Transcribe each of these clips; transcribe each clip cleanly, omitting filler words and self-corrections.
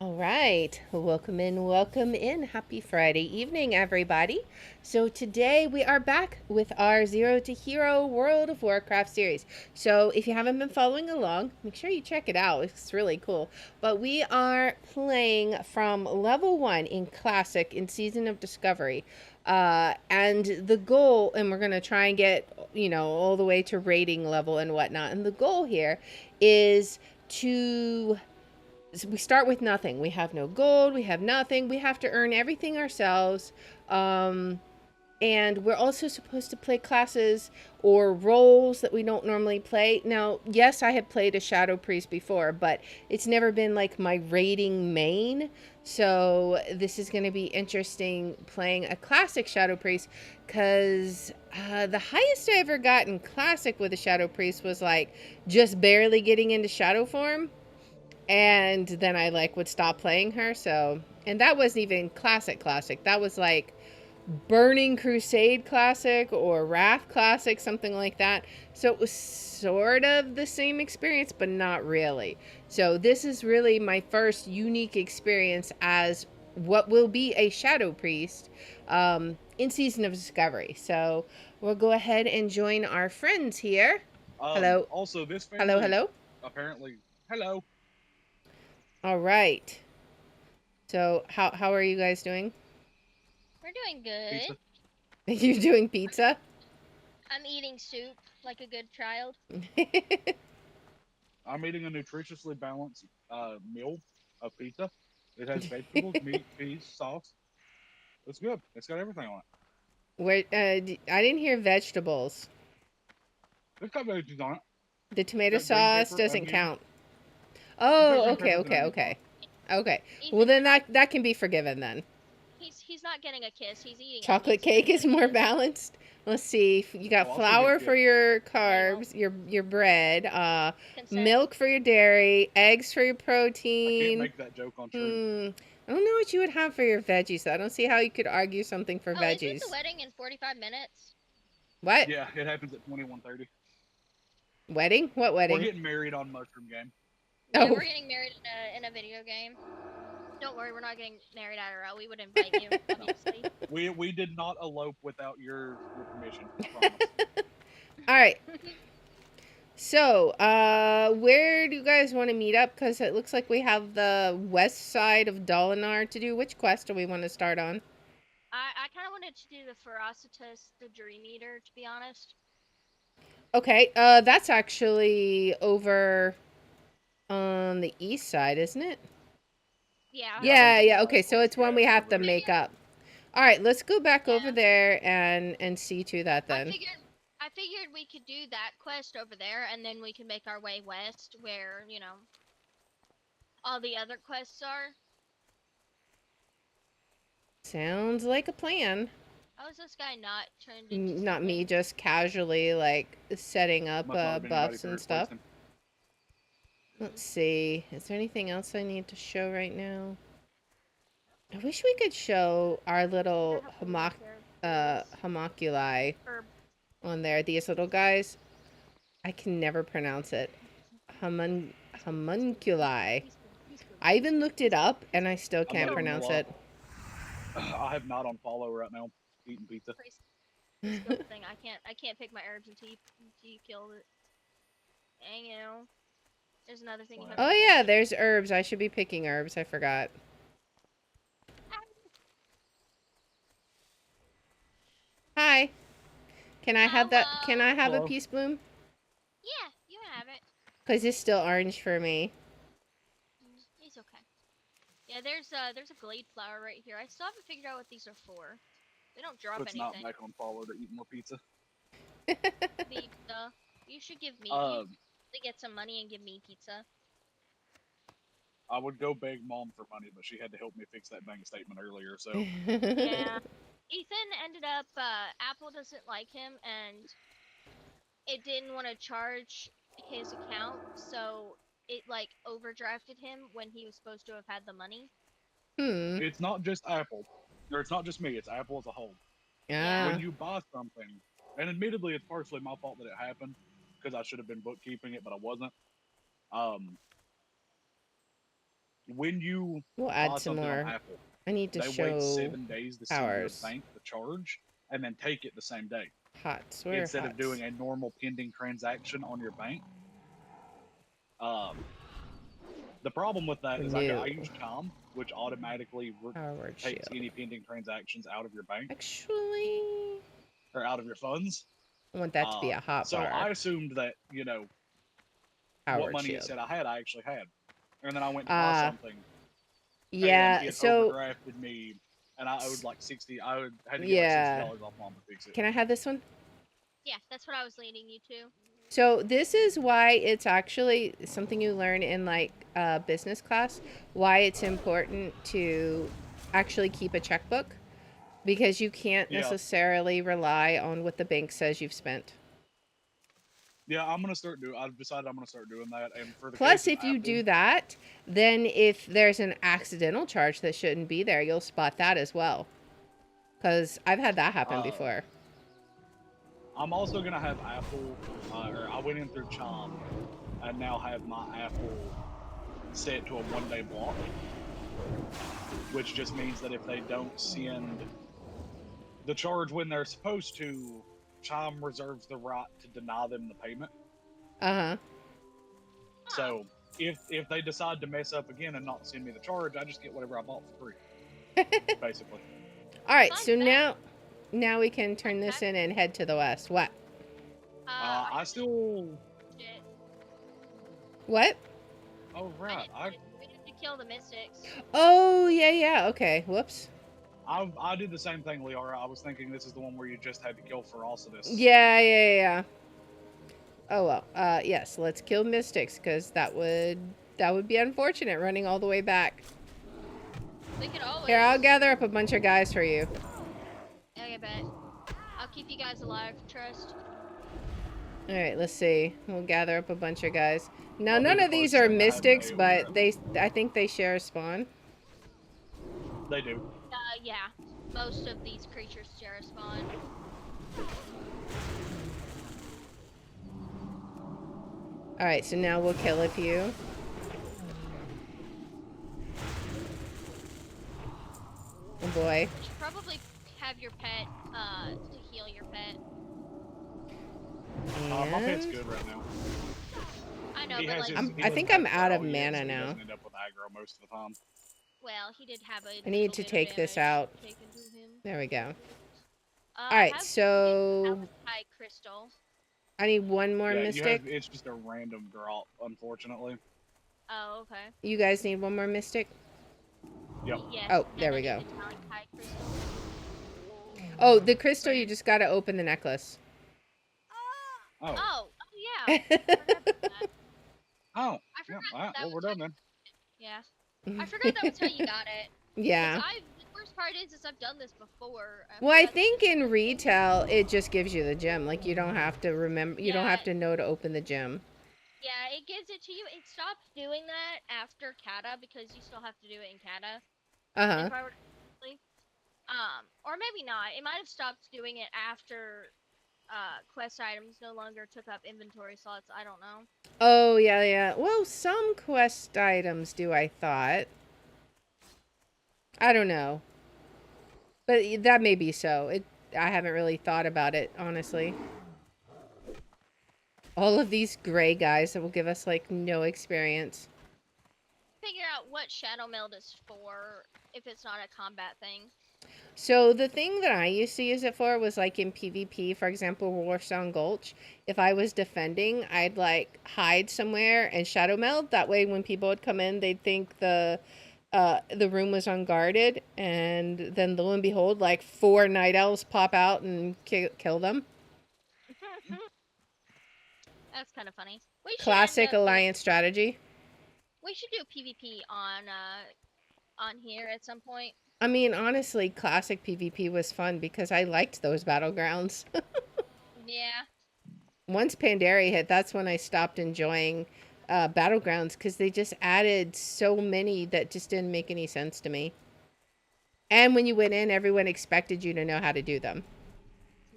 All right, welcome in, welcome in. Happy Friday evening, everybody. So, today we are back with our Zero to Hero World of Warcraft series. So, if you haven't been following along, make sure you check it out. It's really cool. But we are playing from level 1 in Classic in Season of Discovery. And the goal, and we're going to try and get, all the way to rating level and whatnot. And the goal here is to we start with nothing. We have no gold. We have nothing. We have to earn everything ourselves. And we're also supposed to play classes or roles that we don't normally play. Now, yes, I have played a Shadow Priest before, but it's never been like my rating main. So this is going to be interesting playing a classic Shadow Priest because the highest I ever got in classic with a Shadow Priest was like just barely getting into Shadow form, and then I like would stop playing her. So, and that wasn't even classic. That was like Burning Crusade classic or Wrath classic, something like that. So it was sort of the same experience, but not really. So this is really my first unique experience as what will be a Shadow Priest in Season of Discovery. So we'll go ahead and join our friends here. Hello. Also, this Hello, family hello. apparently. Hello. All right. So how are you guys doing? We're doing good. Pizza. You're doing pizza? I'm eating soup like a good child. I'm eating a nutritiously balanced meal of pizza. It has vegetables, meat, cheese, sauce. It's good. It's got everything on it. Where I didn't hear vegetables. It's got veggies on it. The It's tomato got green sauce pepper, doesn't onion. count. It's got Oh, green okay, peppers and okay, onions on it. okay. Okay. Well, Ethan, then you're not. that can be forgiven then. He's not getting a kiss. He's eating Chocolate onions. He's cake gonna get is a more kiss. balanced. Let's see. You got Oh, I'll still get a flour for kiss. your No, you won't. carbs, your bread, Consent. milk for your dairy, eggs for your I can't protein. make that joke on stream. Hmm. I don't know what you would have for your veggies. So I don't see how you could argue something for Oh, isn't the veggies. wedding in 45 minutes? What? Yeah, it happens at 21:30. Wedding? What We're wedding? getting married on Mushroom Game. Yeah, Oh. we're getting married in a video game. Don't worry, we're not getting married IRL. We would invite you, No, obviously. we did not elope without your permission. I promise. All right. So, where do you guys want to meet up? Because it looks like we have the west side of Dolinar to do. Which quest do we want to start on? I kind of wanted to do the Ferocitus, the Dream Eater, to be honest. Okay, that's actually over on the east side, isn't it? Yeah. Yeah, there's Yeah, a yeah. quiet Okay, so place it's we one have we to go have to there. make up. All right, let's go back over Yeah. there and see to that I then. figured I figured we could do that quest over there and then we could make our way west where, all the other quests are. Sounds like a plan. How is this guy not turned into Not me something? just casually like setting up Must not have been anybody buffs to and replace stuff. him. Let's see. Is there anything else I need to show right now? I wish we could show our I little have one more pair of boots. homunculi Or on there. These little guys. I can never pronounce it. Homunculi. I even looked it up and I still I'm can't not even gonna pronounce lie. it. I have not on follow right now. Eating pizza. please kill the thing. I can't pick my herbs until you kill it. And there's another thing you have to Oh kill yeah, too. there's herbs. I should be picking herbs. I forgot. Hi. Can I have that? Can Hello. I have a Hello. peace bloom? Yeah, you have it. Cause it's still orange for me. It's okay. Yeah, there's a glade flower right here. I still haven't figured out what these are for. They don't drop Let's not anything. back on follow to eat more pizza. Pizza. You should give me. You Um, should get some money and give me pizza. I would go beg mom for money, but she had to help me fix that bank statement earlier. So Yeah. Ethan ended up. Apple doesn't like him, and it didn't want to charge his account, so it like overdrafted him when he was supposed to have had the money. Hmm. it's not just Apple, or it's not just me. It's Apple as a whole. Yeah. When Yeah. you buy something, and admittedly, it's partially my fault that it happened because I should have been bookkeeping it, but I wasn't. Um, when you We'll buy add some something on more. Apple, I need to they wait show 7 days to send your ours. bank the charge and then take it the same day Hots. Where are instead of hots? doing a normal pending transaction on your bank. The problem with that is I Renew. use Chime, which automatically Power word takes shield. any pending transactions out of your bank Actually, or out of your funds. I want that to be a hot So bar. I assumed that Power what word money it shield. said I actually had, and then I went to buy something, and Yeah. it So overdrafted me, and I owed like 60. Had to get like yeah. $60 off mom to fix it. Can I have this one? Yeah, that's what I was leading you to. So this is why it's actually something you learn in like business class. Why it's important to actually keep a checkbook, because you can't Yeah, necessarily rely on what the bank says you've spent. yeah, I've decided I'm gonna start doing that, and for the case Plus, of if you Apple, do that, then if there's an accidental charge that shouldn't be there, you'll spot that as well. Because I've had that happen uh, before. I'm also gonna have Apple, or I went in through Chime, and now have my Apple set to a 1 day block, which just means that if they don't send the charge when they're supposed to, Chime reserves the right to deny them the payment. Uh So if they decide to mess up again and not send me the charge, I just get whatever I bought for free, huh. basically. All right, Besides so that, now we can turn this in and head to the west. What? I still. shit. What? Oh right, We need to kill the mystics. Oh, yeah. Okay. Whoops. I did the same thing, Liara. I was thinking this is the one where you just had to kill Ferocitus. Yeah. Oh well. Yes. Let's kill mystics, because that would be unfortunate running all the way back. We could always. Here, I'll gather up a bunch of guys for you. Okay, bet. I'll keep you guys alive. Trust. All right. Let's see. We'll gather up a bunch of guys. Now, I'll be none the of these closest are thing to having mystics, an but AoE I think they share a spawn. They do. Yeah. Most of these creatures share a spawn. All right. So now we'll kill a few. Oh boy. You should probably have your pet to heal your pet. My pet's And good right now. I know, He but has like, his. He I doesn't think have I'm out of feral yet, mana so he now. doesn't end up with aggro most of the time. well, he did have a I need little to bit take of this damage out. taken to him. There we go. I Alright, have so Malachite crystal. I need one more Yeah, you have. mystic. It's just a random drop, unfortunately. Oh, okay. You guys need one more mystic? Yep. Yes. Oh, and there I we need go. the Malachite crystal. Oh, the crystal, you Same. just gotta open the necklace. Oh. Oh yeah. I forgot about that. Oh. I Yeah. forgot All right. that Well, we're was done then. yeah. I forgot that was how you got it. Yeah. The worst part is I've done this before. Well, I forgot think that- in retail, it just gives you the gem. Like, you don't have to remember, you don't Yeah. have to know to open the gem. Yeah, it gives it to you. It stopped doing that after Kata because you still have to do it in Kata. Uh-huh. If I were to or maybe not. It might have stopped doing it after quest items no longer took up inventory slots. I don't know. Oh, yeah. Well, some quest items do, I thought. I don't know. But that may be so. I haven't really thought about it, honestly. All of these gray guys that will give us, like, no experience. Figure out what Shadow Meld is for if it's not a combat thing. So the thing that I used to use it for was, like, in PvP, for example, Warstone Gulch. If I was defending, I'd, like, hide somewhere and shadow meld. That way when people would come in, they'd think the room was unguarded. And then lo and behold, like, 4 night elves pop out and kill them. That's kind of funny. We should Classic end up alliance strategy. we should do PvP on here at some point. I mean, honestly, classic PvP was fun because I liked those battlegrounds. Yeah. Once Pandaria hit, that's when I stopped enjoying battlegrounds because they just added so many that just didn't make any sense to me. And when you went in, everyone expected you to know how to do them.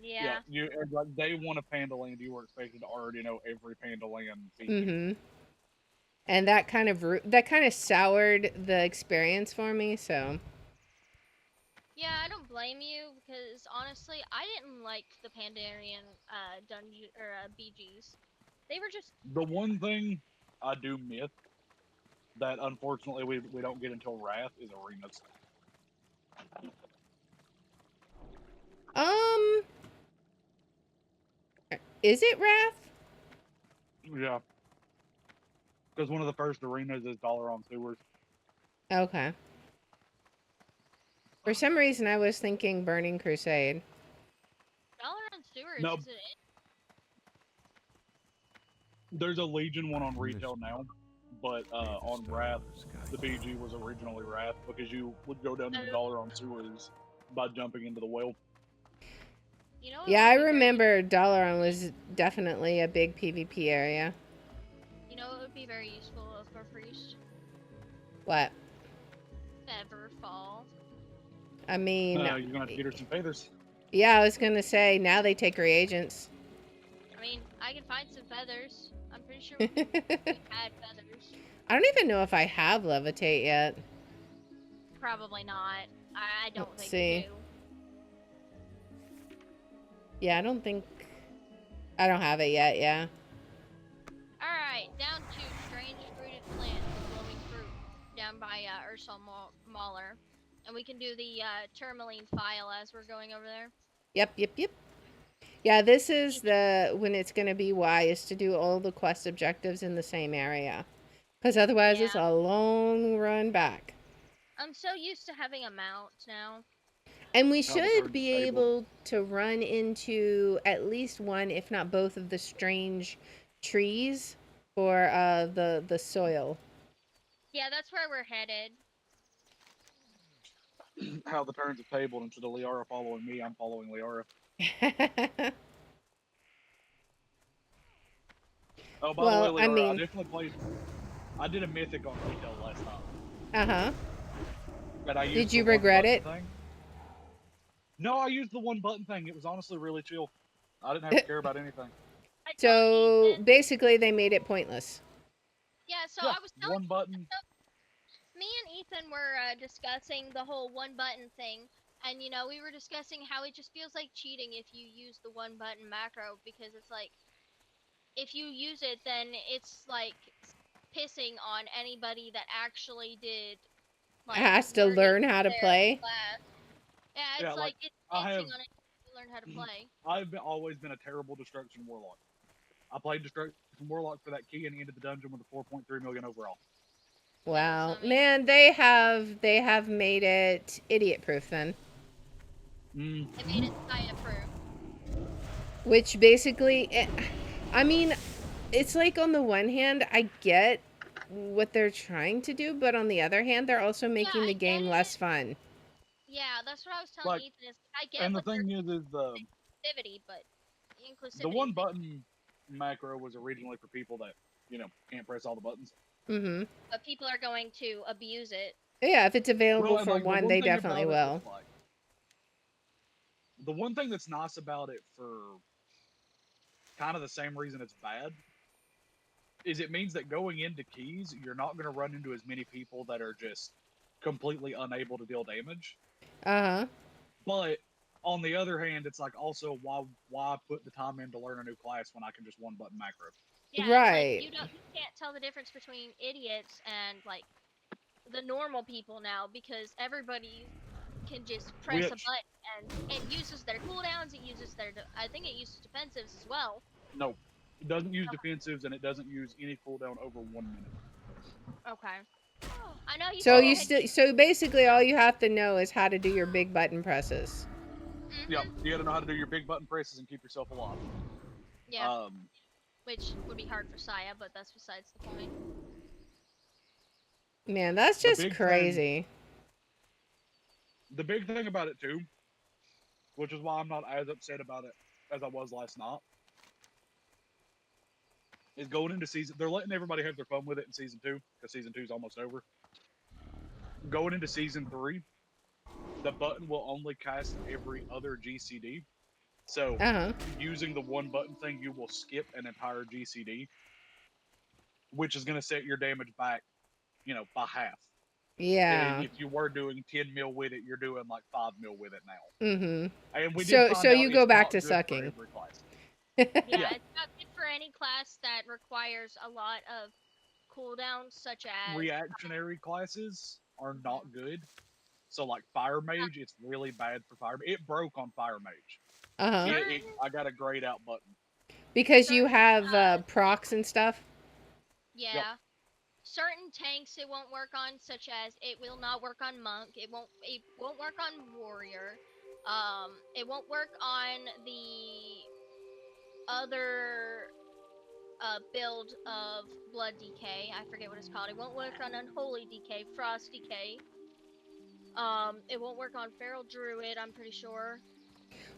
Yeah. You like day one of Pandaland, you were expected to already know every Pandaland feature. Mm-hmm. and that kind of soured the experience for me. So Yeah, I don't blame you because honestly, I didn't like the Pandarian dungeon or BGs. They were just The one thing I do miss that unfortunately we don't get until Wrath is arenas. um, is it Wrath? Yeah, because one of the first arenas is Dollar on Sewers. Okay. For some reason, I was thinking Burning Crusade. Dollar and Stewards. No, Is it? there's a Legion one on retail now, but on Wrath, the BG was originally Wrath because you would go down into Dollar on Sewers by jumping into the well. You know, it Yeah, would I be very. remember Dalaran was definitely a big PvP area. You know, it would be very useful for Priest. What? Featherfall. I mean, You're gonna have to get her some feathers. yeah, I was gonna say now they take reagents. I mean, I can find some feathers. I'm pretty sure I we had feathers. don't even know if I have levitate yet. Probably not. I don't Let's think see. you do. Yeah, I don't think I don't have it yet. Yeah. Alright, down to strange fruited plant with glowing fruit down by Ursula Mahler. And we can do the tourmaline file as we're going over there. Yep. Yeah, this is when it's gonna be wise to do all the quest objectives in the same area, because otherwise it's a long run back. I'm so used to having a mount now. And we How the should birds be stable. able to run into at least one, if not both, of the strange trees for the soil. Yeah, that's where we're headed. How the turns have tabled instead of Liara following me, I'm following Liara. Oh, by Well, the way, I Liara, I mean, definitely played. I did a mythic on retail last time. uh-huh. But I used Did you the one regret button it? Thing. No, I used the one button thing. It was honestly really chill. I didn't have to care about anything. I told So Ethan, basically, they made it pointless. yeah, so Yeah, I was telling one button. me and Ethan were discussing the whole one button thing, and you know, we were discussing how it just feels like cheating if you use the one button macro because it's like if you use it, then it's like pissing on anybody that actually did like Has to learn how to their play. class. Yeah, Yeah, it's like like it's I have. pissing on it to learn how to play. Always been a terrible destruction warlock. I played destruction warlock for that key and ended the dungeon with a 4.3 million overall. Wow, Yes, I mean, man, they have made it idiot proof then. it made it Saya proof. Which basically, I mean, it's like on the one hand, I get what they're trying to do, but on the other hand, they're also making I the get game it. less fun. Yeah, that's what I was telling Like, Ethan. Is I get and the what they're thing is inclusivity, but the inclusivity. one button macro was originally for people that can't press all the buttons. Mm-hmm. But people are going to abuse it. Yeah, if it's available Well, and for like the one, one they thing definitely about it will. that's like the one thing that's nice about it for kind of the same reason it's bad is it means that going into keys, you're not going to run into as many people that are just completely unable to deal damage. Uh-huh. But on the other hand, it's like also why put the time in to learn a new class when I can just one button macro? Yeah, it's like Right. you can't tell the difference between idiots and like the normal people now because everybody can just press a Which button and it uses their cooldowns. It uses I think it uses defensives as well. no, it doesn't use defensives and it doesn't use any cooldown over 1 minute. Okay. I know you So said you had. still, so basically, all you have to know is how to do your big button presses. Yep, you got to know how to do your big button presses and keep yourself alive. Yeah. Which would be hard for Saya, but that's besides the point. Man, that's The just big crazy. The big thing about it too, which is why I'm not as upset about it as I was last night, is going into season. They're letting everybody have their fun with it in season 2 because season 2 is almost over. Going into season 3, the button will only cast every other GCD. So Uh-huh. using the one button thing, you will skip an entire GCD. which is going to set your damage back, by half. And Yeah. if you were doing 10 mil with it, you're doing like 5 mil with it now. Mm-hmm. And we did So find out you go it's back not to good for sucking. every class. Yeah, it's not good for any class that requires a lot of cooldowns, such as. Reactionary classes are not Mhm. good. So like Fire Mage, it's really bad for Fire. It broke on Fire Mage. Uh-huh. Certain I got a grayed out button. Because you certain have procs and stuff. Yep. yeah. Certain tanks it won't work on, such as it will not work on monk. It won't work on warrior. It won't work on the other build of blood decay. I forget what it's called. It won't work on unholy decay, frost decay. It won't work on feral druid. I'm pretty sure.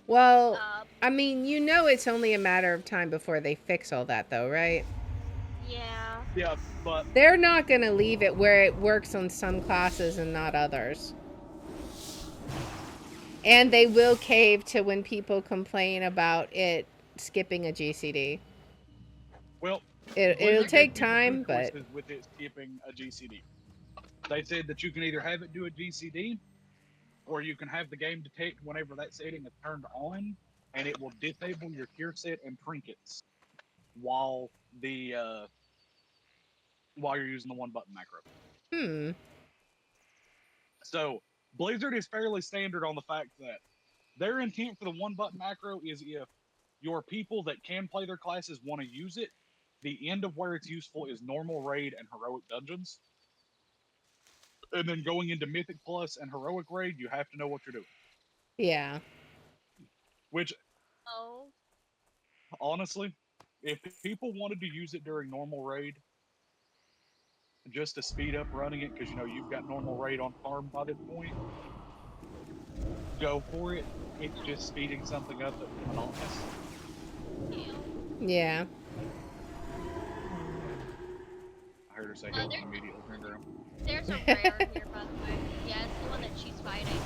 Well, Uh, I mean, you know it's only a matter of time before they fix all that though, right? yeah. Yeah, but They're not going to leave it where it works on some classes and not others. And they will cave to when people complain about it skipping a GCD. well, It'll Blizzard gave take people two time, but choices with it skipping a GCD. They said that you can either have it do a GCD, or you can have the game detect whenever that setting is turned on, and it will disable your cure set and trinkets while the while you're using the one button macro. hmm. So Blizzard is fairly standard on the fact that their intent for the one button macro is if your people that can play their classes want to use it, the end of where it's useful is normal raid and heroic dungeons. And then going into Mythic Plus and Heroic Raid, you have to know what you're doing. Yeah. Which, Oh. honestly, if people wanted to use it during normal raid just to speed up running it, because you've got normal raid on farm by this point, go for it. It's just speeding something up that's monotonous. Yeah. I heard her say Uh, help there, and immediately turned around. there's a rare here, by the way. Yeah, it's the one that she's fighting.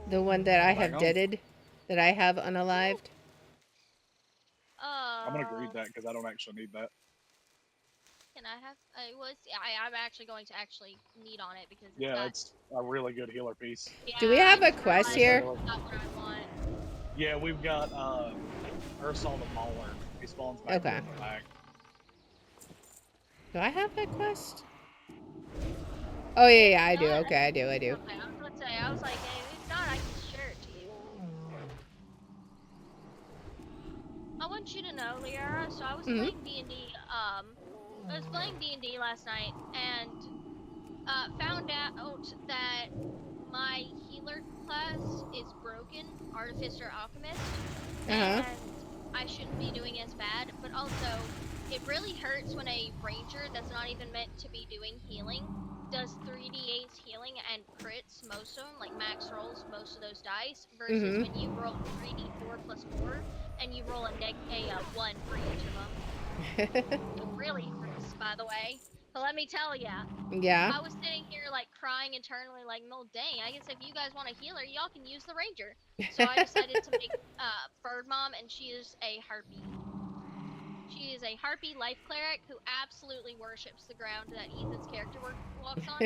The one that I Back have on. deaded, that I have unalived. I'm gonna greed that because I don't actually need that. Can I have? I'm actually going to actually need on it because it's Yeah, got. it's a really good healer piece. Yeah, Do we have I a just quest realized here? it's not what I want. Yeah, we've got Ursula the Mauler. He spawns back Okay. in the back. Do I have that quest? Oh yeah, I do. Not- Okay, I do. Okay, I was about to say. I was like, hey, if not, I can share it to you. I want you to know, Liara. So I was Mhm. playing D&D. I was playing D&D last night and found out that my healer class is broken, Artificer Alchemist, Uh-huh. and I shouldn't be doing as bad. But also, it really hurts when a ranger that's not even meant to be doing healing does 3d8 healing and crits most of them, like max rolls most of those dice, versus Mhm. when you roll 3d4 plus 4 and you roll a 1 for each of them. It really hurts, by the way. But let me tell ya, Yeah. I was sitting here like crying internally, like, well, dang, I guess if you guys want a healer, y'all can use the ranger. So I decided to make Bird Mom, and she is a harpy. She is a harpy life cleric who absolutely worships the ground that Ethan's character walks on.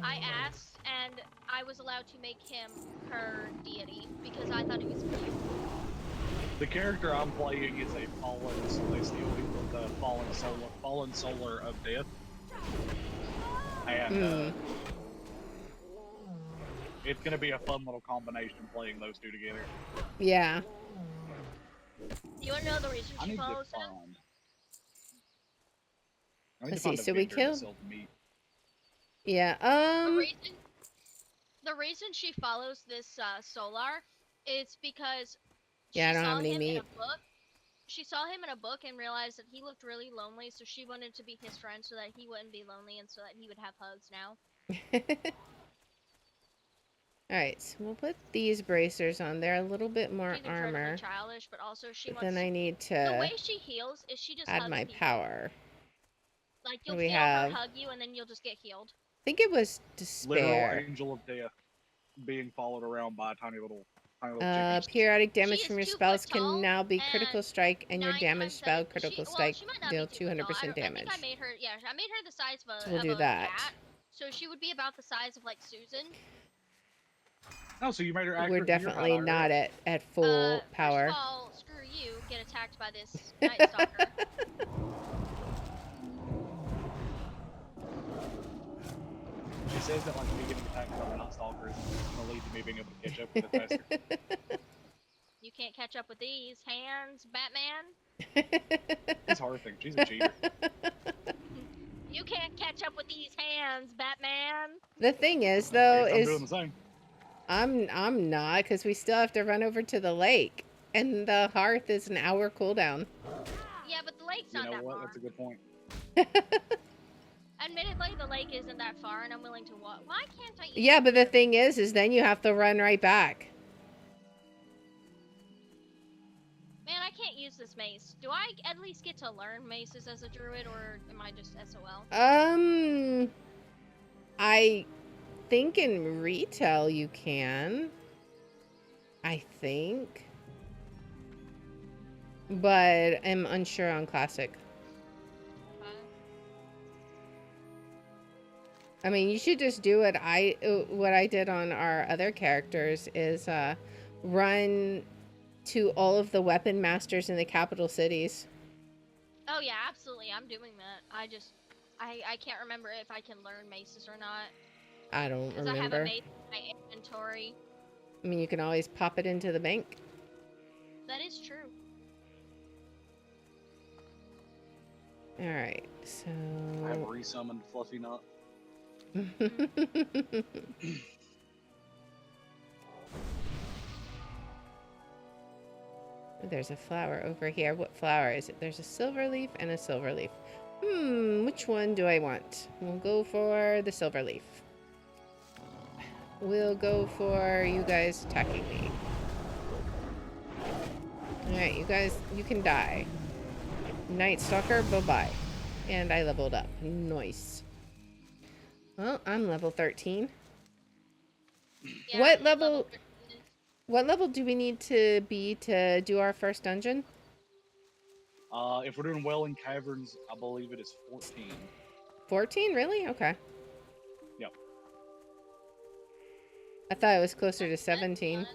I asked, and I was allowed to make him her deity because I thought it was cute. The character I'm playing is a fallen celestial. He's the fallen solar of death, and Hmm. it's gonna be a fun little combination playing those two together. Yeah. You want to know the reason I she need to follows him? find. I need Let's to see. find a So we vendor that killed. sells meat. Yeah. The reason the reason she follows this Solar is because Yeah, I she don't have saw any him in meat. a book. She saw him in a book and realized that he looked really lonely, so she wanted to be his friend so that he wouldn't be lonely and so that he would have hugs now. Alright, so we'll put these bracers on there. A little bit more She's incredibly armor. childish, but also she But wants. then I need The way to she heals is she just add hugs my people. power. Like What you'll do we feel her have? hug you, and then you'll just get healed. I think it was Literal despair. angel of death being followed around by a tiny little Tiny little chickies. Periodic She damage is from your 2 spells foot can tall now be critical and strike, and your 9 damage times spell out critical well, strike she might not deal be 2 foot tall. 200% I think I damage. made her. Yeah, I made her the size So we'll of do a that. cat. So she would be about the size of like Susan. Oh, so you made her We're accurate to your height definitely not already. at full First power. of all, screw you. Get attacked by this Night Stalker. She says that like me getting attacked by the Night Stalker is going to lead to me being able to catch up with it faster. You can't catch up with these hands, Batman. She's Hearthing. She's a cheater. You can't catch up with these hands, Batman. The thing is, I though, guess I'm doing is the same. I'm not, because we still have to run over to the lake, and the hearth is an hour cooldown. Yeah, but the lake's You not know that what? far. That's a good point. Admittedly, the lake isn't that far, and I'm willing to walk. Why can't I? Yeah, but the thing is then you have to run right back. Man, I can't use this mace. Do I at least get to learn maces as a druid, or am I just SOL? I think in retail you can. I think. But I'm unsure on classic. Okay. I mean, you should just do what I did on our other characters is run to all of the weapon masters in the capital cities. Oh yeah, absolutely. I'm doing that. I can't remember if I can learn maces or not. I don't Because I have a remember. mace in my inventory. I mean, you can always pop it into the bank. That is true. All right, so I have resummoned Fluffy Nut. There's a flower over here. What flower is it? There's a silver leaf and a silver leaf. Which one do I want? We'll go for the silver leaf. We'll go for you guys attacking me. Alright, you guys, you can die. Night Stalker, bye-bye. And I leveled up. Nice. Well, I'm level 13. Yeah, What I'm level- 13. What level do we need to be to do our first dungeon? If we're doing well in caverns, I believe it is 14. 14? Really? Okay. Yep. I thought it was closer to 17.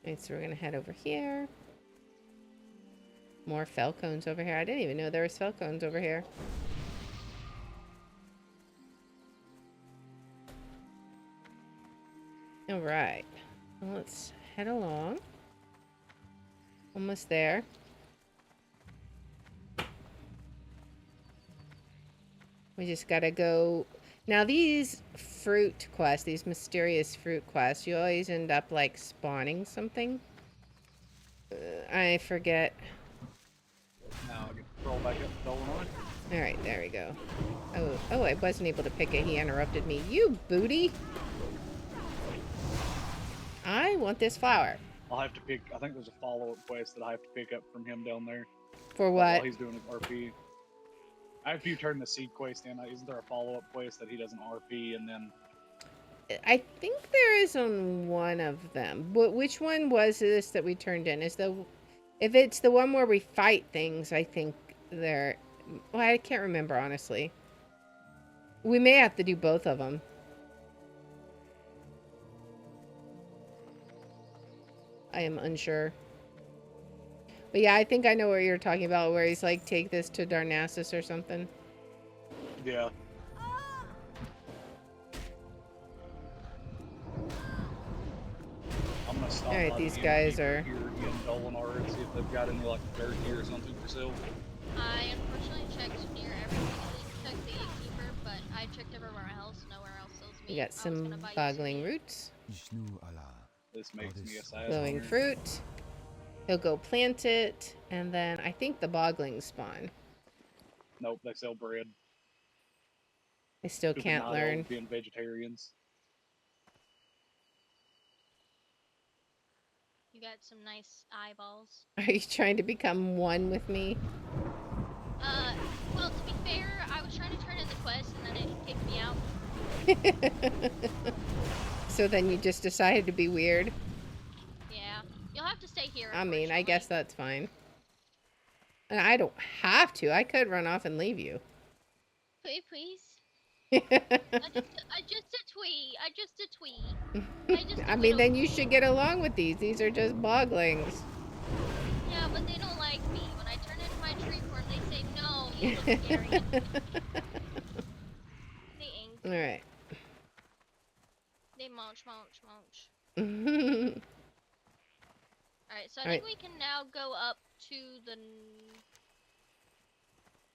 Alright, so we're gonna head over here. More falcons over here. I didn't even know there was falcons over here. Alright. Well, let's head along. Almost there. We just gotta go. Now these fruit quests, these mysterious fruit quests, you always end up like spawning something. I forget. Now I get to roll back up to Dolomite. Alright, there we go. Oh, I wasn't able to pick it. He interrupted me. You booty! I want this flower. I'll have to pick. I think there's a follow-up quest that I have to pick up from him down there. For While what? he's doing his RP. After you turn the seed quest in, isn't there a follow-up quest that he doesn't RP and then? I think there is on one of them. But which one was this that we turned in? If it's the one where we fight things, I think there. Well, I can't remember honestly. We may have to do both of them. I am unsure. But yeah, I think I know what you're talking about, where he's like, take this to Darnassus or something. Yeah. I'm gonna stop. Alright, by these the guys innkeeper are- here in Dolinar and see if they've got any like jerky or something for sale. I unfortunately checked near everything. I didn't check the innkeeper, but I checked everywhere else. Nowhere else sells meat. We got I was some gonna buy you boggling meat. roots. This makes me a sad Glowing owner. fruit. He'll go plant it, and then I think the boglings spawn. Nope, they sell bread. I still Stupid can't night learn. elves being vegetarians. You got some nice eyeballs. Are you trying to become one with me? Well, to be fair, I was trying to turn in the quest and then it kicked me out. So then you just decided to be weird. Yeah. You'll have to stay here, I mean, I unfortunately. guess that's fine. And I don't have to. I could run off and leave you. Please, please. I I just a twee. I just a twee. I just a mean, little. then you should get along with these. These are just boglings. Yeah, but they don't like me. When I turn into my tree form, they say no. You look scary. They angry. All right. They munch, munch, munch. All Alright, so I right. think we can now go up to the...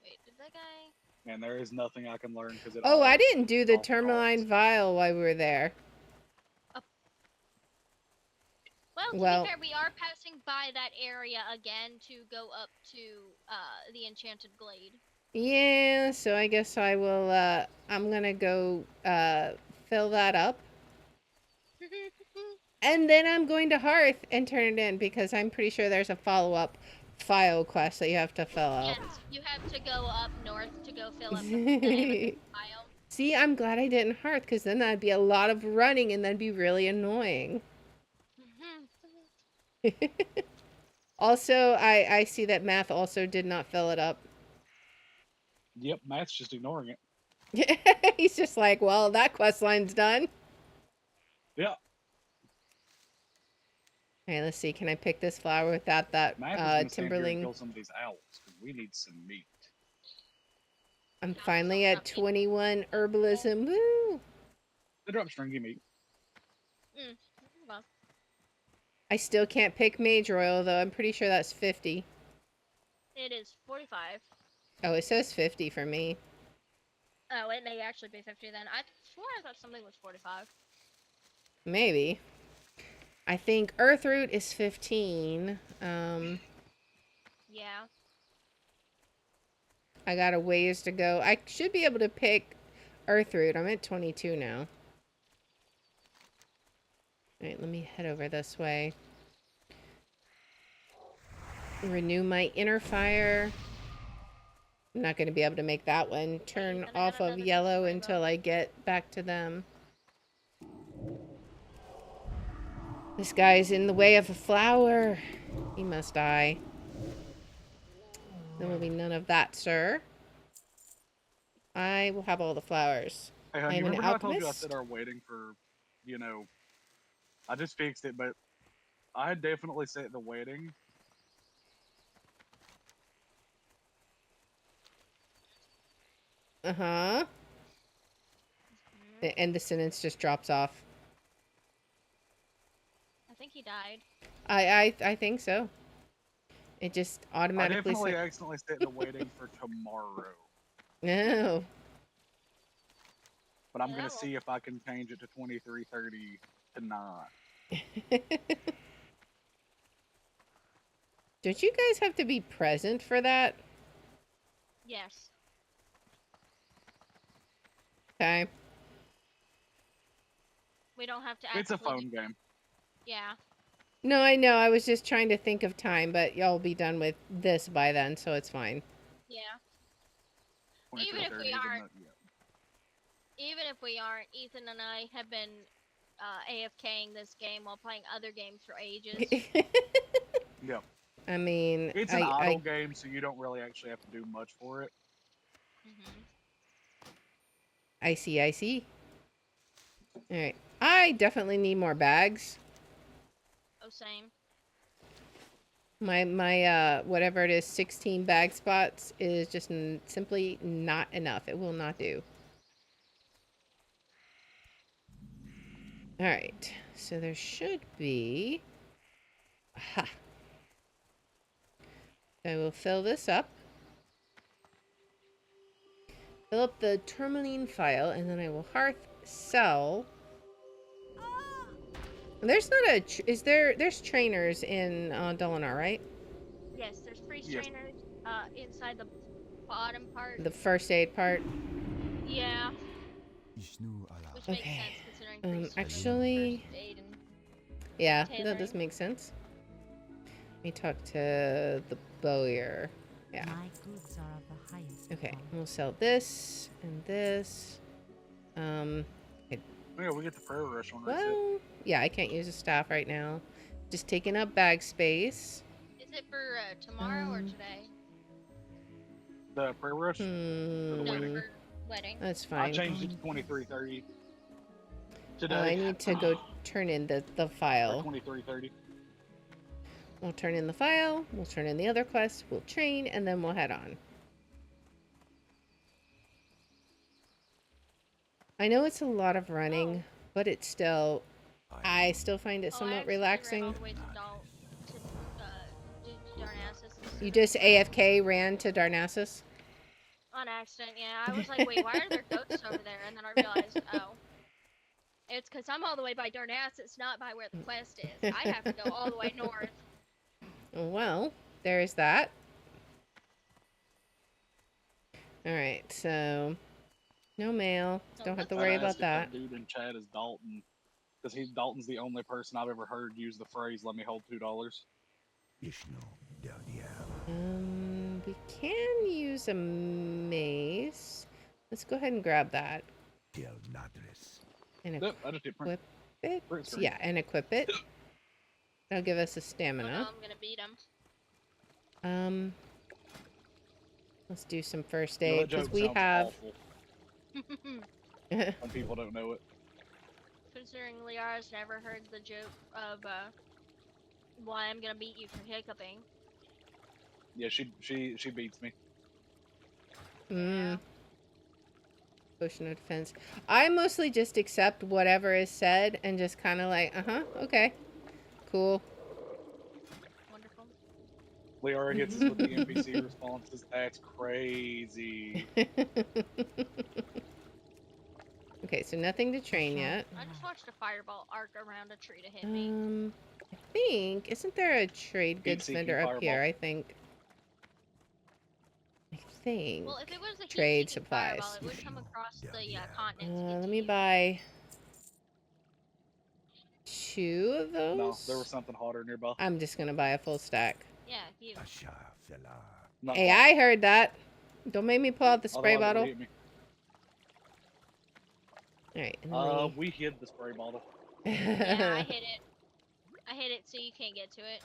Wait, did that guy... And there is nothing I can learn because it Oh, all I didn't do the all tourmaline costs. vial while we were there. Well, to Well- be fair, we are passing by that area again to go up to the Enchanted Glade. Yeah, so I guess I will, I'm gonna go, fill that up. And then I'm going to Hearth and turn it in because I'm pretty sure there's a follow-up file quest that you have to fill out. Yes, you have to go up north to go fill up the amethyst file. See, I'm glad I didn't Hearth because then that'd be a lot of running and that'd be really annoying. Also, I see that Math also did not fill it up. Yep, Matt's just ignoring it. He's just like, well, that quest line's done. Yeah, All right, let's see. Can I pick this flower without that Matt is gonna stand here and Timberling? kill some of these owls because we need some meat. I'm finally at 21 herbalism. Woo! They drop stringy meat. Well, I still can't pick Mage Royal, though. I'm pretty sure that's 50. it is 45. Oh, it says 50 for me. Oh, it may actually be 50 then. I swore I thought something was 45. Maybe. I think Earthroot is 15. Yeah. I got a ways to go. I should be able to pick Earthroot. I'm at 22 now. Alright, let me head over this way. Renew my inner fire. I'm not going to be able to make that one turn off of yellow until I get back to them. This guy's in the way of a flower. He must die. There will be none of that, sir. I will have all the flowers. Hey, I honey, am an remember how I told you I alchemist? said are waiting for, you know, I just fixed it, but I had definitely set the waiting. Uh-huh. And the sentence just drops off. I think he died. I think so. It just I automatically definitely accidentally set the waiting for tomorrow. No. But I'm Yeah, gonna well- see if I can change it to 23:30 tonight. Don't you guys have to be present for that? Yes. Okay. We don't have to It's a actively phone game. Yeah. No, I know. I was just trying to think of time, but y'all will be done with this by then, so it's fine. Yeah. Even if 23:30 we isn't aren't- that yet. Even if we aren't, Ethan and I have been AFKing this game while playing other games for ages. Yep. I mean, It's an idle game, so you don't really actually have to do much for it. I see, I see. Alright. I definitely need more bags. Oh, same. My whatever it is, 16 bag spots is just simply not enough. It will not do. Alright. So there should be... Aha. I will fill this up. Fill up the tourmaline file, and then I will hearth sell. There's not a... There's trainers in Dolinar, right? Yes, there's free Yes. trainers inside the bottom part. The first aid part. Yeah, which makes Okay. sense considering priests are the Actually... first aid and Yeah, tailoring. that does make sense. Let me talk to the bowyer. Yeah. My goods are of the highest Okay, quality. we'll sell this and this. Yeah, we get the prayer rush on reset. Well, yeah, I can't use a staff right now. Just taking up bag space. Is it for tomorrow or Um, today? The prayer rush or the No, wedding. for wedding. That's I fine. changed it to 23:30 today. I need to go turn in the Or file. 23:30. We'll turn in the file, we'll turn in the other quests, we'll train, and then we'll head on. I know it's a lot of running, but it's still, I still find it I somewhat accidentally ran all relaxing. the way to Darnassus. You just AFK ran to Darnassus? On accident, yeah. I was like, wait, why are there goats over there? And then I realized, oh. It's because I'm all the way by Darnassus, not by where the quest is. I have to go all the way north. Well, there's that. Alright, so no mail. Don't have to worry about that. Dude in chat is Dalton, because Dalton's the only person I've ever heard use the phrase "Let me hold $2." We can use a mace. Let's go ahead and grab that. And Yep, I just did print. equip it. Print screen. Yeah, and equip it. That'll give us a Oh, stamina. no, I'm gonna beat him. Let's do some first You know, aid that because joke we sounds have. awful. Some people don't know it. Considering Liara's never heard the joke of why I'm gonna beat you for hiccuping. Yeah, she beats me. Yeah. Potion of defense. I mostly just accept whatever is said and just kind of like, okay, cool. Wonderful. Liara hits us with the NPC responses. That's crazy. Okay, so nothing to train yet. I just watched a fireball arc around a tree to hit me. I think, isn't there a trade goods vendor up here? I think. Well, if it was a Trade heat-seeking supplies. fireball, it would come across the continent. to get Let to me you. buy 2 of those. No, there was something hotter nearby. I'm just gonna buy a full stack. Yeah, you. Not Hey, quite. I heard that. Don't make me pull out the spray Otherwise it bottle. would hit me. Alright, We hid the spray bottle. Yeah, I hit it. I hit it so you can't get to it.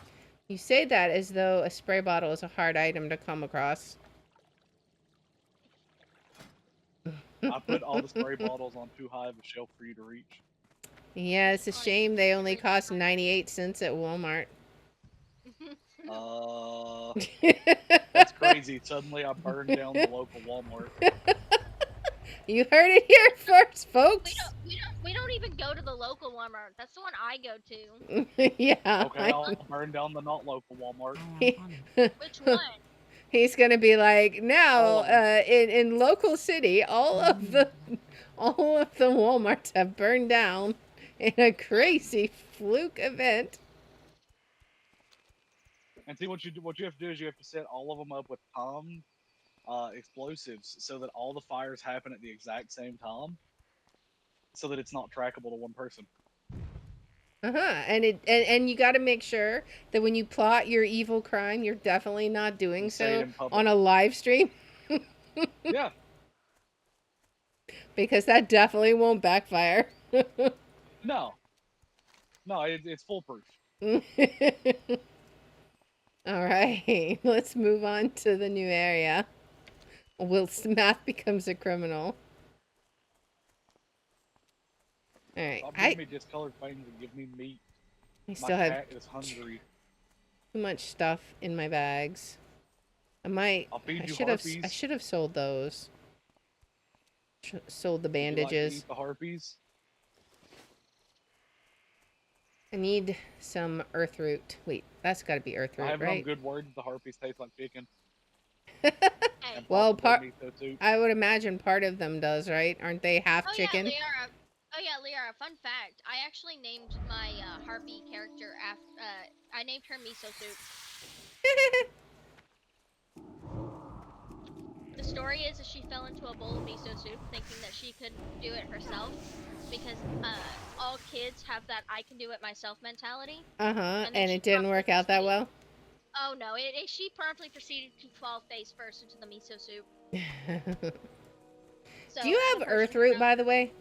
You say that as though a spray bottle is a hard item to come across. I put all the spray bottles on too high of a shelf for you to reach. Yeah, it's a shame they only cost 98 cents at Walmart. That's crazy. Suddenly I burned down the local Walmart. You heard it here first, folks. We don't even go to the local Walmart. That's the one I go to. Yeah. Okay, I'll burn down the not local Walmart. Which one? He's gonna be like, now, All of them. in local city, all of the Walmarts have burned down in a crazy fluke event. And see what you have to do is you have to set all of them up with timed explosives so that all the fires happen at the exact same time, so that it's not trackable to one person. And you got to make sure that when you plot your evil crime, you're definitely not doing so on a live stream. Yeah. Because that definitely won't backfire. No, it's foolproof. All right, let's move on to the new area. Math becomes a criminal. All right, Stop giving me discolored things and give me meat. I My still have cat is hungry. too much stuff in my bags. I'll feed you harpies. I should have sold those. Sold the Would you like to bandages. eat the harpies? I need some earth root. Wait, that's got to be earth root, I have right? no good word that the harpies taste like chicken. Hey. Well, possibly miso soup. I would imagine part of them does, right? Aren't they half chicken? Yeah, Liara, fun fact. I actually named my harpy character after, I named her Miso Soup. The story is that she fell into a bowl of miso soup thinking that she could do it herself because all kids have that I can do it myself mentality. And it didn't work out that well? Oh no, she promptly proceeded to fall face first into the miso soup. Do you have earth root, by the way?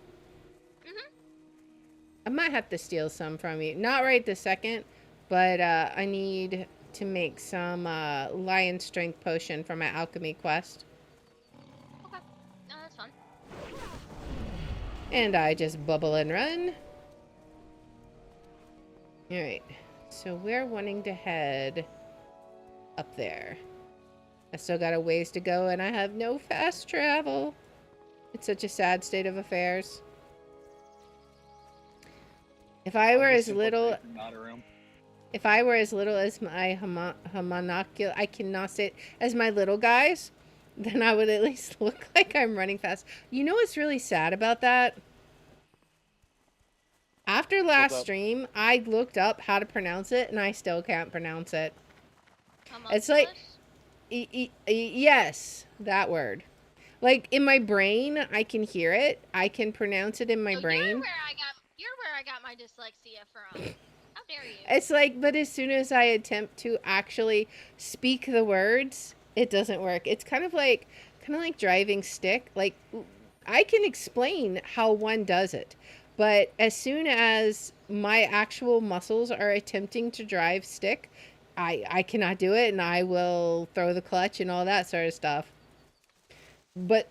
I might have to steal some from you. Not right this second, but I need to make some lion strength potion for my alchemy quest. Okay. No, that's fun. And I just bubble and run. Alright. So we're wanting to head up there. I still got a ways to go and I have no fast travel. It's such a sad state of affairs. If I were as little as my homunculus, I cannot say it, as my little guys, then I would at least look like I'm running fast. You know what's really sad about that? After last stream, I looked up how to pronounce it, and I still can't pronounce it. It's like, yes, that word. Like, in my brain, I can hear it. I can pronounce it in my brain. You're where I got my dyslexia from. How dare you? It's like, but as soon as I attempt to actually speak the words, it doesn't work. It's kind of like driving stick. Like, I can explain how one does it, but as soon as my actual muscles are attempting to drive stick, I cannot do it, and I will throw the clutch and all that sort of stuff. But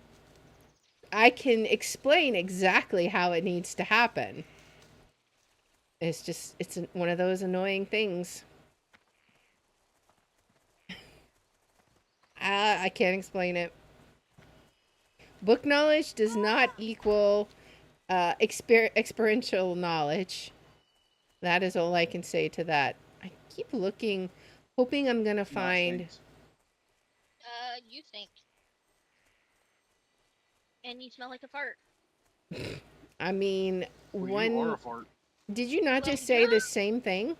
I can explain exactly how it needs to happen. It's just, it's one of those annoying things. I can't explain it. Book knowledge does not equal experiential knowledge. That is all I can say to that. I keep looking, hoping I'm gonna find... You stink. And you smell like a fart. I mean, well, you are a fart. Did you not just say the same thing?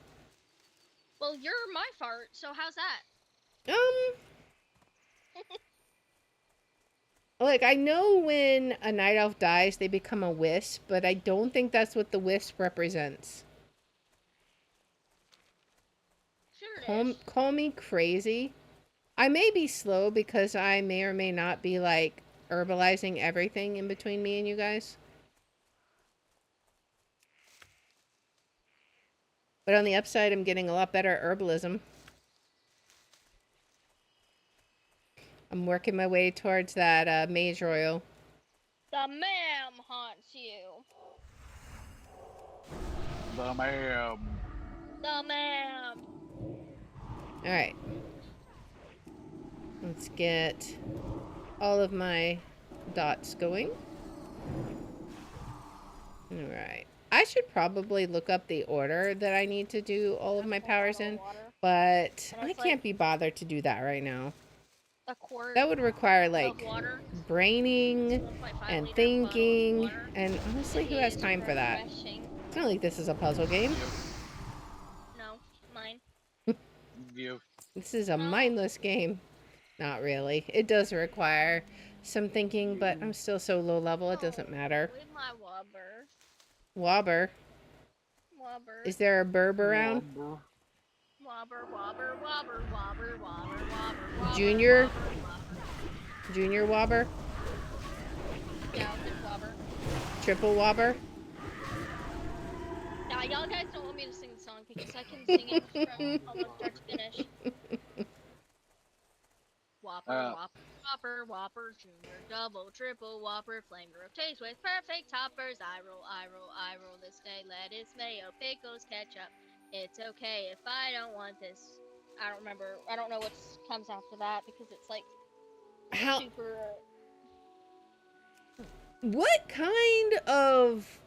Well, you're my fart, so how's that? Like, I know when a night elf dies, they become a wisp, but I don't think that's what the wisp represents. Sure it is. Call me crazy. I may be slow because I may or may not be, like, herbalizing everything in between me and you guys. But on the upside, I'm getting a lot better at herbalism. I'm working my way towards that mage royal. The ma'am haunts you. The ma'am. The ma'am. Alright. Let's get all of my dots going. Alright. I should probably look up the order that I need to do all of my powers in, but I can't be bothered to do that right now. That would require, like, braining and thinking, and honestly, who has time for that? It's not like this is a puzzle game. No, mine. This is a mindless game. Not really. It does require some thinking, but I'm still so low level, it doesn't matter. With my wobber. Wobber? Wobber. Is there a burb around? Wobber, wobber, wobber, wobber, wobber, wobber, Junior? wobber. Junior wobber? Yeah, I'll just wobber. Triple wobber? Nah, y'all guys don't want me to sing the song because I can sing it from almost start to finish. Whopper, whopper, whopper, whopper, junior, double, triple, whopper, flame grilled taste with perfect toppers. I roll this day, lettuce, mayo, pickles, ketchup. It's okay if I don't want this. I don't remember. I don't know what comes after that because it's like super. What kind of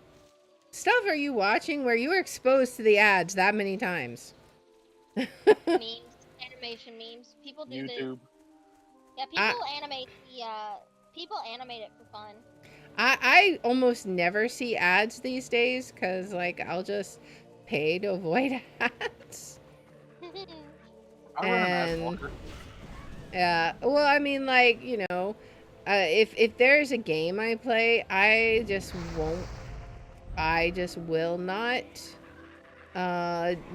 stuff are you watching where you were exposed to the ads that many times? Memes, animation memes. People do YouTube. Yeah, people animate it for fun. I almost never see ads these days because, like, I'll just pay to avoid ads. Yeah, well, I mean, like, you know, if there's a game I play, I just will not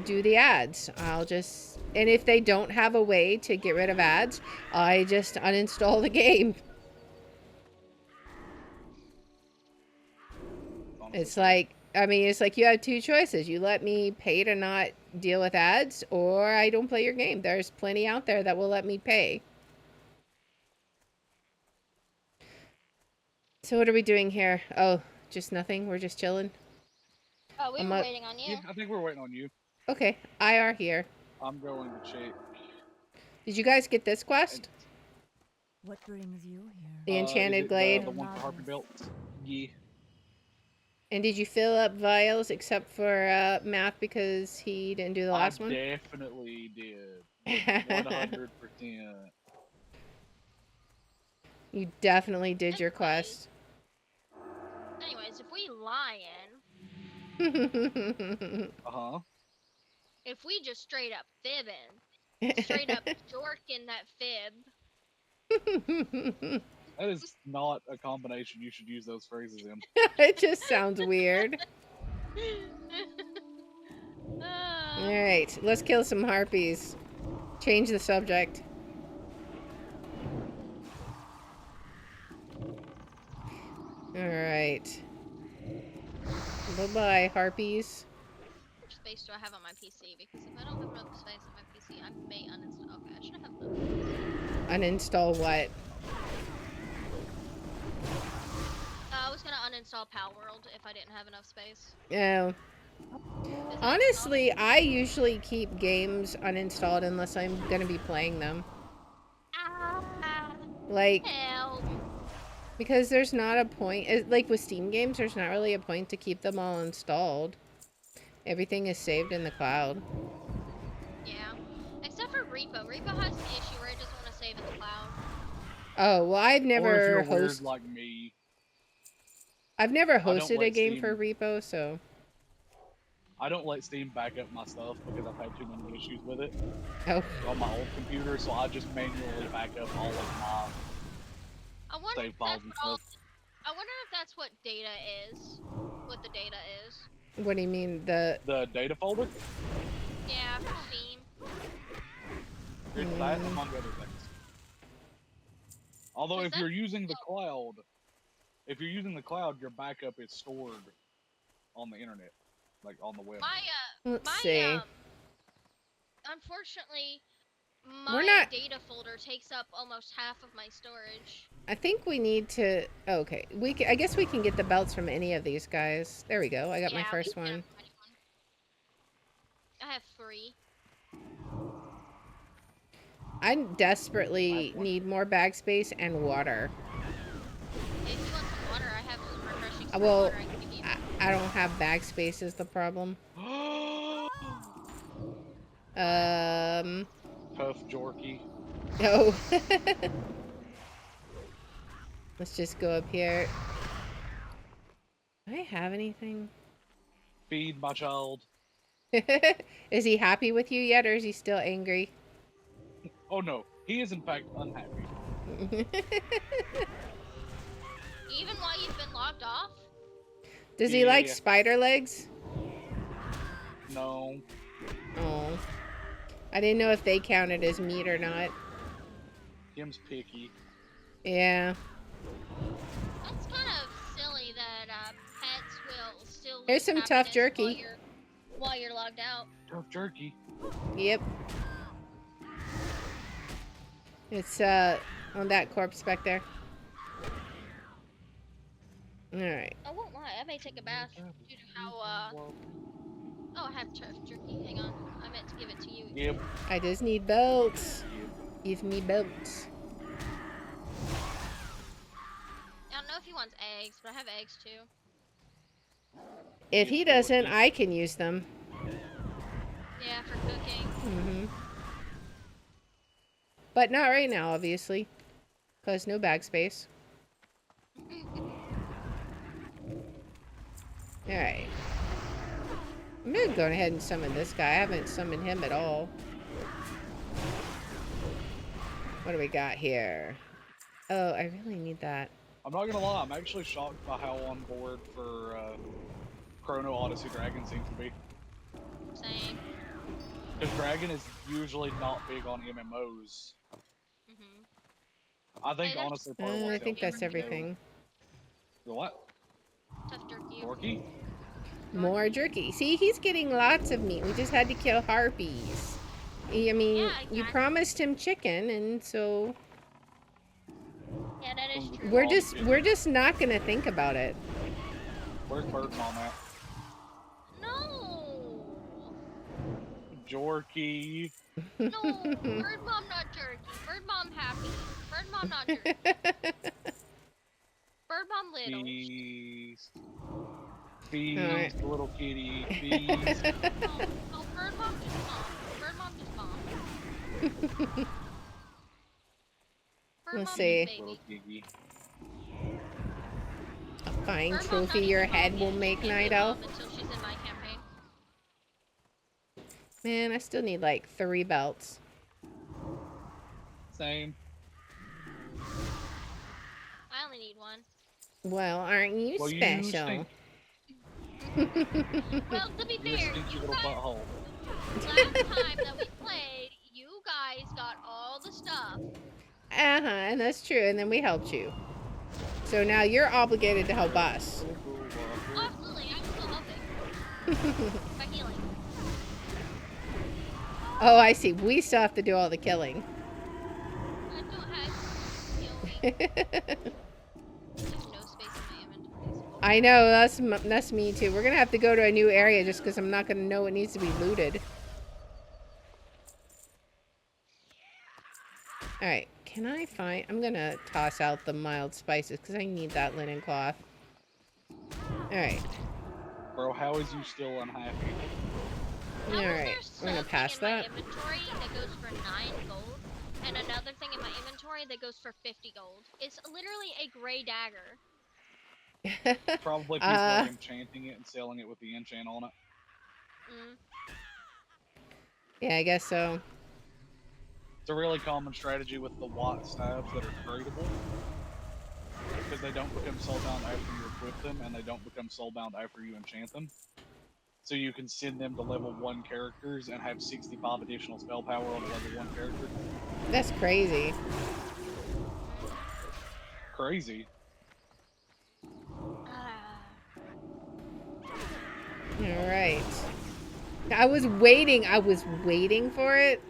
do the ads. And if they don't have a way to get rid of ads, I just uninstall the game. It's like, I mean, it's like you have two choices. You let me pay to not deal with ads, or I don't play your game. There's plenty out there that will let me pay. So what are we doing here? Oh, just nothing. We're just chilling. Oh, we I'm were up. waiting on you. Yeah, I think we're waiting on you. Okay, IR here. I'm going to check. Did you guys get this quest? What brings you The here? Is Enchanted it Glade. the one for Harpy Belts? Yeah. And did you fill up vials except for Math because he didn't do the last I one? definitely did. 100%. You definitely did your Anyways. quest. Anyways, if we lying, Uh-huh. if we just straight up fibbing, straight up jorking that fib. That is not a combination you should use those phrases in. It just sounds weird. Uh, Alright, let's kill some harpies. Change the subject. Alright. Bye-bye, harpies. how much space do I have on my PC? Because if I don't have enough space on my PC, I may uninstall. Okay, I should have enough. Uninstall what? I was gonna uninstall Pal World if I didn't have enough space. Oh. 'Cause Honestly, I usually keep games uninstalled unless I'm gonna be playing them. Like, Help. because there's not a point, like with Steam games, there's not really a point to keep them all installed. Everything is saved in the cloud. Yeah. Except for Repo. Repo has the issue where it doesn't want to save in the cloud. Oh, well, Or if you're weird like me. I've never don't hosted a let game Steam- for Repo, so. I don't let Steam back up my stuff because I've had too many issues with it Oh. on my old computer, so I just manually back up all of my I wonder save if files that's and what all, stuff. I wonder if that's what data is. What the data is. What do you mean? The. The data folder? Yeah, for Steam. It's that among other things. Although Is if that- you're using the cloud, your backup is stored on the internet, like on the web. Let's My see. Unfortunately, We're my not- data folder takes up almost half of my storage. I think we need to. Okay. I guess we can get the belts from any of these guys. There we go. I got my Yeah, first we can one. have anyone. I have 3. I desperately Last one. need more bag space and water. If you want some water, I have some refreshing spring Well, water I can give you. I don't have bag space is the problem. Tough Jorky. Oh. Let's just go up here. Do I have anything? Feed my child. Is he happy with you yet, or is he still angry? Oh no, he is in fact unhappy. Even while you've been logged off? Does he like Yeah. spider legs? No. Oh. I didn't know if they counted as meat or not. Kim's picky. Yeah. That's kind of silly that pets will still lose Here's some tough happiness jerky. while you're logged out. Tough jerky. Yep. It's on that corpse back there. Alright. I won't lie, I may take a bath due to how oh, I have tough jerky. Hang on, I meant to give it to you. Yep. I just need belts. Give me belts. I don't know if he wants eggs, but I have eggs too. If he doesn't, I can use them. Yeah, for cooking. Mm-hmm. But not right now, obviously. Because no bag space. Alright. I'm gonna go ahead and summon this guy. I haven't summoned him at all. What do we got here? Oh, I really need that. I'm not gonna lie, I'm actually shocked by how on board for Chrono Odyssey Dragon seems to be. Same. Because Dragon is usually not big on MMOs. Mm-hmm. I think Hey, there's- honestly part of what I think helped that's him go- everything. The what? Tough jerky. Dorky? More jerky. See, he's getting lots of meat. We just had to kill harpies. I mean, Yeah, you exactly. promised him chicken, and so Yeah, that is true. we're just not gonna think about it. Where's Bird Mom at? No! Jorky. No! Bird Mom not jerky. Bird Mom happy. Bird Mom not jerky. Bird Mom little. Feast. Feast, Alright. little kitty. Feast. No, Bird Mom just mom. Bird Mom just mom. Bird Let's Mom see. just Little baby. piggy. Fine Bird Mom trophy not your even head mom will yet. make, She can't Night be a Elf. mom until she's in my campaign. Man, I still need like 3 belts. Same. I only need 1. Well, aren't you Well, you special? stink. Well, to be You're a fair, stinky you little guys, butthole. last time that we played, you guys got all the stuff. Uh-huh, and that's true, and then we helped you. So now you're obligated to help us. Absolutely, I'm still helping. By healing. Oh, I see. We still have to do all the killing. I don't have healing. There's no space in my inventory. I know, that's me too. We're gonna have to go to a new area just because I'm not gonna know what needs to be looted. Alright, can I find... I'm gonna toss out the mild spices because I need that linen cloth. Alright. Bro, how is you still unhappy? Alright, we're gonna pass that. In my inventory that goes for 9 gold, and another thing in my inventory that goes for 50 gold. It's literally a gray dagger. Probably people are enchanting it and selling it with the enchant on it. Mm. Yeah, I guess so. It's a really common strategy with the white stabs that are tradable. Because they don't become soulbound after you equip them, and they don't become soulbound after you enchant them. So you can send them to level 1 characters and have 65 additional spell power on a level 1 character. That's crazy. Crazy. Alright. I was waiting for it.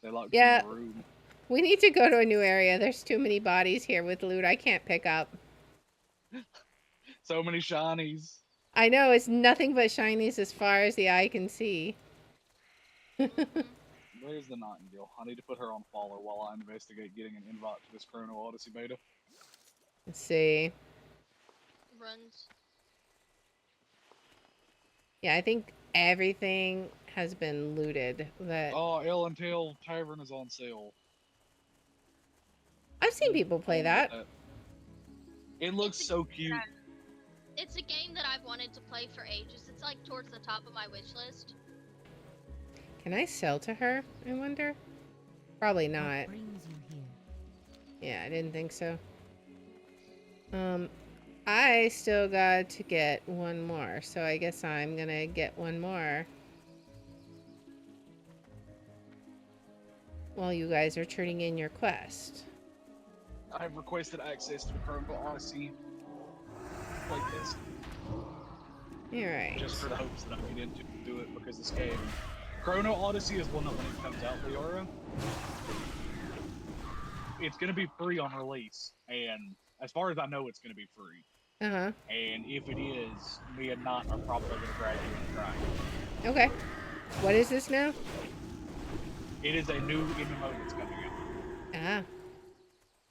They like Yeah. being rude. We need to go to a new area. There's too many bodies here with loot I can't pick up. So many shinies. I know, it's nothing but shinies as far as the eye can see. Where's the Nightingale? I need to put her on follow while I investigate getting an invite to this Chrono Odyssey beta. Let's see. Runs. Yeah, I think everything has been looted. That Oh, Ellen Tail Tavern is on sale. I've seen people play that. It looks so cute. It's a game that I've wanted to play for ages. It's like towards the top of my wish list. Can I sell to her, I wonder? Probably not. What brings you here? Yeah, I didn't think so. I still got to get one more, so I guess I'm gonna get one more. While you guys are turning in your quest. I have requested access to the Chrono Odyssey like this. Alright. Just for the hopes that I get into do it because this game. Chrono Odyssey is one that when it comes out, Leora, it's gonna be free on release, and as far as I know, it's gonna be free. Uh-huh. And if it is, me and Knot are probably gonna grab you and try it. Okay. What is this now? It is a new MMO that's coming out. Ah.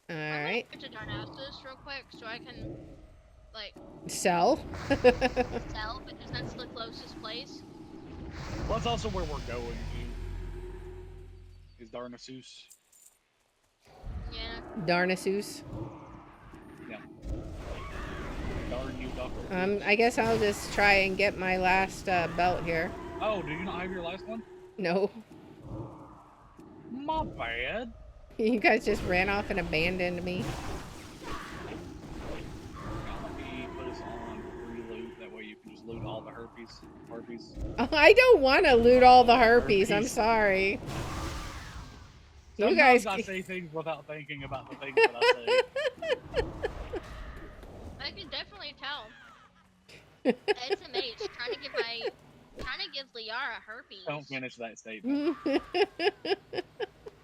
Alright. I'm gonna Darnassus real quick so I can, like, Sell? sell because that's the closest place. Well, that's also where we're going to. Is Darnassus. Yeah. Darnassus. Yeah. Darn you, Dr. I guess I'll just try and get my last belt here. Oh, do you not have your last one? No. My bad. You guys just ran off and abandoned me. Let me put us on free loot. That way you can just loot all the harpies. I don't want to loot all the harpies. I'm sorry. You Sometimes guys. I say things without thinking about the things that I say. I can definitely tell. It's a mage trying to give Liara herpes. Don't finish that statement.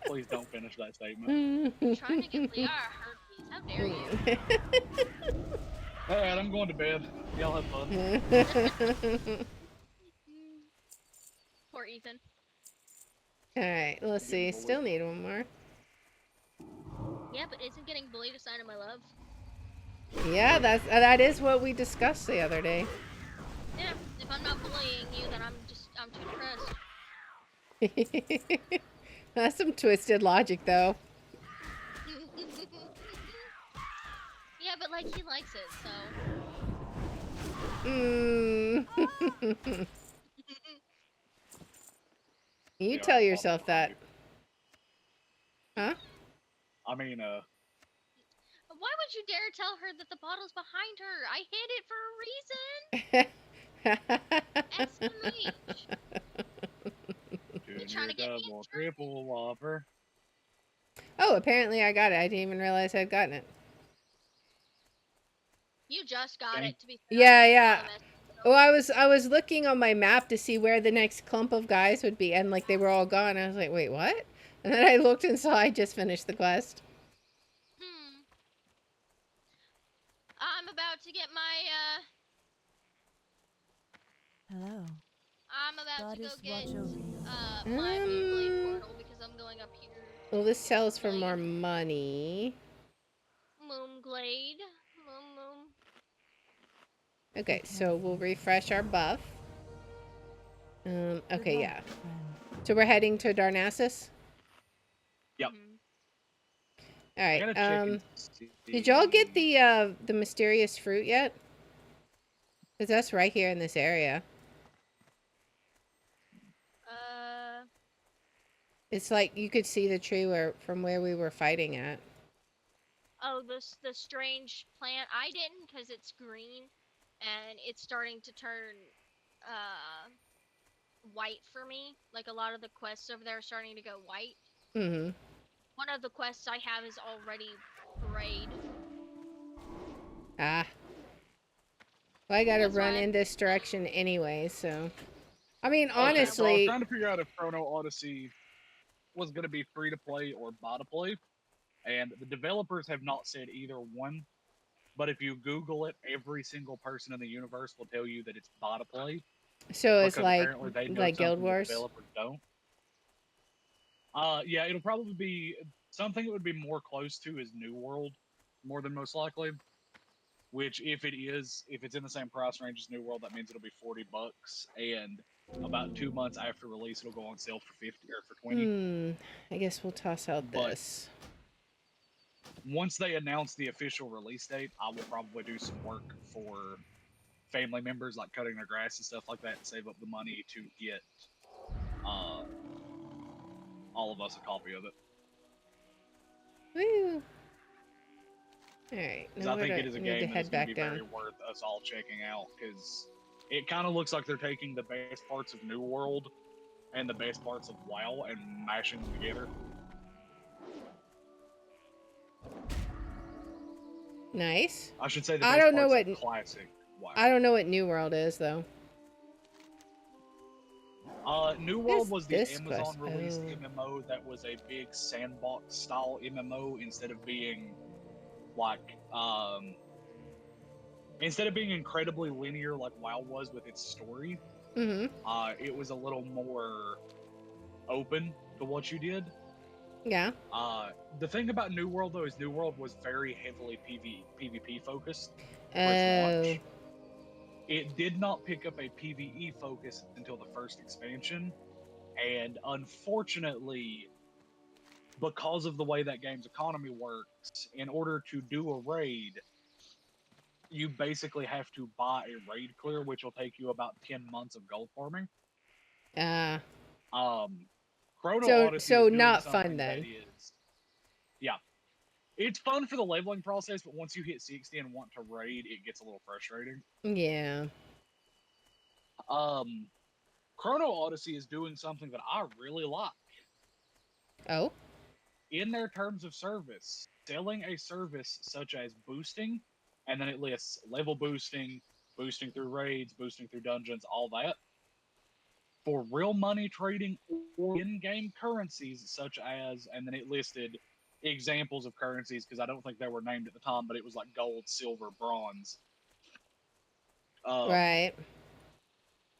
Please don't finish that statement. Trying to give Liara herpes. How dare you? Alright, I'm going to bed. Y'all have fun. Poor Ethan. Alright, let's see. Still need one more. Yeah, but isn't getting bullied a sign of my love? Yeah, that is what we discussed the other day. Yeah, if I'm not bullying you, then I'm too depressed. That's some twisted logic, though. Yeah, but like he likes it, so. You tell yourself that. Huh? I mean, Why would you dare tell her that the bottle's behind her? I hid it for a reason. Ask the mage. You trying to get me in trouble? Triple whopper. Oh, apparently I got it. I didn't even realize I'd gotten it. You just got it, to be fair. Yeah. Oh, I was looking on my map to see where the next clump of guys would be, and like they were all gone. I was like, wait, what? And then I looked and saw I just finished the quest. I'm about to get my Hello. I'm about to go get my Um, Moonblade portal because I'm going up here. Well, this sells for more money. Moonglade. Moon. Okay, so we'll refresh our buff. Okay, yeah. So we're heading to Darnassus? Yep. Alright, did y'all get the mysterious fruit yet? Because that's right here in this area. It's like you could see the tree from where we were fighting at. Oh, the strange plant. I didn't because it's green, and it's starting to turn white for me. Like a lot of the quests over there are starting to go white. Mm-hmm. One of the quests I have is already prayed. Ah. Well, I gotta run in this direction anyway, so. I mean, honestly. Okay, so I was trying to figure out if Chrono Odyssey was going to be free to play or buy to play, and the developers have not said either one. But if you Google it, every single person in the universe will tell you that it's buy to play. So it's like Guild Wars. Developers don't. Yeah, it'll probably be something that would be more close to is New World, more than most likely. Which, if it's in the same price range as New World, that means it'll be $40, and about 2 months after release, it'll go on sale for 50 or for 20. I guess we'll toss out this. Once they announce the official release date, I will probably do some work for family members, like cutting their grass and stuff like that, and save up the money to get all of us a copy of it. Woo! Alright, now I think it is a game that's going to be very worth us all checking out, because it kind of looks like they're taking the best parts of New World and the best parts of WoW and mashing them together. Nice. I should say the best parts of classic WoW. I don't know what New World is, though. New World was the Amazon released MMO that was a big sandbox style MMO instead of being like instead of being incredibly linear like WoW was with its story. It was a little more open to what you did. Yeah. The thing about New World though is New World was very heavily PvP focused. Oh. It did not pick up a PvE focus until the first expansion, and unfortunately, because of the way that game's economy works, in order to do a raid, you basically have to buy a raid clear, which will take you about 10 months of gold farming. Chrono Odyssey so is not fun then. Yeah. It's fun for the leveling process, but once you hit 60 and want to raid, it gets a little frustrating. Yeah. Chrono Odyssey is doing something that I really like. Oh? In their terms of service, selling a service such as boosting and then it lists level boosting, boosting through raids, boosting through dungeons, all that. For real money trading or in-game currencies such as, and then it listed examples of currencies because I don't think they were named at the time, but it was like gold, silver, bronze. Right.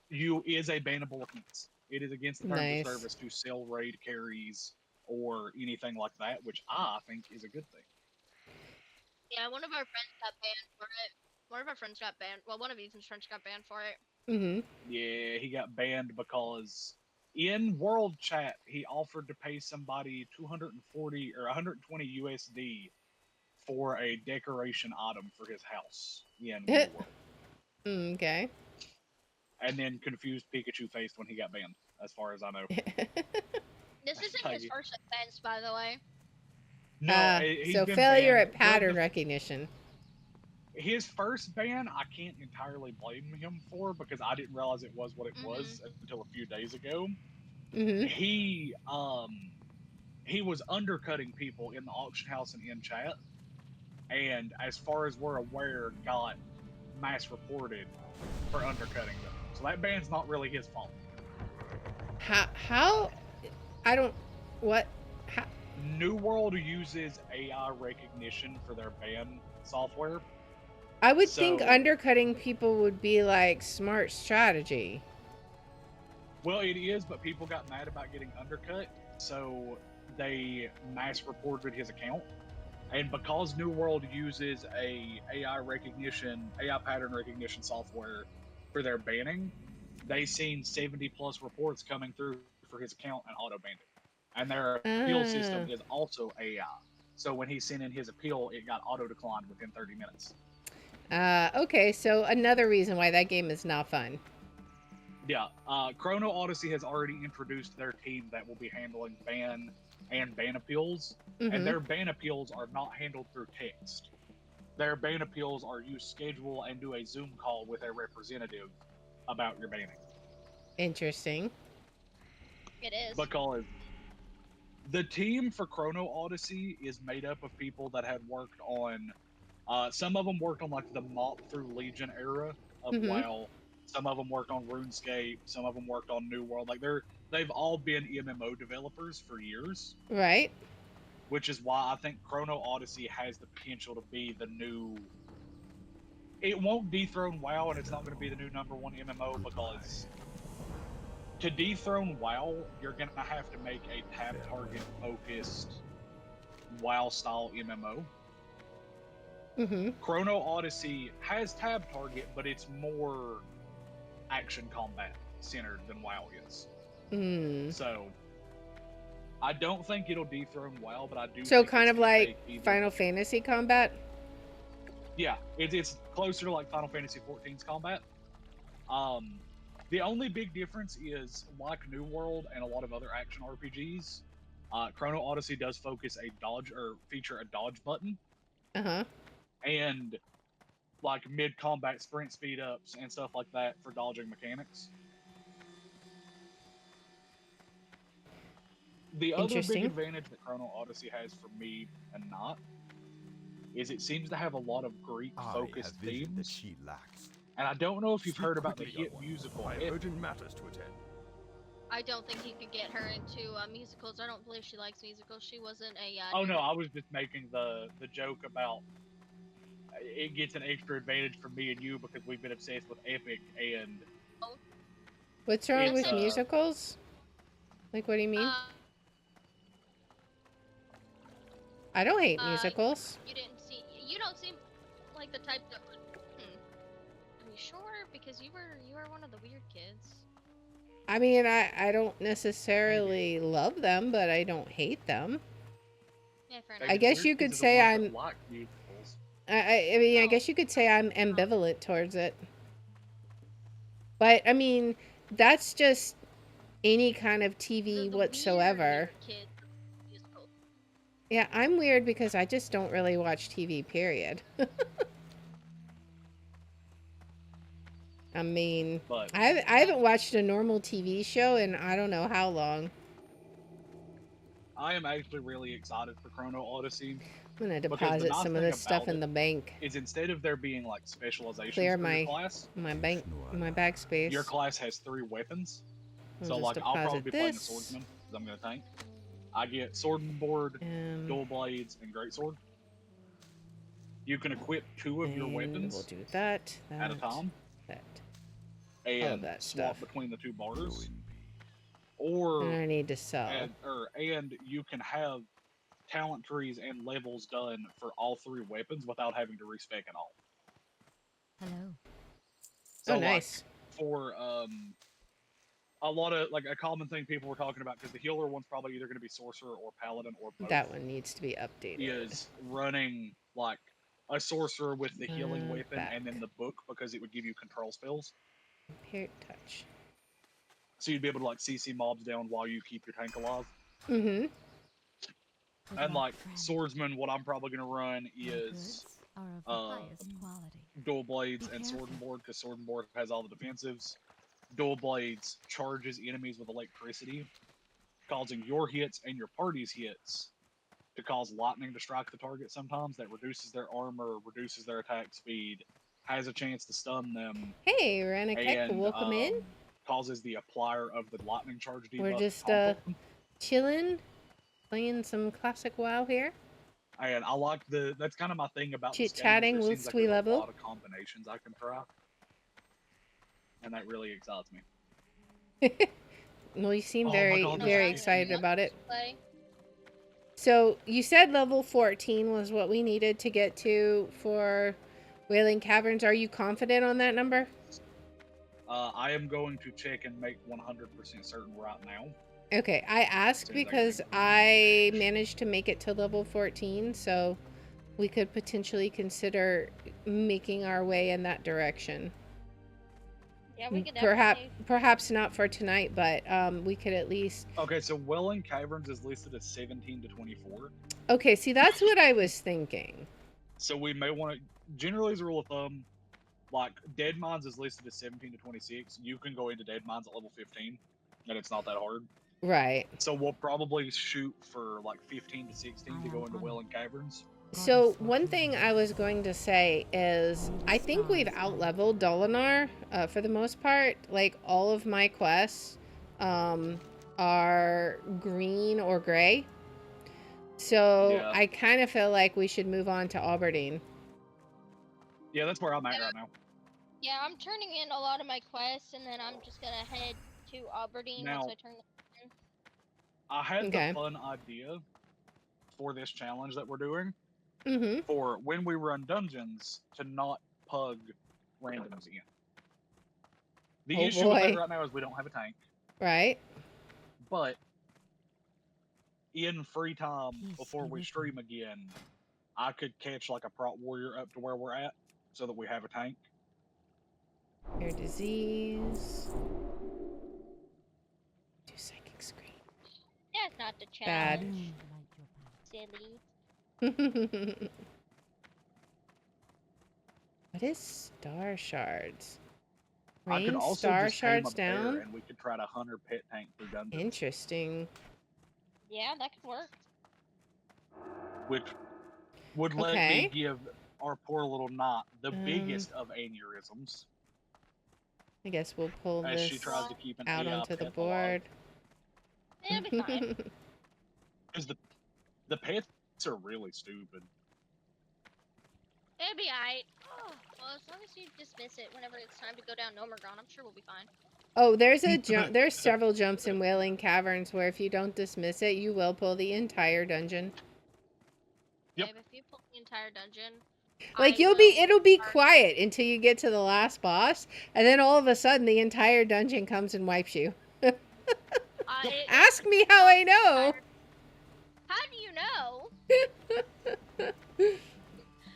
You is a bannable offense. It is against the terms of Nice. service to sell raid carries or anything like that, which I think is a good thing. Yeah, one of our friends got banned for it. One of our friends got banned. Well, one of Ethan's friends got banned for it. Mm-hmm. Yeah, he got banned because in world chat he offered to pay somebody 240 or 120 USD for a decoration item for his house in New World. Okay. And then confused Pikachu faced when he got banned, as far as I know. This isn't his first offense, by the way. No, he's so been failure banned. at pattern recognition. His first ban, I can't entirely blame him for because I didn't realize it was what it was until a few days ago. Mm-hmm. He was undercutting people in the auction house and in chat, and as far as we're aware, got mass reported for undercutting them. So that ban's not really his fault. How? I don't. What? How? New World uses AI recognition for their ban software. I would think undercutting people would be like smart strategy. Well, it is, but people got mad about getting undercut, so they mass reported his account. And because New World uses a AI pattern recognition software for their banning, they seen 70 plus reports coming through for his account and auto banned it. And their appeal system is also AI. So when he sent in his appeal, it got auto declined within 30 minutes. Okay, so another reason why that game is not fun. Yeah, Chrono Odyssey has already introduced their team that will be handling ban and ban appeals, and their ban appeals are not handled through text. Their ban appeals are you schedule and do a Zoom call with a representative about your banning. Interesting. It is. Because the team for Chrono Odyssey is made up of people that had worked on, some of them worked on like the mop through Legion era of WoW. Some of them worked on RuneScape. Some of them worked on New World. Like they've all been MMO developers for years. Right. Which is why I think Chrono Odyssey has the potential to be the new. It won't dethrone WoW, and it's not going to be the new #1 MMO because to dethrone WoW, you're going to have to make a tab target focused WoW style MMO. Chrono Odyssey has tab target, but it's more action combat centered than WoW is. So I don't think it'll dethrone WoW, but I do. So think kind of like Final the, Fantasy combat. Yeah, it's closer to like Final Fantasy XIV's combat. The only big difference is, like New World and a lot of other action RPGs, Chrono Odyssey does focus feature a dodge button. And like mid-combat sprint speed-ups and stuff like that for dodging mechanics. The other big advantage that Chrono Odyssey has for me and not is it seems to have a lot of Greek-focused themes. That she lacks. And I don't know if you've heard about the hit musical. I have urgent matters to attend. I don't think he could get her into musicals. I don't believe she likes musicals. She wasn't a. Oh no, I was just making the joke about it gets an extra advantage for me and you because we've been obsessed with Epic and. What's wrong with musicals? Like, what do you mean? I don't hate musicals. You don't seem like the type that would. Are you sure? Because you were one of the weird kids. I mean, I don't necessarily love them, but I don't hate them. Yeah, fair enough. I guess you could say I'm. I mean, I guess you could say I'm ambivalent towards it. But I mean, that's just any kind of TV whatsoever. Yeah, I'm weird because I just don't really watch TV, period. I mean, I haven't watched a normal TV show in I don't know how long. I am actually really excited for Chrono Odyssey I'm gonna because the deposit nice some of thing this stuff about in it the bank. is instead of there being like specializations Clear for your my class, bank, my bag your space. class has 3 weapons. I'll So just like I'll probably deposit be playing the this. swordsman because I'm gonna tank. I get sword and board, Um, dual blades, and greatsword. You can equip 2 of your and we'll weapons do that, at a time that, all of and that swap stuff. between the 2 bars, And or I need to sell. and you can have talent trees and levels done for all 3 weapons without having to respec at all. Hello. So Oh, nice. like for a lot of like a common thing people were talking about because the healer one's probably either going to be sorcerer or paladin or both. That one needs to be updated. Is running like a sorcerer with the healing weapon back. and then the book because it would give you control spells. Impaired touch. So you'd be able to like CC mobs down while you keep your tank alive. Mm-hmm. Good And luck, like friend. swordsman, what I'm probably gonna run My is goods are of the highest quality. dual blades Be and sword and careful. board because sword and board has all the defensives. Dual blades charges enemies with electricity, causing your hits and your party's hits to cause lightning to strike the target sometimes. That reduces their armor, reduces their attack speed, has a chance to stun them, Hey, Ranikek, and welcome in. causes the applier of the lightning charge debuff. We're just to combo. chilling, playing some classic WoW here. And I like that's kind of my thing about this game. Chit-chatting There seems whilst like we there's level. a lot of combinations I can try. And that really excites me. Well, you seem Oh my very, God, very this is excited fun. about it. Play. So, you said level 14 was what we needed to get to for Wailing Caverns. Are you confident on that number? I am going to check and make 100% certain right now. Okay, I asked Soon as I because can. I managed to make it to level 14, so we could potentially consider making our way in that direction. Yeah, we could Perhaps, definitely. perhaps not for tonight, but we could at least. Okay, so Welling Caverns is listed as 17 to 24. Okay, see, that's what I was thinking. So we may want to, generally as a rule of thumb, like Dead Mines is listed as 17 to 26. You can go into Dead Mines at level 15, and it's not that hard. Right. So we'll probably shoot for like 15 to 16 to go into Welling Caverns. So one thing I was going to say is I think we've out-leveled Dolinar for the most part. Like all of my quests are green or gray. So Yeah. I kind of feel like we should move on to Aberdeen. Yeah, that's where I'm at right now. Yeah, I'm turning in a lot of my quests, and then I'm just gonna head to Aberdeen Now- once I turn them in. I had Okay. the fun idea for this challenge that we're doing Mm-hmm. for when we run dungeons to not pug randoms in. The Oh, issue with that boy. right now is we don't have a tank, Right? but in free time Peace before be we with stream again, I could catch like a prot warrior up to where we're at so that we have a tank. Your disease. Do psychic screen. That's not the Bad. challenge. Light your path. Silly. What is star shards? I could Rain also star just tame a shards bear down? and we could try to hunter pet tank through dungeons, Interesting. Yeah, that could work. which would let Okay. me give our poor little knot the Um, biggest of aneurysms I guess we'll pull as she this tries to keep an out AI onto the pet alive. board. It'll be fine. Because the pets are really stupid. It'll be alright. Well, as long as you dismiss it whenever it's time to go down Nomergon, I'm sure we'll be fine. Oh, there's a jump. There's several jumps in Wailing Caverns where if you don't dismiss it, you will pull the entire dungeon. Yep. Babe, if you pull the entire dungeon, Like it'll be quiet until you get to the last boss, and then all of a sudden the entire dungeon comes and wipes you. Ask me how I know. How do you know?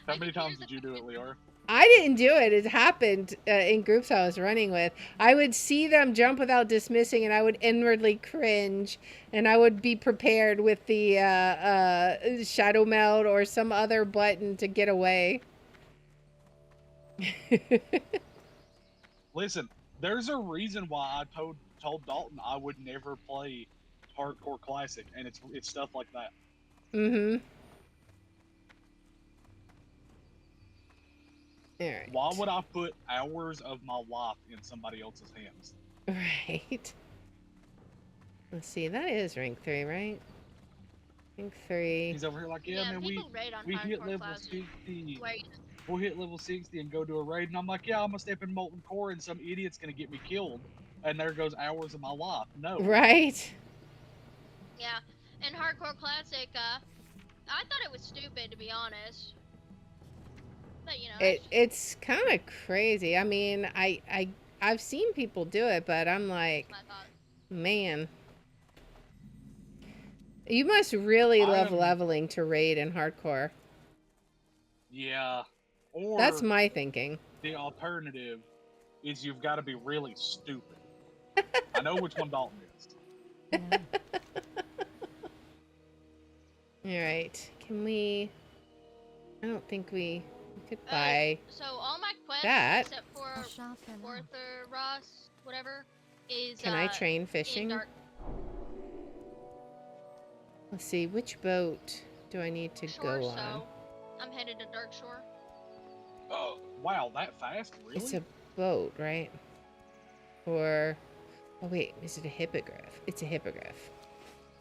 How many times did you do it, Lior? I didn't do it. It happened in groups I was running with. I would see them jump without dismissing, and I would inwardly cringe, and I would be prepared with the shadow meld or some other button to get away. Listen, there's a reason why I told Dalton I would never play hardcore classic, and it's stuff like that. Mm-hmm. Alright. Why would I put hours of my life in somebody else's hands? Right. Let's see, that is rank 3, right? Rank 3. He's over here like, yeah, man, people raid on we hit hardcore level classes. 60. Where We'll hit level 60 and go to a raid, and I'm like, yeah, I'm gonna step in molten core, and some idiot's gonna get me killed, and there goes hours of my life. No. Right? yeah, in hardcore classic, I thought it was stupid to be honest. But you know, It's kind of crazy. I mean, I've seen people do it, but I'm like, that's my thought. man. You must really love am- leveling to raid in hardcore. Yeah. Or That's my thinking. the alternative is you've got to be really stupid. I know which one Dalton is. Hello. Alright, can we... I don't think we could buy... So all my quests, that. except for Asha fell out. Arthur Ross, whatever, is Can I train in fishing? dark Let's see, which boat do I need to shore, go on? so I'm headed to Dark Shore. Oh, wow, that fast? Really? It's a boat, right? Or... Oh wait, is it a hippogriff? It's a hippogriff.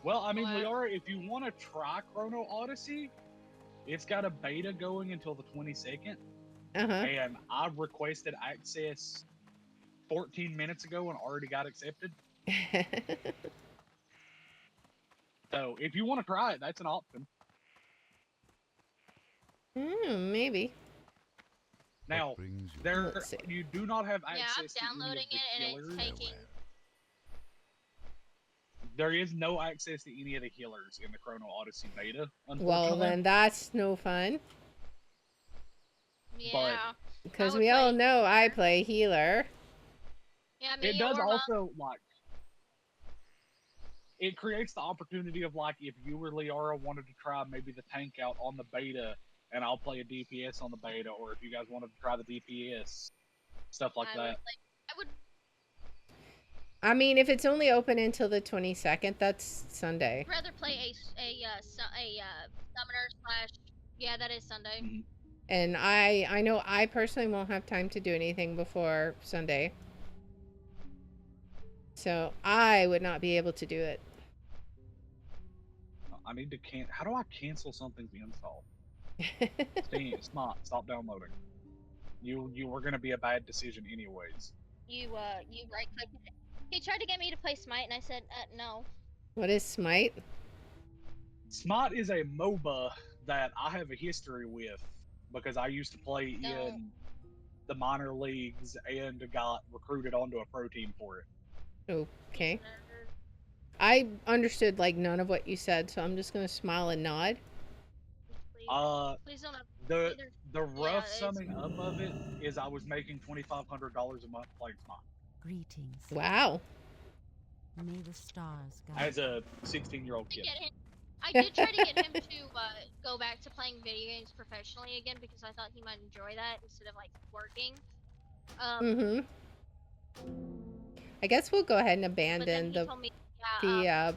Well, I mean, What? Liara, if you want to try Chrono Odyssey, it's got a beta going until the 22nd, Uh-huh. and I requested access 14 minutes ago and already got accepted. So if you want to try it, that's an option. Maybe. Now, What brings you there Let's see. you do not have Yeah, I'm access to any of downloading the it and healers. it's taking. There is no access to any of the healers in the Chrono Odyssey beta, unfortunately. Well, then that's no fun. Yeah. Because would we all play know I play healer. Yeah, me It does or Mom. also, like, it creates the opportunity of, like, if you or Liara wanted to try maybe the tank out on the beta, and I'll play a DPS on the beta, or if you guys wanted to try the DPS, stuff like I that. would I mean, if it's only open until the 22nd, that's Sunday. rather play a summoner slash. Yeah, that is Sunday. Mhm. And I know I personally won't have time to do anything before Sunday. So I would not be able to do it. I need to how do I cancel something's install? Stop downloading. You were gonna be a bad decision anyways. You right click. He tried to get me to play Smite, and I said no. What is Smite? Smite is a MOBA that I have a history with because I used to play Don't. in the minor leagues and got recruited onto a pro team for it. Okay. I understood like none of what you said, so I'm just gonna smile and nod. Please don't. The rough it's- summing up of it is I was making $2,500 a month playing Smite Greetings. Wow. May the stars guide as a 16-year-old kid. I did try to get him to go back to playing video games professionally again because I thought he might enjoy that instead of like working. Mm-hmm. I guess we'll go ahead and But then abandon he the told me, yeah,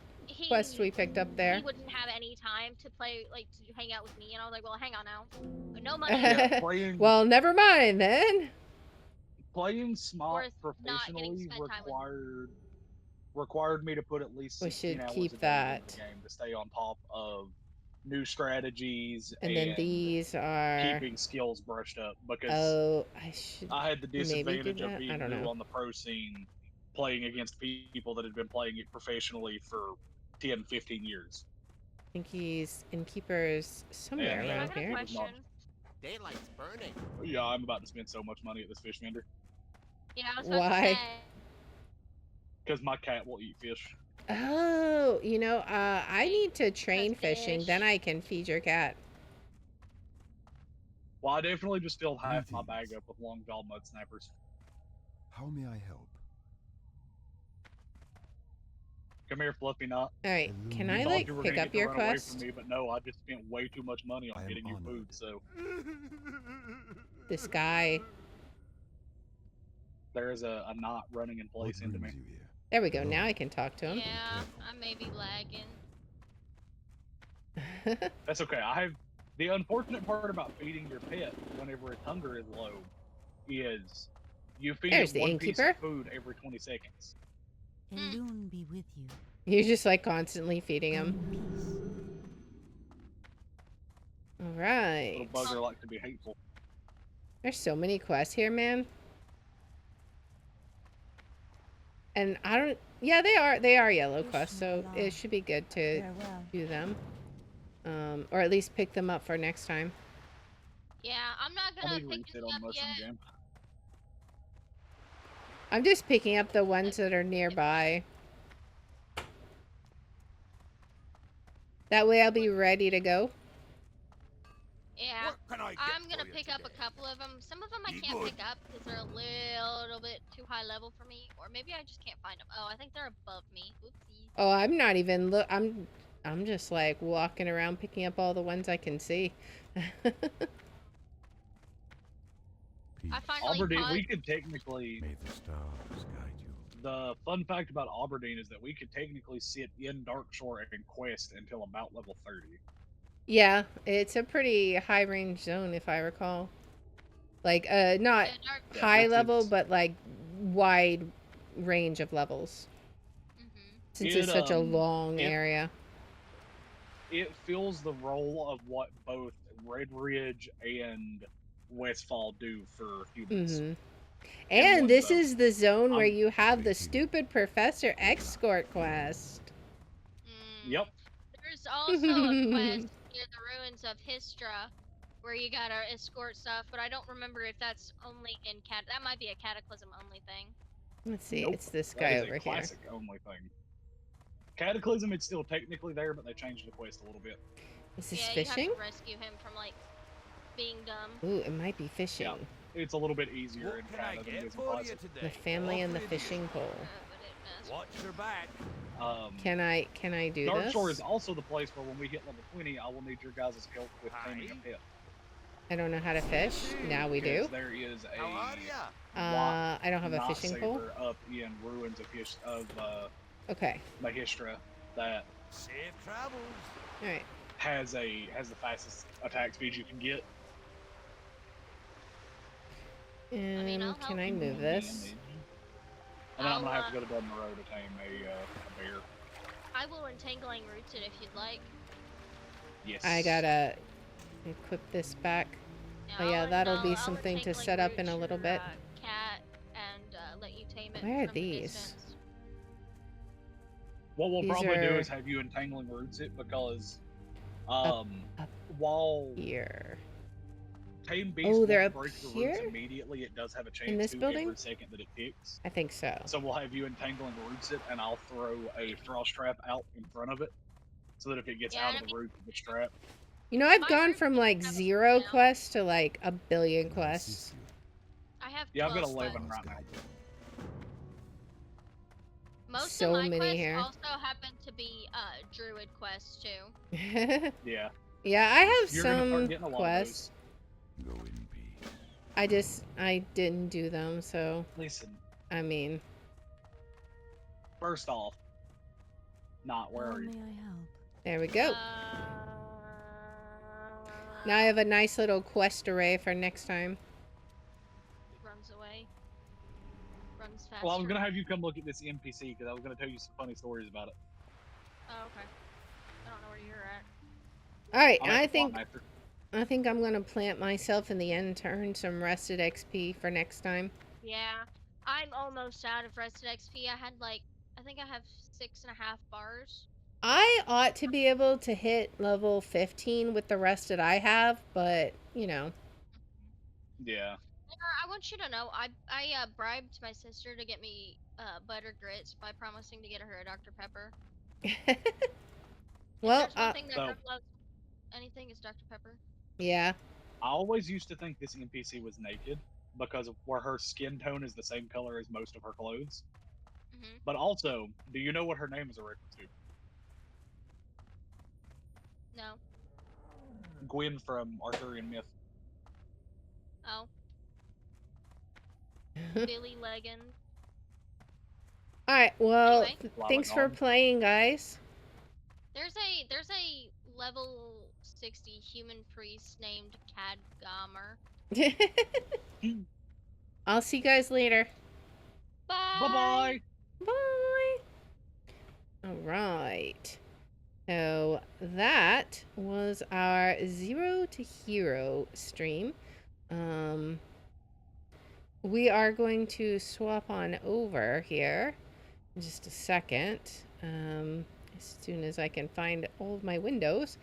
quest we picked up there. He wouldn't have any time to play, like to hang out with me, and I was like, well, hang on now. But no money. Yeah, playing Well, never mind then. playing Smite Worth not getting professionally spent time with. required me to put at least We 16 should hours keep a day that. in the game to stay on top of new strategies And then these are. keeping skills brushed up because Oh, I should. I had the maybe do disadvantage of that? I being don't new know. on the pro scene playing against people that had been playing it professionally for 10, 15 years. I think he's in keepers somewhere Yeah, I around got a here. was not- question. Daylight's burning. Yeah, I'm about to spend so much money at this fish vendor Yeah, I was about Why? to say. because my cat will eat fish. Oh, I need to train fishing. fish. Then I can feed your cat. Well, I definitely just filled half my bag up with long jaw mud snappers. How may I help? Come here, Fluffy Knot. All right, can You I Thought like you were pick gonna up get to your run away quest? from me, but no, I just spent way too much money on I am getting you honored. food. So This guy. there is a knot running in What place into me. brings you here? There we go. Now I can talk to him. Yeah, I may be lagging. That's okay. The unfortunate part about feeding your pet whenever its hunger is low is you feed There's it the one piece innkeeper. of food every 20 seconds. Elune be with you. You're just like constantly feeding him. Peace. All right. Little bugger like to be hateful. There's so many quests here, man. And I don't. Yeah, they are yellow quests, so it should be good to Farewell. do them. Or at least pick them up for next time. Yeah, I'm not I gonna need to pick reset this on up most of yet. them, Jam. I'm just picking up the ones that are nearby. That way I'll be ready to go. Yeah, What can I get I'm gonna for you pick up a today? couple of them. Some of them I Be can't good. pick up because they're a little bit too high level for me, or maybe I just can't find them. Oh, I think they're above me. Oopsie. Oh, I'm not even look. I'm just like walking around picking up all the ones I can see. I finally Aberdeen, caught. we could technically. May the stars guide you. The fun fact about Aberdeen is that we could technically sit in Darkshore and quest until about level 30. Yeah, it's a pretty high range zone if I recall. Like not Yeah, dark. Yeah, high level, it's- but like wide range of levels. Since it's such a long area. It fills the role of what both Red Ridge and Westfall do for humans. Mm-hmm. In one And this zone. is the zone where I'm you have the thinking- stupid Professor Escort quest. Yep. There's also a quest near the ruins of Histra where you gotta escort stuff, but I don't remember if that's only in that might be a Cataclysm only thing. Let's see, Nope, it's this that guy is over a here. classic only thing. Cataclysm, it's still technically there, but they changed the quest a little bit. Is this Yeah, fishing? you have to rescue him from like being dumb. Ooh, it might be fishing. Yeah. It's a little bit easier What in can I Cata than it get is in for you Classic. today? The family and the Offer it fishing pole. But it messed. Watch your back. Can I do this? Darkshore is also the place where when we hit level 20, I will need your guys' help with taming a Hi. pet. I don't know how to fish. Now we Because do. there is How are a ya? I don't have a knot fishing pole. saber up in ruins of Okay. Mahistra that Safe travels. All right. has the fastest attack speed you can get. And I'll can help I you. move this? And then I'm gonna I'll, have to go to Dublin Road to tame a bear. I will entangling roots it if you'd like. Yes. I gotta equip this back. Oh, yeah, that'll be something to set up in a little bit. Cat and let you tame it. Where are from a these? distance. What we'll These probably do are- is have you entangling roots it because up while Here. tame beasts Oh, they're won't up break the here? roots immediately, it does have a chance this to building? every second that it ticks. I think so. So we'll have you entangling roots it, and I'll throw a frost trap out in front of it, so that if it gets Yeah, out and of the root, it gets trapped. You know, I've My gone root from doesn't like have a 0 cooldown. quests to like a billion Assist quests. you. I have Yeah, I've got 12 11 quests. right now. Most So of my many quests here. also happen to be druid quests too. Yeah. Yeah, I have You're gonna start some getting a lot quests. of Go in peace. I didn't do them, so those. Listen, I mean, first off, not where How are you? may I help? there we go. Now I have a nice little quest array for next time. Runs away. Runs faster. Well, I was gonna have you come look at this NPC because I was gonna tell you some funny stories about it. Oh, okay. I don't know where you're at. All right, I'm at I the plot think master. I'm gonna plant myself in the end to earn some rested XP for next time. Yeah, I'm almost out of rested XP. I think I have 6.5 bars. I ought to be able to hit level 15 with the rest that I have, but you know. Yeah. I want you to know, I bribed my sister to get me butter grits by promising to get her a Dr. Pepper. Well, If there's one thing that So- girl loves anything is Dr. Pepper. yeah. I always used to think this NPC was naked because of where her skin tone is the same color as most of her clothes. Mm-hmm. But also, do you know what her name is a reference to? No. Gwyn from Arthurian myth. Oh. Billy Leggins. All right. Well, Anyway. thanks for Lalagon. playing, guys. There's a level 60 human priest named Cadgamer. I'll see you guys later. Bye. Bye-bye. Bye. All right. So that was our 0 to Hero stream. We are going to swap on over here in just a second. As soon as I can find all of my windows.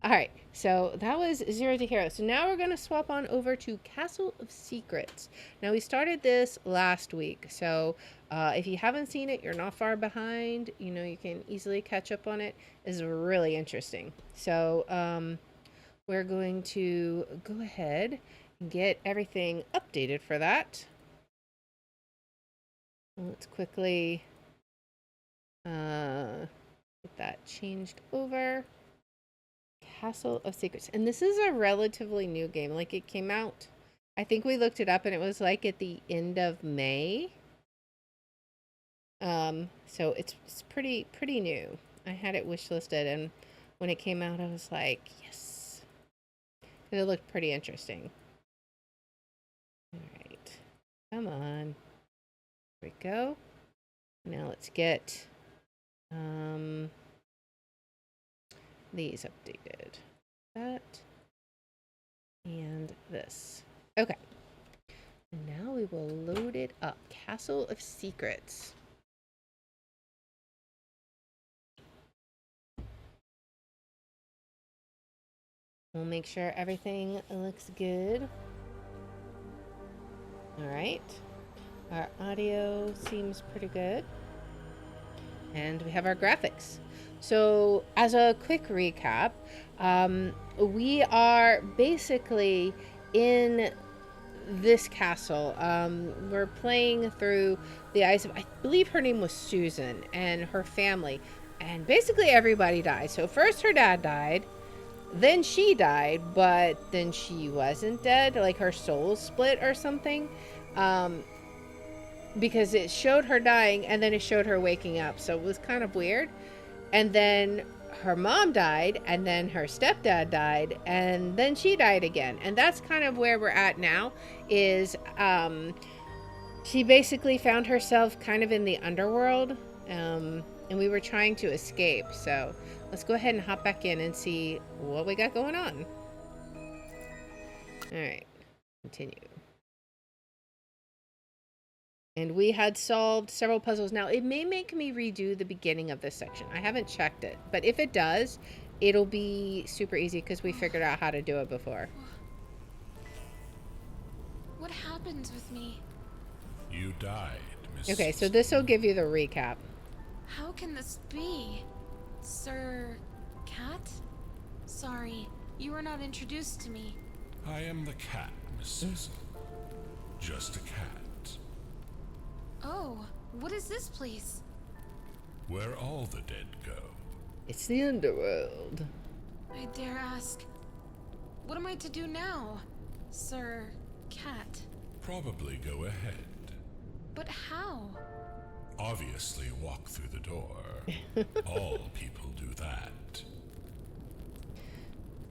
All right, so that was 0 to Hero. So now we're going to swap on over to Castle of Secrets. Now, we started this last week, so if you haven't seen it, you're not far behind. You know, you can easily catch up on it. It's really interesting. So we're going to go ahead and get everything updated for that. Let's quickly get that changed over. Castle of Secrets. And this is a relatively new game. Like, it came out, I think we looked it up and it was like at the end of May. So it's pretty new. I had it wishlisted, and when it came out I was like, yes. It looked pretty interesting. Alright. Come on. There we go. Now let's get these updated. That and this. Okay. And now we will load it up. Castle of Secrets. We'll make sure everything looks good. All right. Our audio seems pretty good. And we have our graphics. So, as a quick recap, we are basically in this castle. We're playing through the eyes of, I believe her name was Susan, and her family. And basically everybody died. So first her dad died, then she died, but then she wasn't dead. Like, her soul split or something. Because it showed her dying and then it showed her waking up. So it was kind of weird. And then her mom died, and then her stepdad died, and then she died again. And that's kind of where we're at now, is she basically found herself kind of in the underworld, and we were trying to escape. So let's go ahead and hop back in and see what we got going on. All right, continue. And we had solved several puzzles. Now, it may make me redo the beginning of this section. I haven't checked it. But if it does, it'll be super easy because we figured out how to do it before. What happened with me? You died, Miss. Okay, so this will give you the recap. How can this be? Sir... Cat? Sorry, you were not introduced to me. I am the cat, Miss Susan. Just a cat. Oh, what is this place? Where all the dead go. It's the underworld. I dare ask, what am I to do now, Sir Cat? Probably go ahead. But how? Obviously walk through the door. All people do that.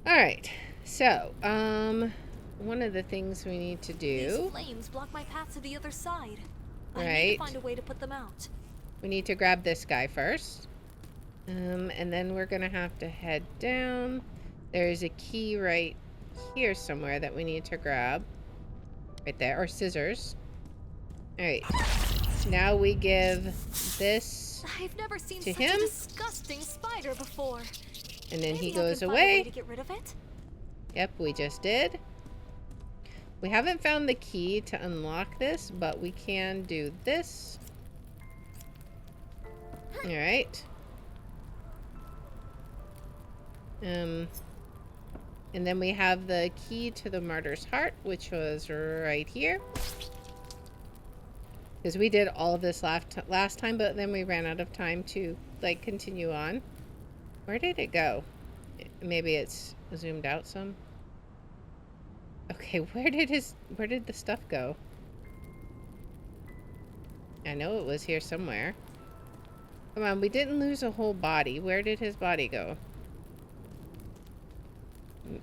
Alright, so, one of the things we need to These do, flames block my path to the other side. I need right, to find a way to put them out. we need to grab this guy first. And then we're gonna have to head down. There's a key right here somewhere that we need to grab. Right there, or scissors. Alright, now we give this, I've never seen to such him? a disgusting spider before. and then he Maybe I goes can find a way away. to get rid of it. Yep, we just did. We haven't found the key to unlock this, but we can do this. Alright. And then we have the key to the martyr's heart, which was right here. Because we did all of this last time, but then we ran out of time to, like, continue on. Where did it go? Maybe it's zoomed out some. Okay, where did the stuff go? I know it was here somewhere. Come on, we didn't lose a whole body. Where did his body go?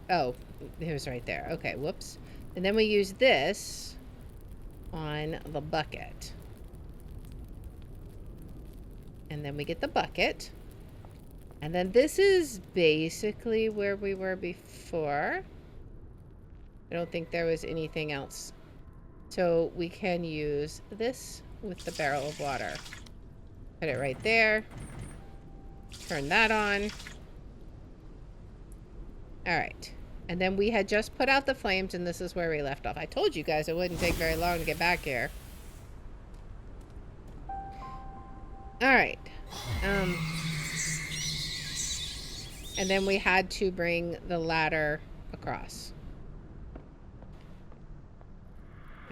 Oh, it was right there. Okay, whoops. And then we use this on the bucket. And then we get the bucket. And then this is basically where we were before. I don't think there was anything else. So we can use this with the barrel of water. Put it right there. Turn that on. All right. And then we had just put out the flames, and this is where we left off. I told you guys it wouldn't take very long to get back here. All right. And then we had to bring the ladder across.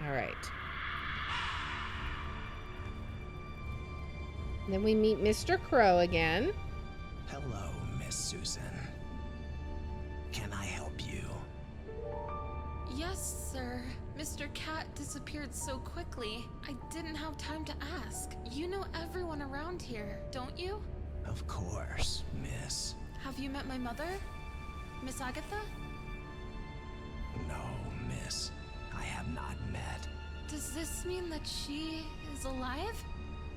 All right. And then we meet Mr. Crow again. Hello, Miss Susan. Can I help you? Yes, sir. Mr. Cat disappeared so quickly. I didn't have time to ask. You know everyone around here, don't you? Of course, miss. Have you met my mother? Miss Agatha? No, miss. I have not met. Does this mean that she is alive?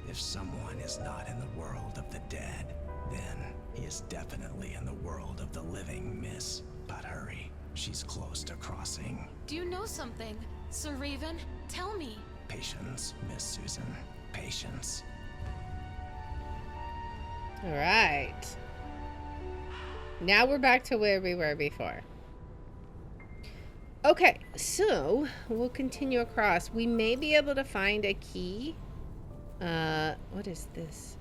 If someone is not in the world of the dead, then he is definitely in the world of the living, miss. But hurry, she's close to crossing. Do you know something? Sir Raven, tell me. Patience, Miss Susan. Patience. All right. Now we're back to where we were before. Okay, so we'll continue across. We may be able to find a key. What is this?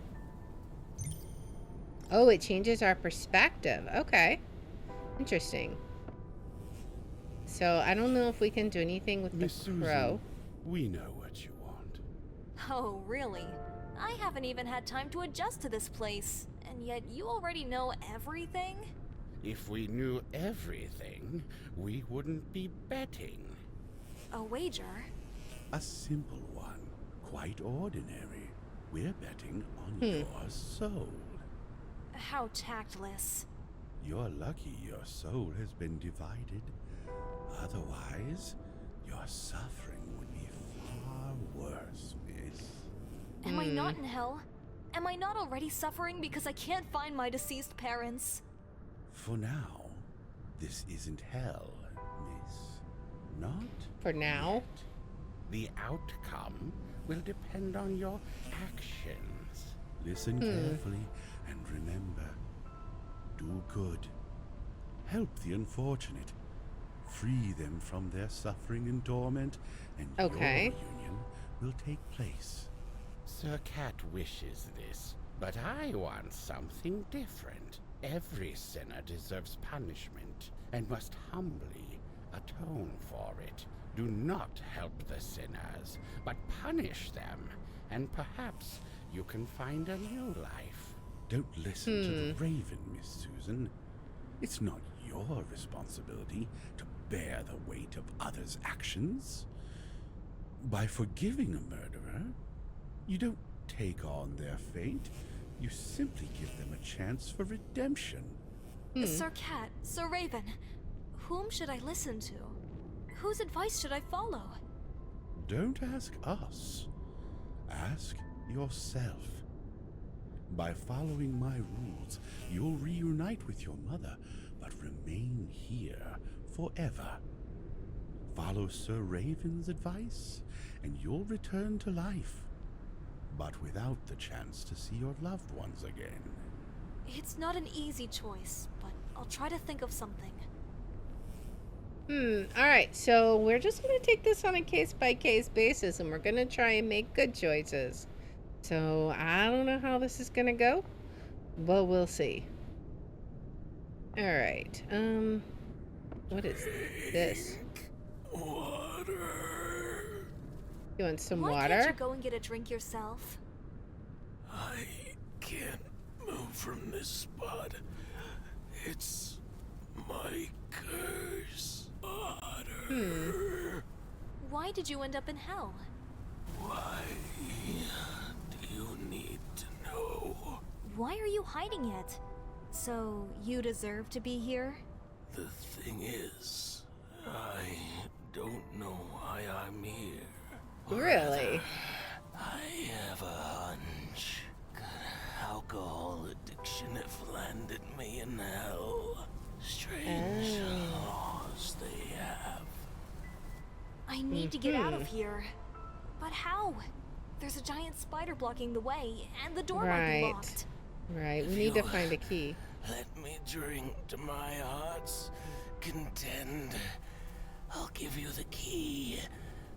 Oh, it changes our perspective. Okay. Interesting. So I don't know if we can do anything with Miss the Susan, crow. we know what you want. Oh, really? I haven't even had time to adjust to this place, and yet you already know everything? If we knew everything, we wouldn't be betting. A wager? A simple one, quite ordinary. We're betting on your soul. How tactless. You're lucky your soul has been divided. Otherwise, your suffering would be far worse, miss. Am I not in hell? Am I not already suffering because I can't find my deceased parents? For now, this isn't hell, miss. Not For now. yet. The outcome will depend on your actions. Listen carefully and remember, do good. Help the unfortunate. Free them from their suffering and torment, and Okay. your reunion will take place. Sir Cat wishes this, but I want something different. Every sinner deserves punishment and must humbly atone for it. Do not help the sinners, but punish them, and perhaps you can find a new life. Don't listen to the raven, Miss Susan. It's not your responsibility to bear the weight of others' actions. By forgiving a murderer, you don't take on their fate. You simply give them a chance for redemption. Sir Cat, Sir Raven, whom should I listen to? Whose advice should I follow? Don't ask us. Ask yourself. By following my rules, you'll reunite with your mother, but remain here forever. Follow Sir Raven's advice, and you'll return to life, but without the chance to see your loved ones again. It's not an easy choice, but I'll try to think of something. Alright, so we're just going to take this on a case-by-case basis, and we're going to try and make good choices. So, I don't know how this is going to go, but we'll see. Alright, what is this? Water. You want some Why water? can't you go and get a drink yourself? I can't move from this spot. It's my curse. Water. Why did you end up in hell? Why do you need to know? Why are you hiding it? So, you deserve to be here? The thing is, I don't know why I'm here. Really? I have a hunch. Alcohol addiction have landed me in hell. Strange laws they have. I need to get out of here. But how? There's a giant spider blocking the way, and the door might be locked. Right, we need to find a key. Let me drink to my heart's content. I'll give you the key,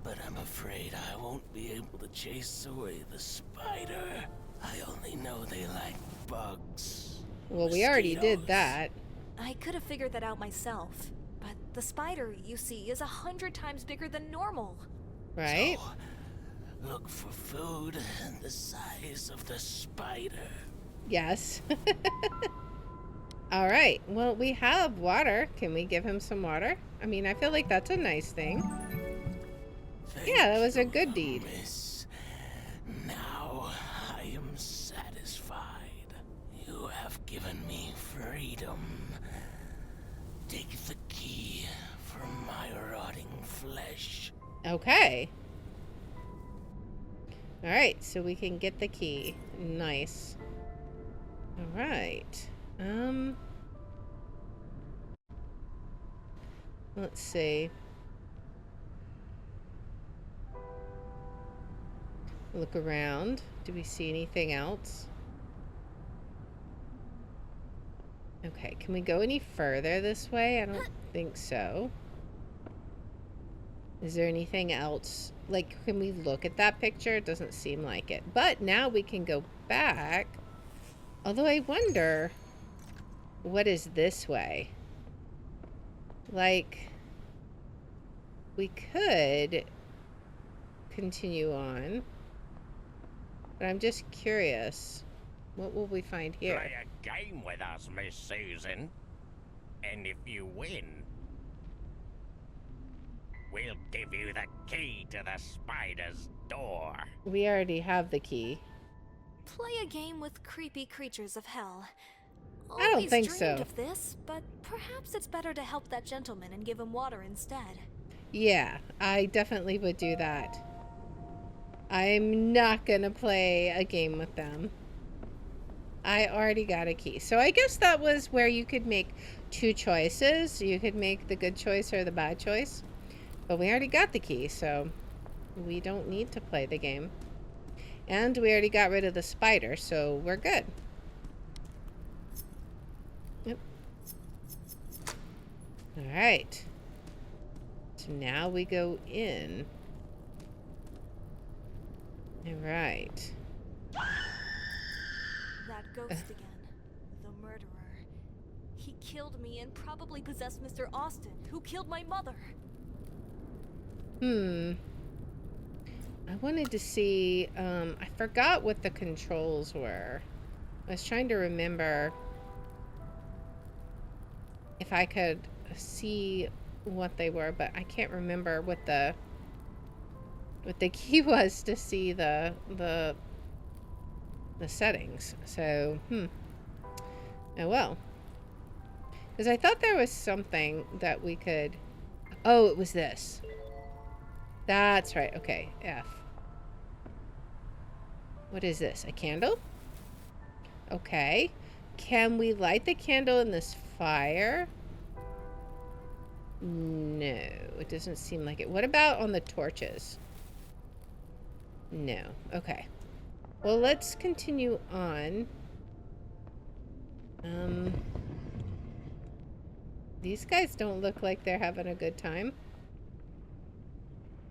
but I'm afraid I won't be able to chase away the spider. I only know they like bugs. Well, we already did Mosquitoes. that. I could have figured that out myself. But the spider, you see, is 100 times bigger than normal. Right? So, look for food the size of the spider. Yes. All right. Well, we have water. Can we give him some water? I mean, I feel like that's a nice thing. Yeah, that was a good deed. Miss, now I am satisfied. You have given me freedom. Take the key from my rotting flesh. Okay. All right, so we can get the key. Nice. All right. Let's see. Look around. Do we see anything else? Okay, can we go any further this way? I don't think so. Is there anything else? Like, can we look at that picture? It doesn't seem like it. But now we can go back. Although I wonder, what is this way? Like, we could continue on. But I'm just curious. What will we find here? Play a game with us, Miss Susan. And if you win, we'll give you the key to the spider's door. We already have the key. Play a game with creepy creatures of hell. I don't Always think dreamed so. of this, but perhaps it's better to help that gentleman and give him water instead. Yeah, I definitely would do that. I'm not gonna play a game with them. I already got a key. So I guess that was where you could make two choices. You could make the good choice or the bad choice. But we already got the key, so we don't need to play the game. And we already got rid of the spider, so we're good. Yep. Alright. So now we go in. Alright. That ghost again. The murderer. He killed me and probably possessed Mr. Austin, who killed my mother. I wanted to see, I forgot what the controls were. I was trying to remember if I could see what they were, but I can't remember what the key was to see the settings. So, oh well. Because I thought there was something that we could... Oh, it was this. That's right. Okay, F. What is this? A candle? Okay. Can we light the candle in this fire? No, it doesn't seem like it. What about on the torches? No. Okay. Well, let's continue on. These guys don't look like they're having a good time.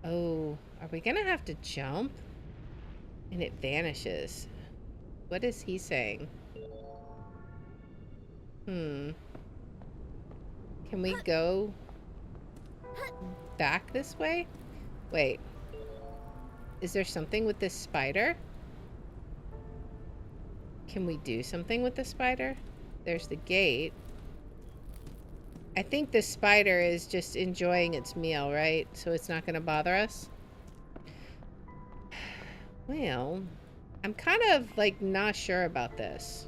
Oh, are we gonna have to jump? And it vanishes. What is he saying? Can we go back this way? Wait. Is there something with this spider? Can we do something with the spider? There's the gate. I think the spider is just enjoying its meal, right? So it's not going to bother us. Well, I'm kind of like not sure about this.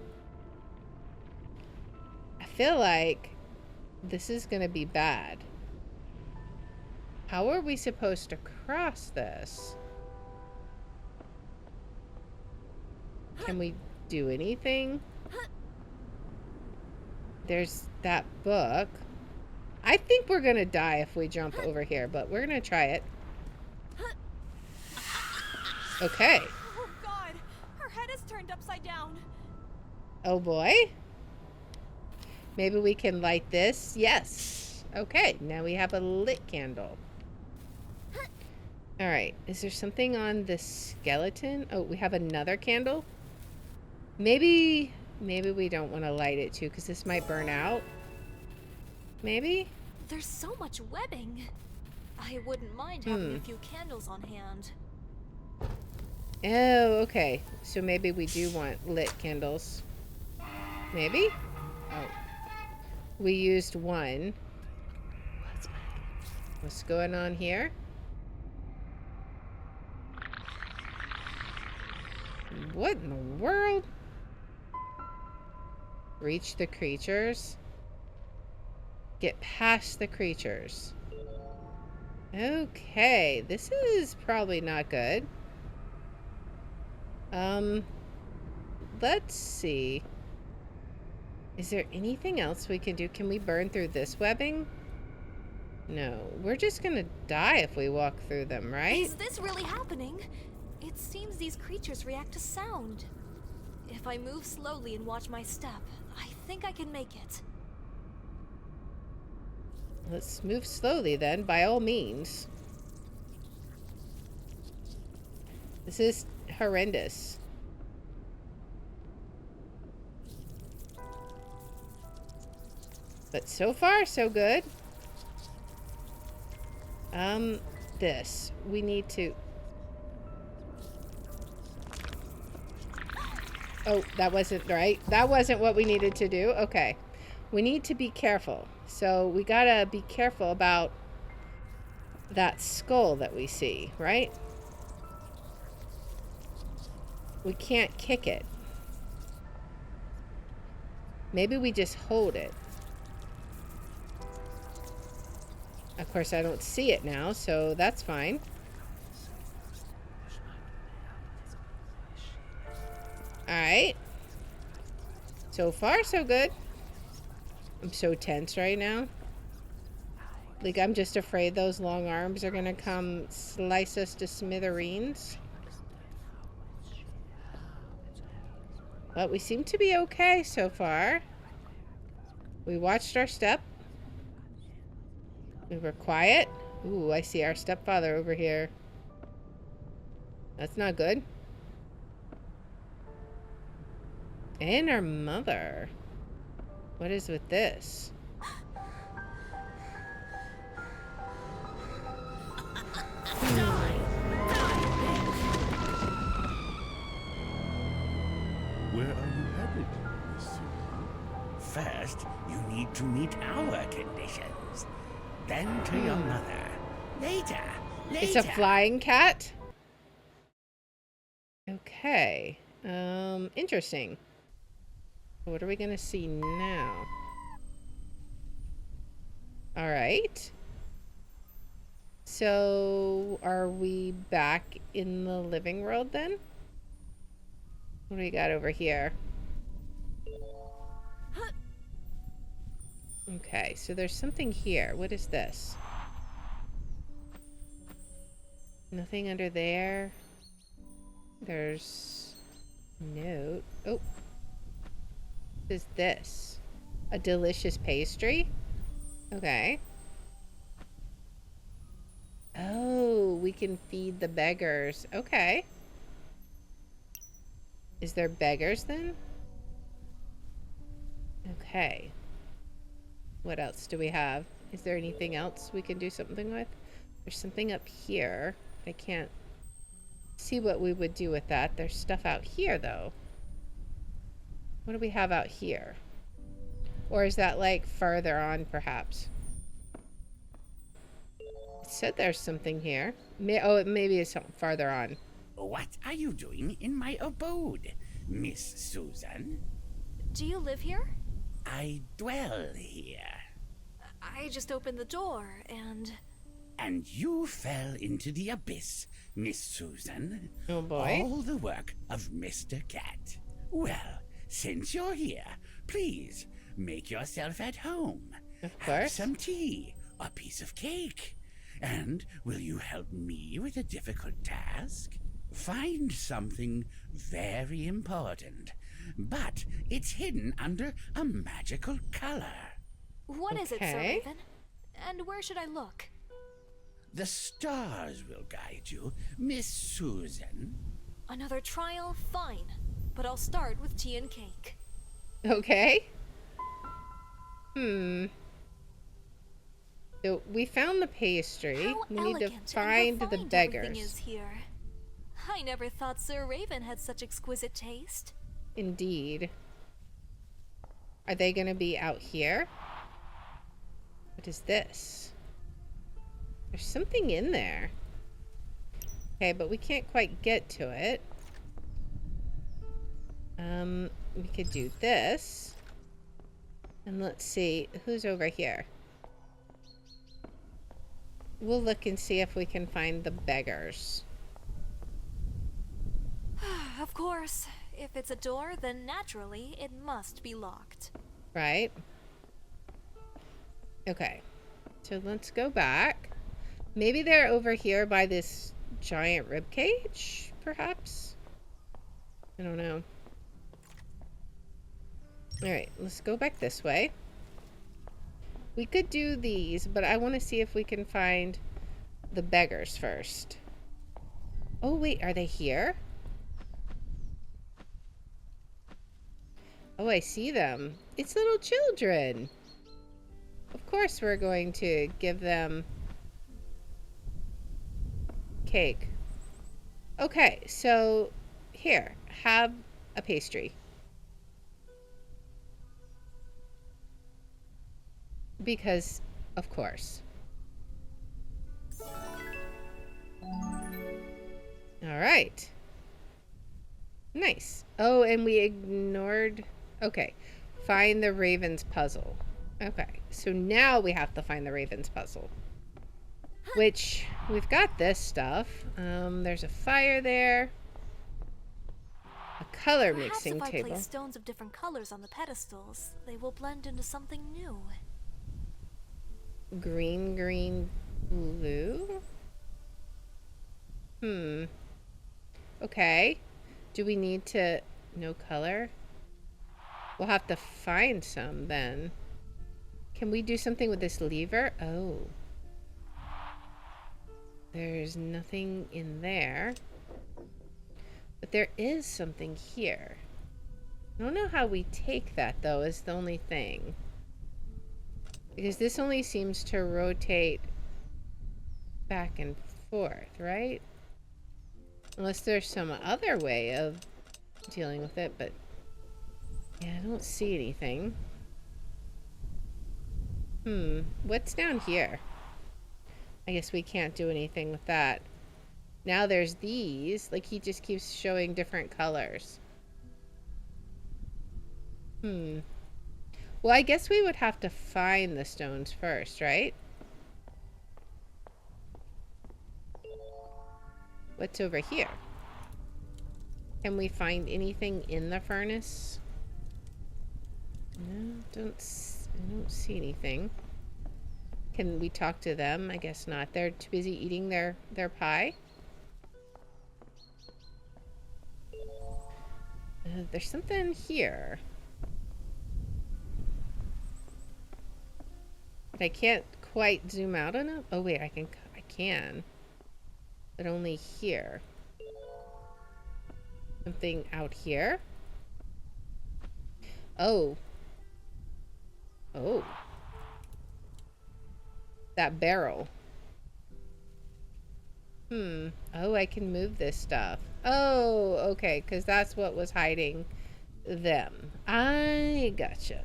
I feel like this is gonna be bad. How are we supposed to cross this? Can we do anything? There's that book. I think we're gonna die if we jump over here, but we're gonna try it. Okay. Oh God, her head is turned upside down. Oh boy. Maybe we can light this. Yes. Okay, now we have a lit candle. Alright, is there something on the skeleton? Oh, we have another candle? Maybe we don't want to light it too, because this might burn out. Maybe? There's so much webbing. I wouldn't mind having a few candles on hand. Oh, okay. So maybe we do want lit candles. Maybe? Oh. We used one. What's going on here? What in the world? Reach the creatures. Get past the creatures. Okay, this is probably not good. Let's see. Is there anything else we can do? Can we burn through this webbing? No, we're just gonna die if we walk through them, right? Is this really happening? It seems these creatures react to sound. If I move slowly and watch my step, I think I can make it. Let's move slowly then, by all means. This is horrendous. But so far, so good. This. We need to... Oh, that wasn't right. That wasn't what we needed to do. Okay. We need to be careful. So we gotta be careful about that skull that we see, right? We can't kick it. Maybe we just hold it. Of course, I don't see it now, so that's fine. Alright. So far, so good. I'm so tense right now. Like, I'm just afraid those long arms are gonna come slice us to smithereens. But we seem to be okay so far. We watched our step. We were quiet. Ooh, I see our stepfather over here. That's not good. And our mother. What is with this? Where are you headed, Miss Susan? First, you need to meet our conditions. Then to your mother. Later. It's a flying cat? Okay. Interesting. What are we gonna see now? Alright. So, are we back in the living world then? What do we got over here? Okay, so there's something here. What is this? Nothing under there. There's... note. Oh. What is this? A delicious pastry? Okay. Oh, we can feed the beggars. Okay. Is there beggars then? Okay. What else do we have? Is there anything else we can do something with? There's something up here. I can't see what we would do with that. There's stuff out here though. What do we have out here? Or is that like further on perhaps? It said there's something here. Oh, maybe it's something farther on. What are you doing in my abode, Miss Susan? Do you live here? I dwell here. I just opened the door and... And you fell into the abyss, Miss Susan. Oh boy. All the work of Mr. Cat. Well, since you're here, please make yourself at home. Of Have course. some tea, a piece of cake. And will you help me with a difficult task? Find something very important, but it's hidden under a magical color. What is it, Sir Okay. Raven? And where should I look? The stars will guide you, Miss Susan. Another trial? Fine. But I'll start with tea and cake. Okay. So we found the pastry. How We need to elegant find and the refined everything beggars. is here. I never thought Sir Raven had such exquisite taste. Indeed. Are they going to be out here? What is this? There's something in there. Okay, but we can't quite get to it. We could do this. And let's see, who's over here? We'll look and see if we can find the beggars. Of course, if it's a door, then naturally it must be locked. Right? Okay. So let's go back. Maybe they're over here by this giant rib cage, perhaps? I don't know. Alright, let's go back this way. We could do these, but I want to see if we can find the beggars first. Oh, wait, are they here? Oh, I see them. It's little children. Of course we're going to give them cake. Okay, so here, have a pastry. Because, of course. Alright. Nice. Oh, and we ignored... Okay. Find the Raven's puzzle. Okay. So now we have to find the Raven's puzzle. Which, we've got this stuff. There's a fire there. A color mixing Perhaps if I table. place stones of different colors on the pedestals, they will blend into something new. Green, green, blue? Okay. Do we need to... No color? We'll have to find some then. Can we do something with this lever? Oh. There's nothing in there. But there is something here. I don't know how we take that, though, is the only thing. Because this only seems to rotate back and forth, right? Unless there's some other way of dealing with it, but... Yeah, I don't see anything. What's down here? I guess we can't do anything with that. Now there's these. Like, he just keeps showing different colors. Well, I guess we would have to find the stones first, right? What's over here? Can we find anything in the furnace? No, I don't see anything. Can we talk to them? I guess not. They're too busy eating their pie. There's something here. But I can't quite zoom out enough. Oh wait, I can. But only here. Something out here. Oh. Oh. That barrel. Oh, I can move this stuff. Oh, okay, because that's what was hiding them. I gotcha.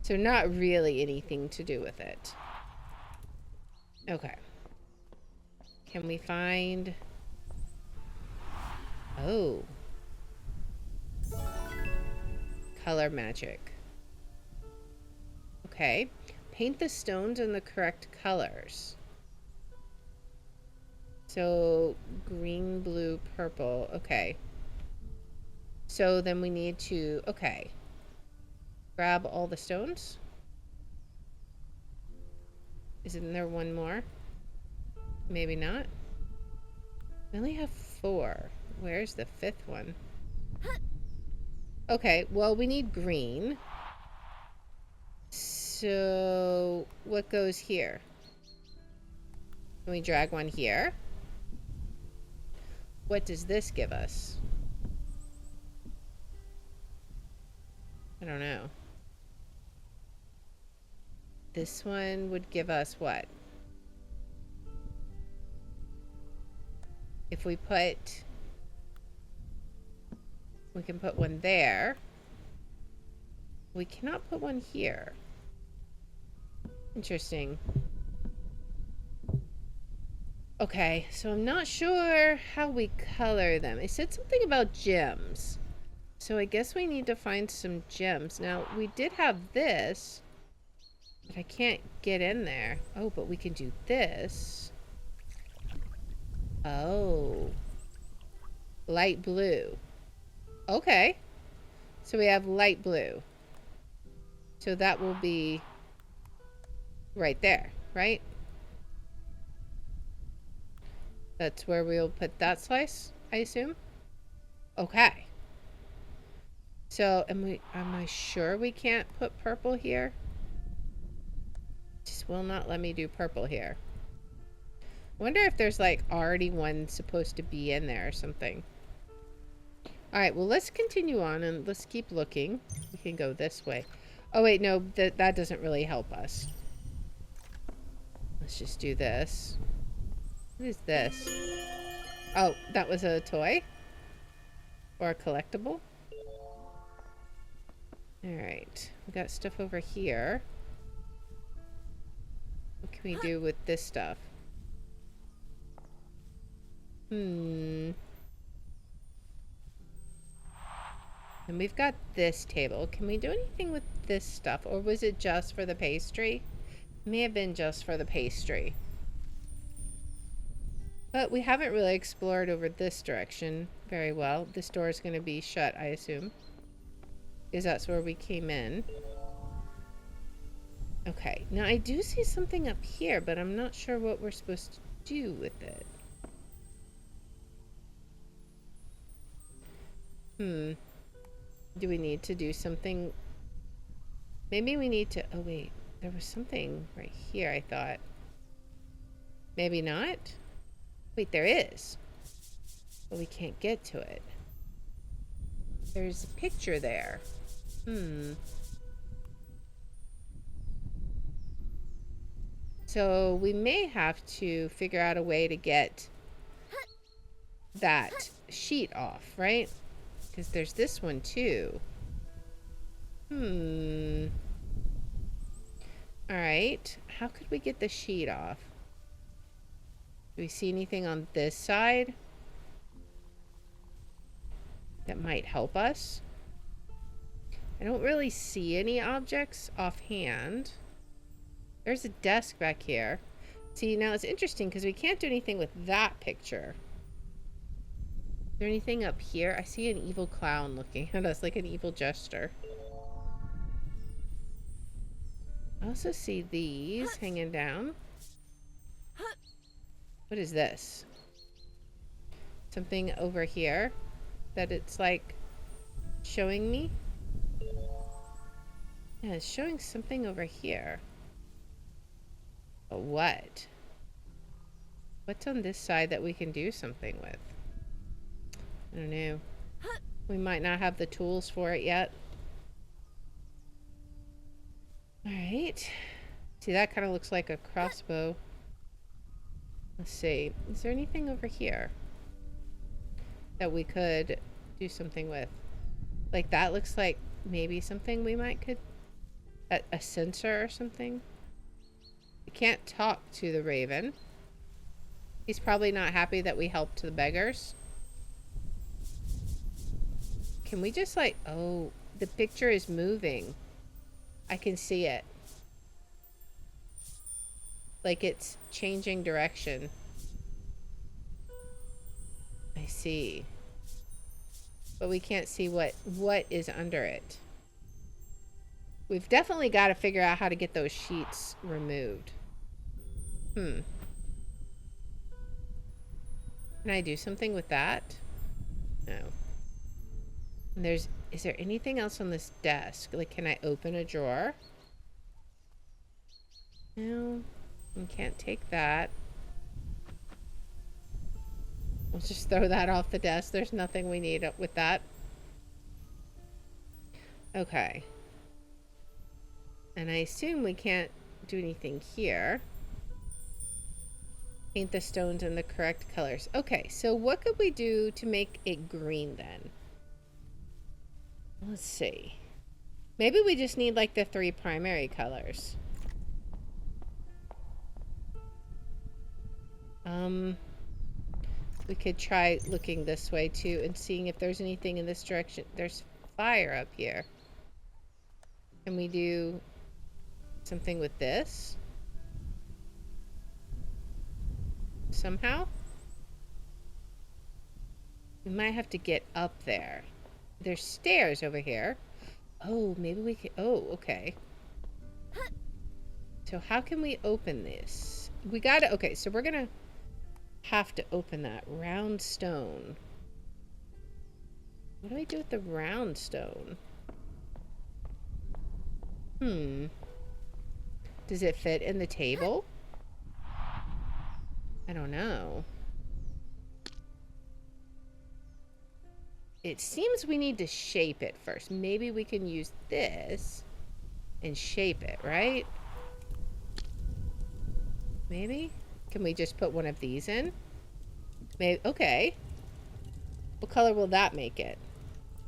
So not really anything to do with it. Okay. Can we find Oh. Color magic. Okay. Paint the stones in the correct colors. So, green, blue, purple. Okay. So then we need to, okay. Grab all the stones. Isn't there one more? Maybe not. We only have 4. Where's the 5th one? Okay, well, we need green. So, what goes here? Can we drag one here? What does this give us? I don't know. This one would give us what? If we put... We can put one there. We cannot put one here. Interesting. Okay, so I'm not sure how we color them. It said something about gems. So I guess we need to find some gems. Now, we did have this, but I can't get in there. Oh, but we can do this. Oh. Light blue. Okay. So we have light blue. So that will be right there, right? That's where we'll put that slice, I assume. Okay. So, am I sure we can't put purple here? Just will not let me do purple here. I wonder if there's like already one supposed to be in there or something. Alright, well let's continue on and let's keep looking. We can go this way. Oh wait, no, that doesn't really help us. Let's just do this. What is this? Oh, that was a toy? Or a collectible? Alright, we got stuff over here. What can we do with this stuff? And we've got this table. Can we do anything with this stuff? Or was it just for the pastry? It may have been just for the pastry. But we haven't really explored over this direction very well. This door is going to be shut, I assume. Because that's where we came in. Okay, now I do see something up here, but I'm not sure what we're supposed to do with it. Do we need to do something? Maybe we need to... Oh, wait. There was something right here, I thought. Maybe not? Wait, there is. But we can't get to it. There's a picture there. So we may have to figure out a way to get that sheet off, right? Because there's this one too. Alright. How could we get the sheet off? Do we see anything on this side that might help us? I don't really see any objects offhand. There's a desk back here. See, now it's interesting because we can't do anything with that picture. Is there anything up here? I see an evil clown looking at us like an evil jester. I also see these hanging down. What is this? Something over here that it's like showing me? Yeah, it's showing something over here. But what? What's on this side that we can do something with? I don't know. We might not have the tools for it yet. Alright. See, that kind of looks like a crossbow. Let's see. Is there anything over here that we could do something with? Like, that looks like maybe something we might could... A sensor or something? We can't talk to the raven. He's probably not happy that we helped the beggars. Can we just like, oh, the picture is moving. I can see it. Like it's changing direction. I see. But we can't see what is under it. We've definitely got to figure out how to get those sheets removed. Can I do something with that? No. And is there anything else on this desk? Like, can I open a drawer? No. We can't take that. We'll just throw that off the desk. There's nothing we need with that. Okay. And I assume we can't do anything here. Paint the stones in the correct colors. Okay, so what could we do to make it green then? Let's see. Maybe we just need like the 3 primary colors. We could try looking this way too and seeing if there's anything in this direction. There's fire up here. Can we do something with this? Somehow? We might have to get up there. There's stairs over here. Oh, maybe we can... Oh, okay. So how can we open this? We gotta... Okay, so we're gonna have to open that round stone. What do I do with the round stone? Does it fit in the table? I don't know. It seems we need to shape it first. Maybe we can use this and shape it, right? Maybe? Can we just put one of these in? Maybe. Okay. What color will that make it?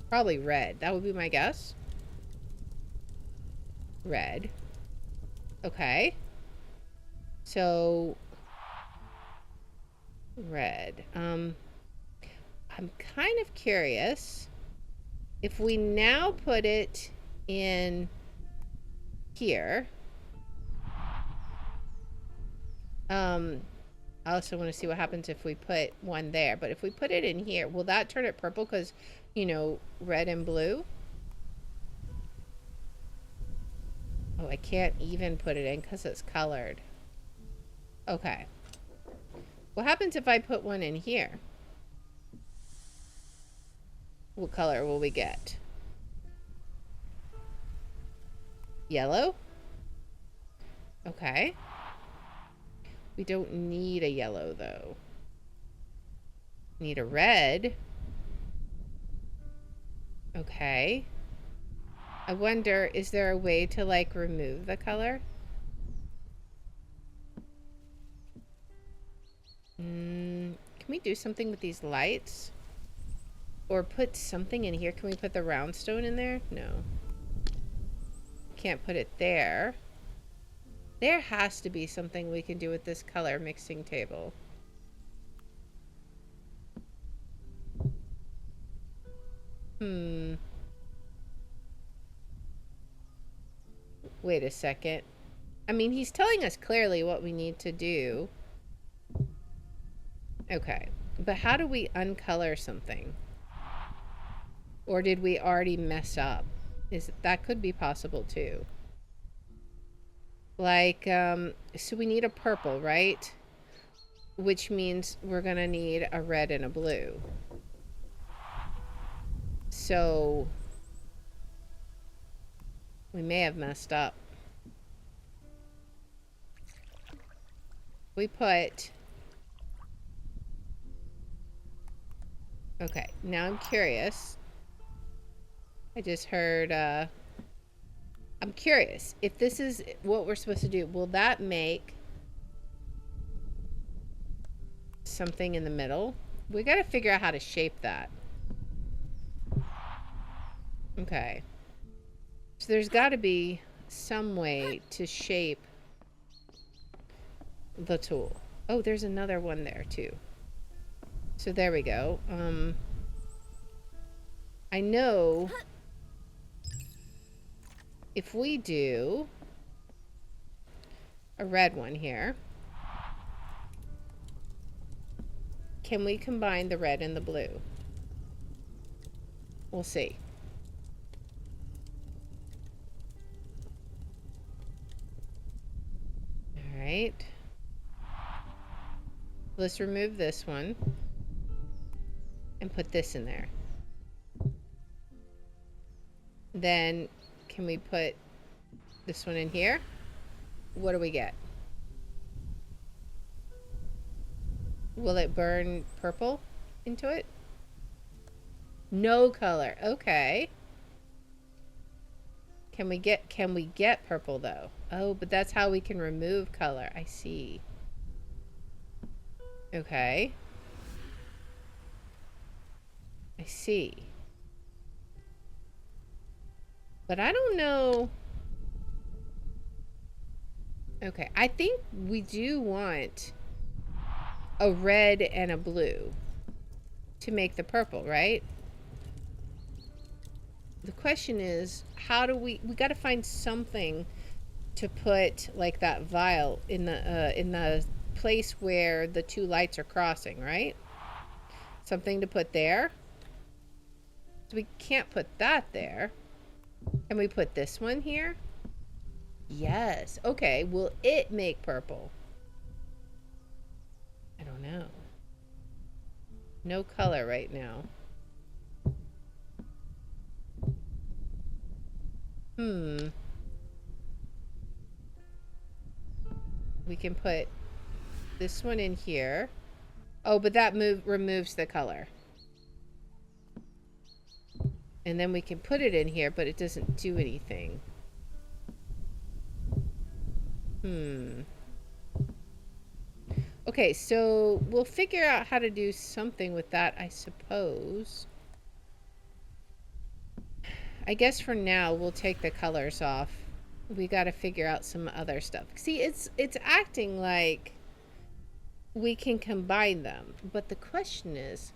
Probably red. That would be my guess. Red. Okay. So... red. I'm kind of curious if we now put it in here. I also want to see what happens if we put one there, but if we put it in here, will that turn it purple? Because, you know, red and blue. Oh, I can't even put it in because it's colored. Okay. What happens if I put one in here? What color will we get? Yellow? Okay. We don't need a yellow, though. Need a red. Okay. I wonder, is there a way to, like, remove the color? Can we do something with these lights? Or put something in here? Can we put the round stone in there? No. Can't put it there. There has to be something we can do with this color mixing table. Wait a second. I mean, he's telling us clearly what we need to do. Okay. But how do we uncolor something? Or did we already mess up? That could be possible too. Like, so we need a purple, right? Which means we're gonna need a red and a blue. So we may have messed up. We put... Okay, now I'm curious. I just heard, I'm curious if this is what we're supposed to do. Will that make something in the middle? We gotta figure out how to shape that. Okay. So there's gotta be some way to shape the tool. Oh, there's another one there too. So there we go. I know if we do a red one here, can we combine the red and the blue? We'll see. All right. Let's remove this one and put this in there. Then can we put this one in here? What do we get? Will it burn purple into it? No color. Okay. Can we get purple though? Oh, but that's how we can remove color. I see. Okay. I see. But I don't know. Okay, I think we do want a red and a blue to make the purple, right? The question is, how do we got to find something to put like that vial in the place where the two lights are crossing, right? Something to put there. So we can't put that there. Can we put this one here? Yes. Okay, will it make purple? I don't know. No color right now. We can put this one in here. Oh, but that removes the color. And then we can put it in here, but it doesn't do anything. Okay, so we'll figure out how to do something with that, I suppose. I guess for now, we'll take the colors off. We got to figure out some other stuff. See, it's acting like we can combine them, but the question is,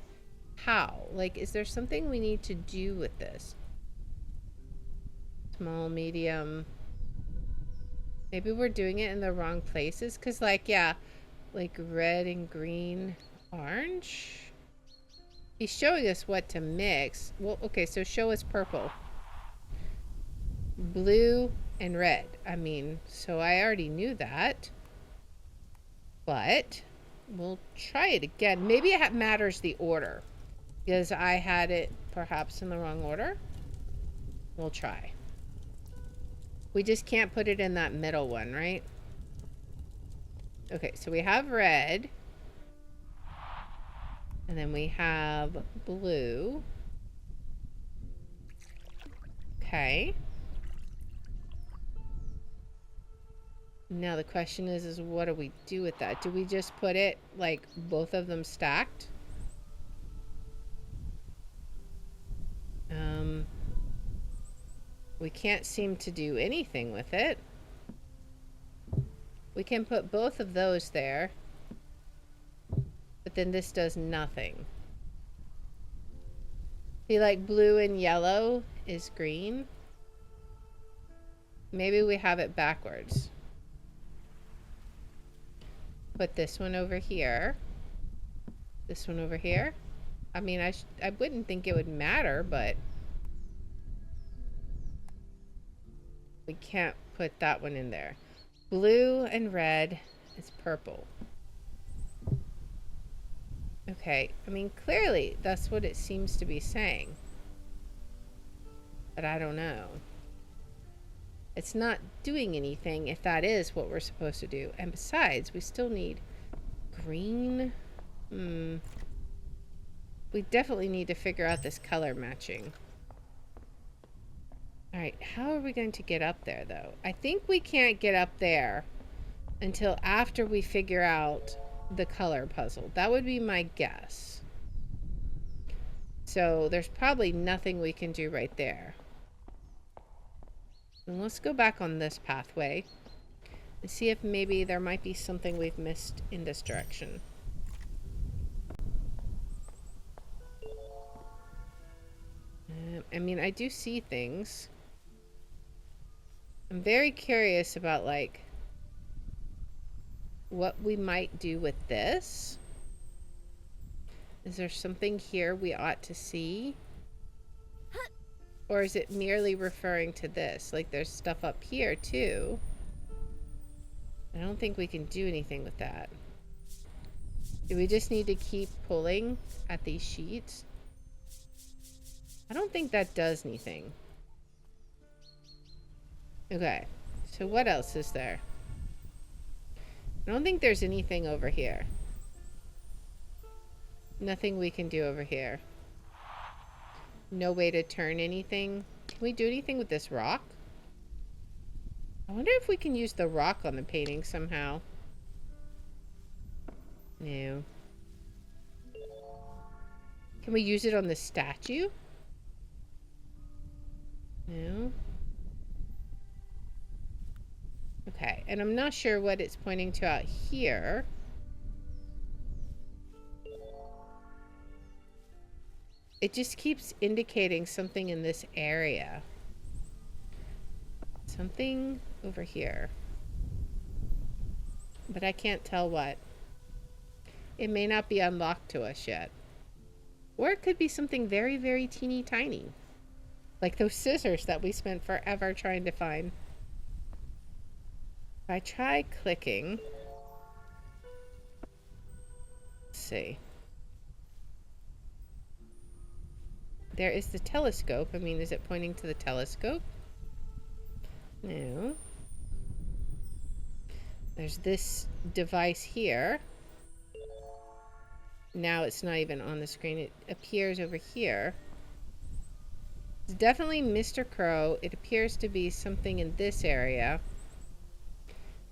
how? Like, is there something we need to do with this? Small, medium. Maybe we're doing it in the wrong places. Because, like, yeah, like red and green, orange. He's showing us what to mix. Well, okay, so show us purple. Blue and red. I mean, so I already knew that. But we'll try it again. Maybe it matters the order. Because I had it perhaps in the wrong order. We'll try. We just can't put it in that middle one, right? Okay, so we have red. And then we have blue. Okay. Now the question is what do we do with that? Do we just put it, like, both of them stacked? We can't seem to do anything with it. We can put both of those there. But then this does nothing. See, like, blue and yellow is green. Maybe we have it backwards. Put this one over here. This one over here. I mean, I wouldn't think it would matter, but we can't put that one in there. Blue and red is purple. Okay, I mean, clearly that's what it seems to be saying. But I don't know. It's not doing anything if that is what we're supposed to do. And besides, we still need green. We definitely need to figure out this color matching. Alright, how are we going to get up there, though? I think we can't get up there until after we figure out the color puzzle. That would be my guess. So there's probably nothing we can do right there. And let's go back on this pathway and see if maybe there might be something we've missed in this direction. I mean, I do see things. I'm very curious about, like, what we might do with this. Is there something here we ought to see? Or is it merely referring to this? Like, there's stuff up here, too. I don't think we can do anything with that. Do we just need to keep pulling at these sheets? I don't think that does anything. Okay, so what else is there? I don't think there's anything over here. Nothing we can do over here. No way to turn anything. Can we do anything with this rock? I wonder if we can use the rock on the painting somehow. No. Can we use it on the statue? No. Okay, and I'm not sure what it's pointing to out here. It just keeps indicating something in this area. Something over here. But I can't tell what. It may not be unlocked to us yet. Or it could be something very, very teeny tiny. Like those scissors that we spent forever trying to find. If I try clicking. Let's see. There is the telescope. I mean, is it pointing to the telescope? No. There's this device here. Now it's not even on the screen. It appears over here. It's definitely Mr. Crow. It appears to be something in this area.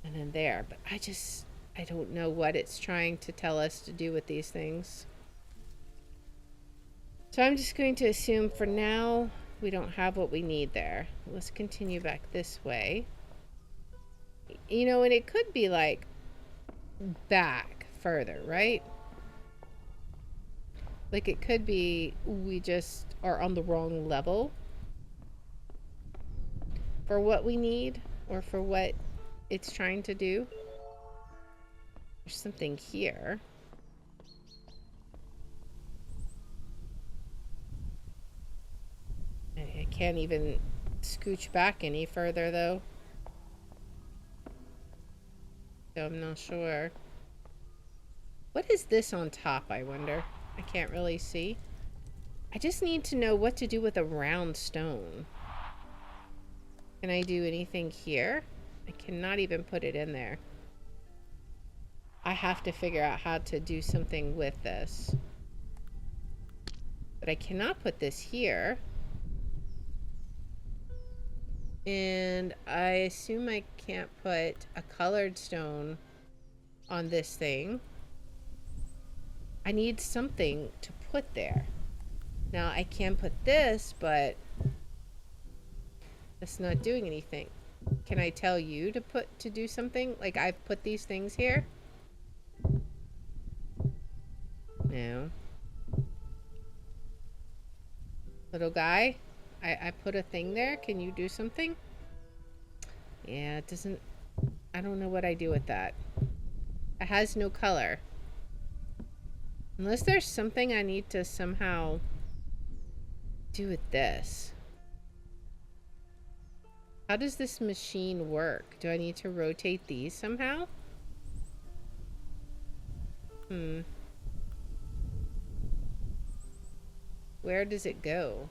And then there. But I don't know what it's trying to tell us to do with these things. So I'm just going to assume for now we don't have what we need there. Let's continue back this way. You know, and it could be like back further, right? Like it could be we just are on the wrong level for what we need or for what it's trying to do. There's something here. I can't even scooch back any further though. So I'm not sure. What is this on top, I wonder? I can't really see. I just need to know what to do with a round stone. Can I do anything here? I cannot even put it in there. I have to figure out how to do something with this. But I cannot put this here. And I assume I can't put a colored stone on this thing. I need something to put there. Now I can put this, but it's not doing anything. Can I tell you to do something? Like I've put these things here? No. Little guy? I put a thing there. Can you do something? Yeah, it doesn't... I don't know what I do with that. It has no color. Unless there's something I need to somehow do with this. How does this machine work? Do I need to rotate these somehow? Where does it go?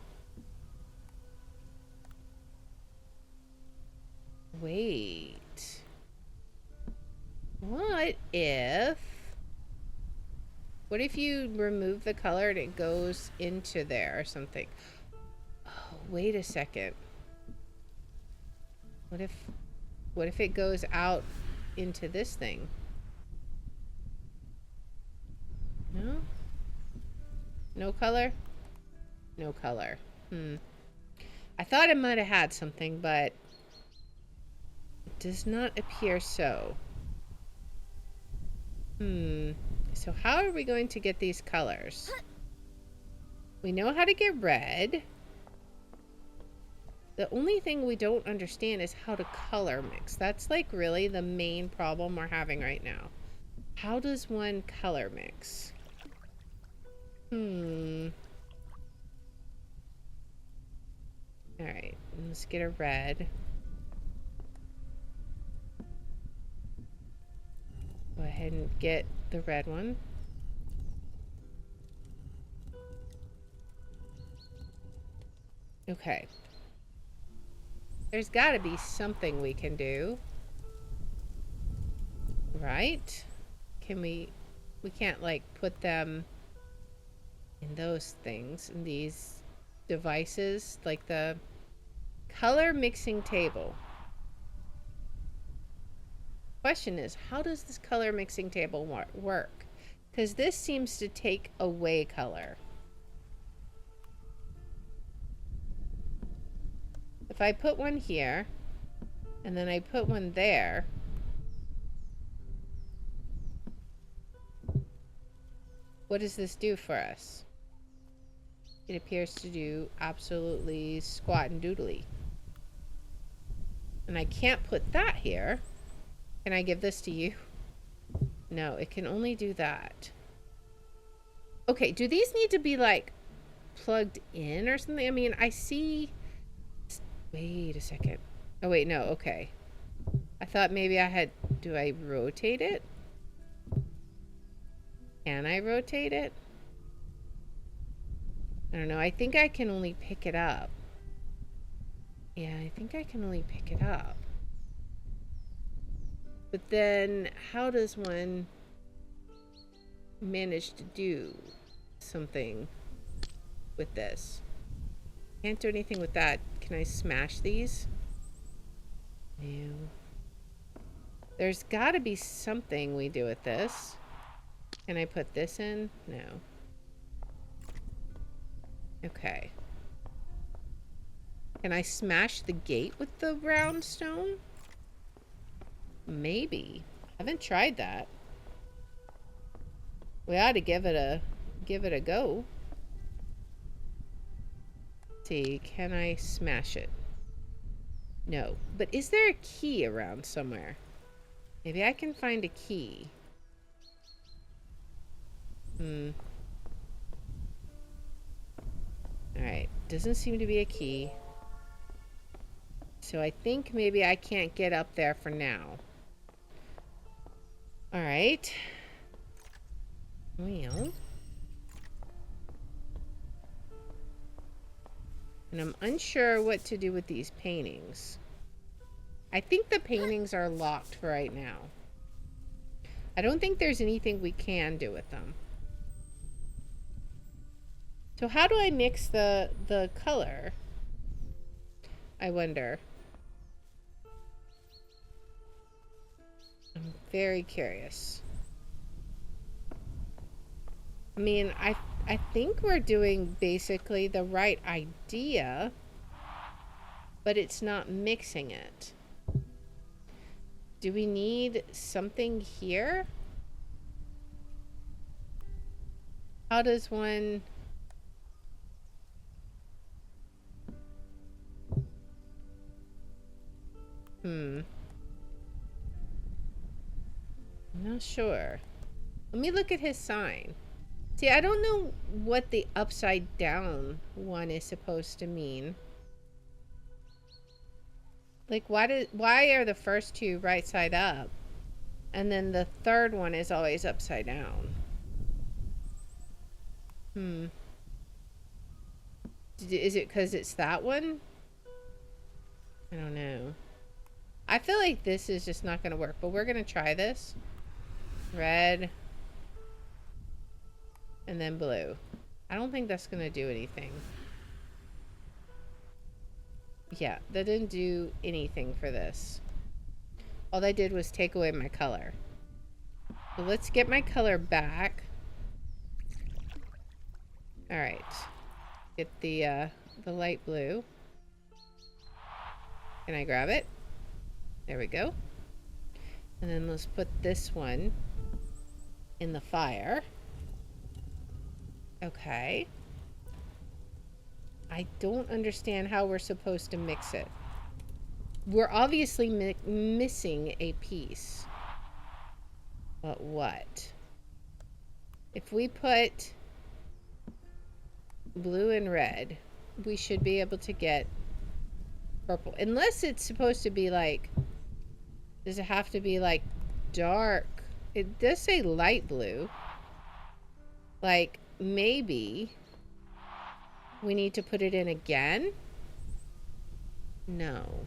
Wait. What if you remove the color and it goes into there or something? Oh, wait a second. What if it goes out into this thing? No? No color? No color. I thought it might have had something, but it does not appear so. So how are we going to get these colors? We know how to get red. The only thing we don't understand is how to color mix. That's like really the main problem we're having right now. How does one color mix? Alright, let's get a red. Go ahead and get the red one. Okay. There's got to be something we can do. Right? Can we can't like put them in those things, in these devices, like the color mixing table. Question is, how does this color mixing table work? Because this seems to take away color. If I put one here, and then I put one there, what does this do for us? It appears to do absolutely squat and doodly. And I can't put that here. Can I give this to you? No, it can only do that. Okay, do these need to be like plugged in or something? I mean, I see... Wait a second. Oh wait, no, okay. I thought maybe I had... Do I rotate it? Can I rotate it? I don't know. I think I can only pick it up. Yeah, I think I can only pick it up. But then, how does one manage to do something with this? Can't do anything with that. Can I smash these? No. There's got to be something we do with this. Can I put this in? No. Okay. Can I smash the gate with the round stone? Maybe. I haven't tried that. We ought to give it a go. Let's see, can I smash it? No. But is there a key around somewhere? Maybe I can find a key. Alright, doesn't seem to be a key. So I think maybe I can't get up there for now. Alright. Well. And I'm unsure what to do with these paintings. I think the paintings are locked for right now. I don't think there's anything we can do with them. So how do I mix the color? I wonder. I'm very curious. I mean, I think we're doing basically the right idea, but it's not mixing it. Do we need something here? How does one... I'm not sure. Let me look at his sign. See, I don't know what the upside down one is supposed to mean. Like, why are the first two right side up? And then the third one is always upside down. Is it because it's that one? I don't know. I feel like this is just not going to work, but we're going to try this. Red. And then blue. I don't think that's going to do anything. Yeah, that didn't do anything for this. All that did was take away my color. So let's get my color back. Alright. Get the light blue. Can I grab it? There we go. And then let's put this one in the fire. Okay. I don't understand how we're supposed to mix it. We're obviously missing a piece. But what? If we put blue and red, we should be able to get purple. Unless it's supposed to be like, does it have to be like dark? It does say light blue. Like, maybe we need to put it in again? No.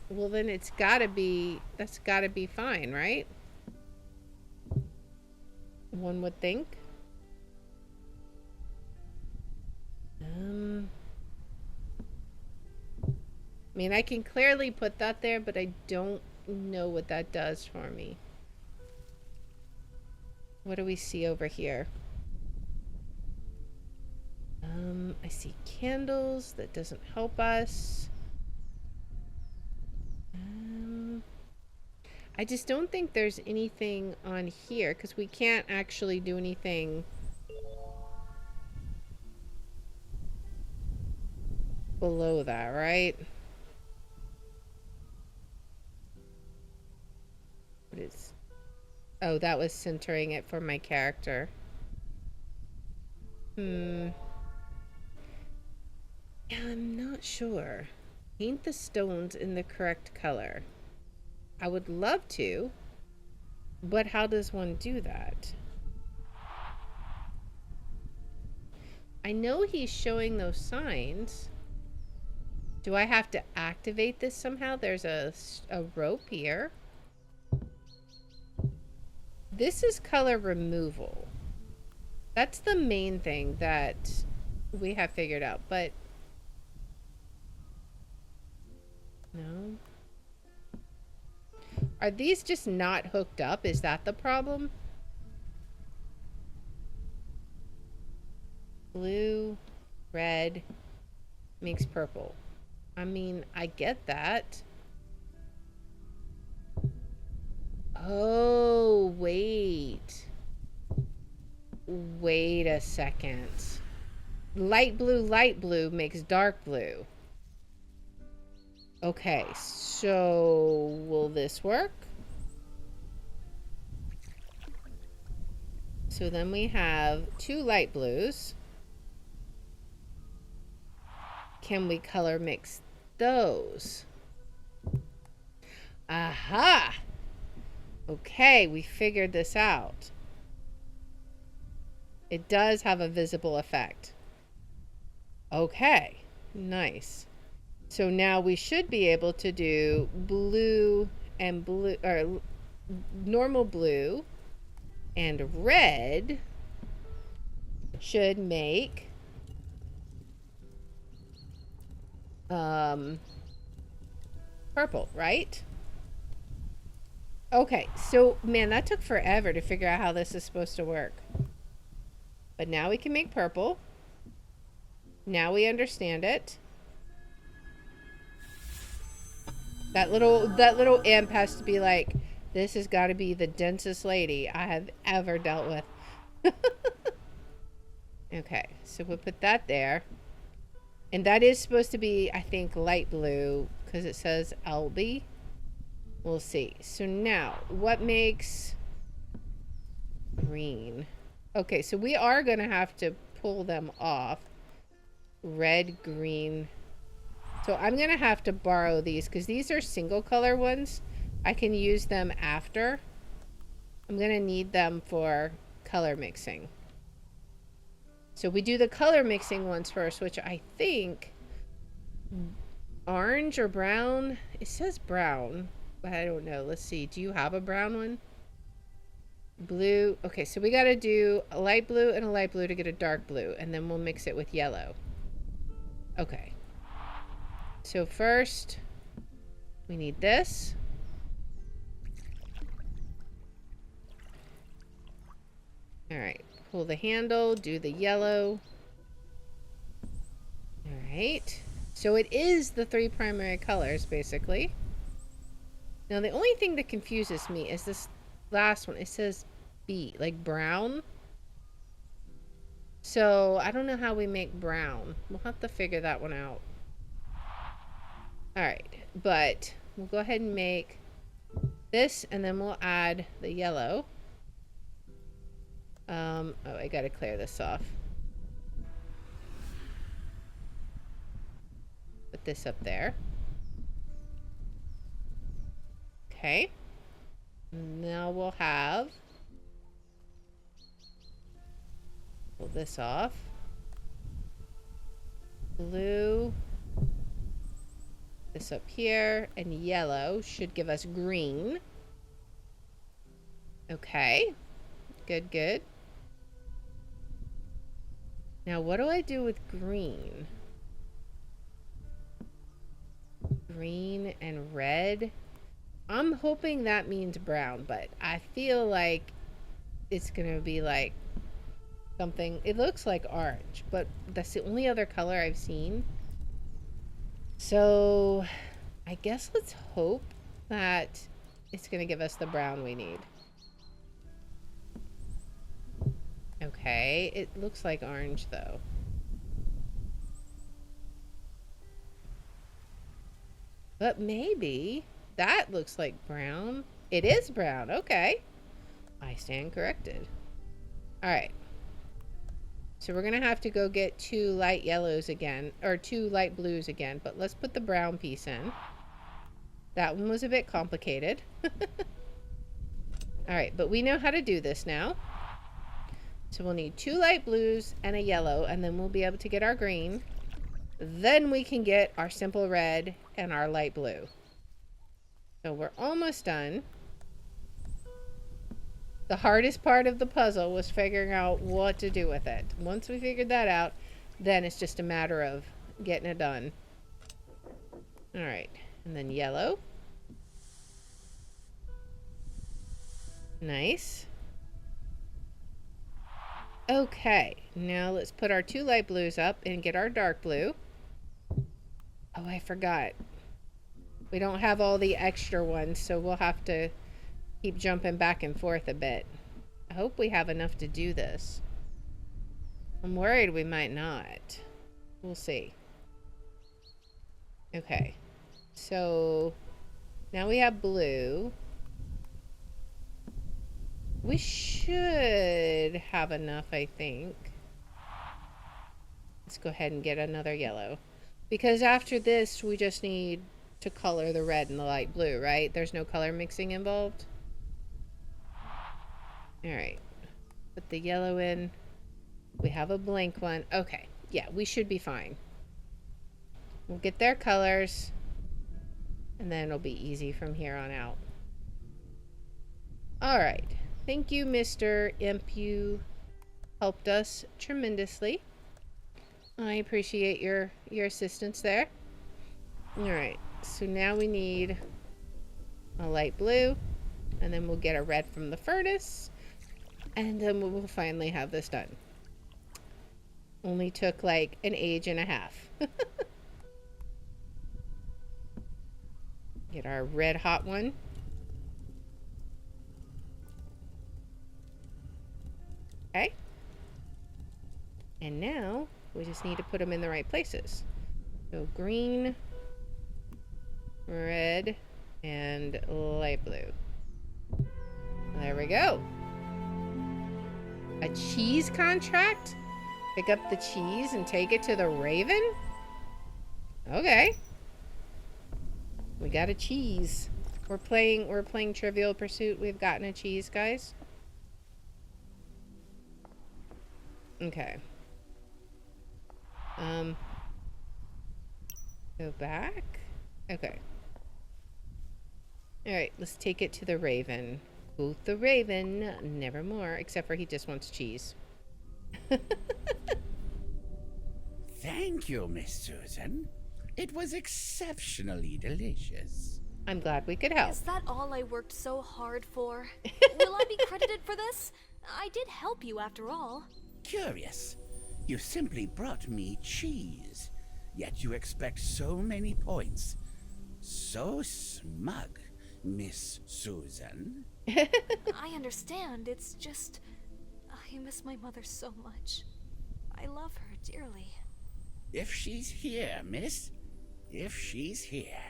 Well, then it's gotta be, that's gotta be fine, right? One would think. I mean, I can clearly put that there, but I don't know what that does for me. What do we see over here? I see candles. That doesn't help us. I just don't think there's anything on here because we can't actually do anything below that, right? What is... Oh, that was centering it for my character. Yeah, I'm not sure. Paint the stones in the correct color. I would love to, but how does one do that? I know he's showing those signs. Do I have to activate this somehow? There's a rope here. This is color removal. That's the main thing that we have figured out, but no. Are these just not hooked up? Is that the problem? Blue, red, makes purple. I mean, I get that. Oh, wait. Wait a second. Light blue makes dark blue. Okay, so will this work? So then we have 2 light blues. Can we color mix those? Aha! Okay, we figured this out. It does have a visible effect. Okay, nice. So now we should be able to do blue and blue, or normal blue and red should make purple, right? Okay, so man, that took forever to figure out how this is supposed to work. But now we can make purple. Now we understand it. That little imp has to be like, this has got to be the densest lady I have ever dealt with. Okay, so we'll put that there. And that is supposed to be, I think, light blue because it says LB. We'll see. So now, what makes green? Okay, so we are going to have to pull them off. Red, green. So I'm going to have to borrow these because these are single color ones. I can use them after. I'm going to need them for color mixing. So we do the color mixing ones first, which I think orange or brown. It says brown, but I don't know. Let's see. Do you have a brown one? Blue. Okay, so we got to do a light blue and a light blue to get a dark blue, and then we'll mix it with yellow. Okay. So first, we need this. All right. Pull the handle, do the yellow. All right. So it is the 3 primary colors, basically. Now, the only thing that confuses me is this last one. It says B, like brown. So I don't know how we make brown. We'll have to figure that one out. All right, but we'll go ahead and make this, and then we'll add the yellow. Oh, I gotta clear this off. Put this up there. Okay. Now we'll have, pull this off. Blue. This up here, and yellow should give us green. Okay. Good, good. Now what do I do with green? Green and red. I'm hoping that means brown, but I feel like it's gonna be like something, it looks like orange, but that's the only other color I've seen. So I guess let's hope that it's gonna give us the brown we need. Okay, it looks like orange though. But maybe that looks like brown. It is brown. Okay. I stand corrected. All right. So we're going to have to go get 2 light yellows again, or 2 light blues again, but let's put the brown piece in. That one was a bit complicated. All right, but we know how to do this now. So we'll need 2 light blues and a yellow, and then we'll be able to get our green. Then we can get our simple red and our light blue. So we're almost done. The hardest part of the puzzle was figuring out what to do with it. Once we figured that out, then it's just a matter of getting it done. All right, and then yellow. Nice. Okay, now let's put our 2 light blues up and get our dark blue. Oh, I forgot. We don't have all the extra ones, so we'll have to keep jumping back and forth a bit. I hope we have enough to do this. I'm worried we might not. We'll see. Okay. So now we have blue. We should have enough, I think. Let's go ahead and get another yellow. Because after this, we just need to color the red and the light blue, right? There's no color mixing involved. All right, put the yellow in. We have a blank one. Okay, yeah, we should be fine. We'll get their colors, and then it'll be easy from here on out. All right, thank you, Mr. Imp. You helped us tremendously. I appreciate your assistance there. All right, so now we need a light blue, and then we'll get a red from the furnace. And then we'll finally have this done. Only took like an age and a half. Get our red hot one. Okay. And now we just need to put them in the right places. So green, red, and light blue. There we go. A cheese contract? Pick up the cheese and take it to the Raven? Okay. We got a cheese. We're playing Trivial Pursuit. We've gotten a cheese, guys. Okay. Go back. Okay. All right, let's take it to the Raven. Both the Raven, nevermore, except for he just wants cheese. Thank you, Miss Susan. It was exceptionally delicious. I'm glad we could help. Is that all I worked so hard for? Will I be credited for this? I did help you after all. Curious. You simply brought me cheese, yet you expect so many points. So smug, Miss Susan. I understand. It's just... I miss my mother so much. I love her dearly. If she's here, miss. If she's here.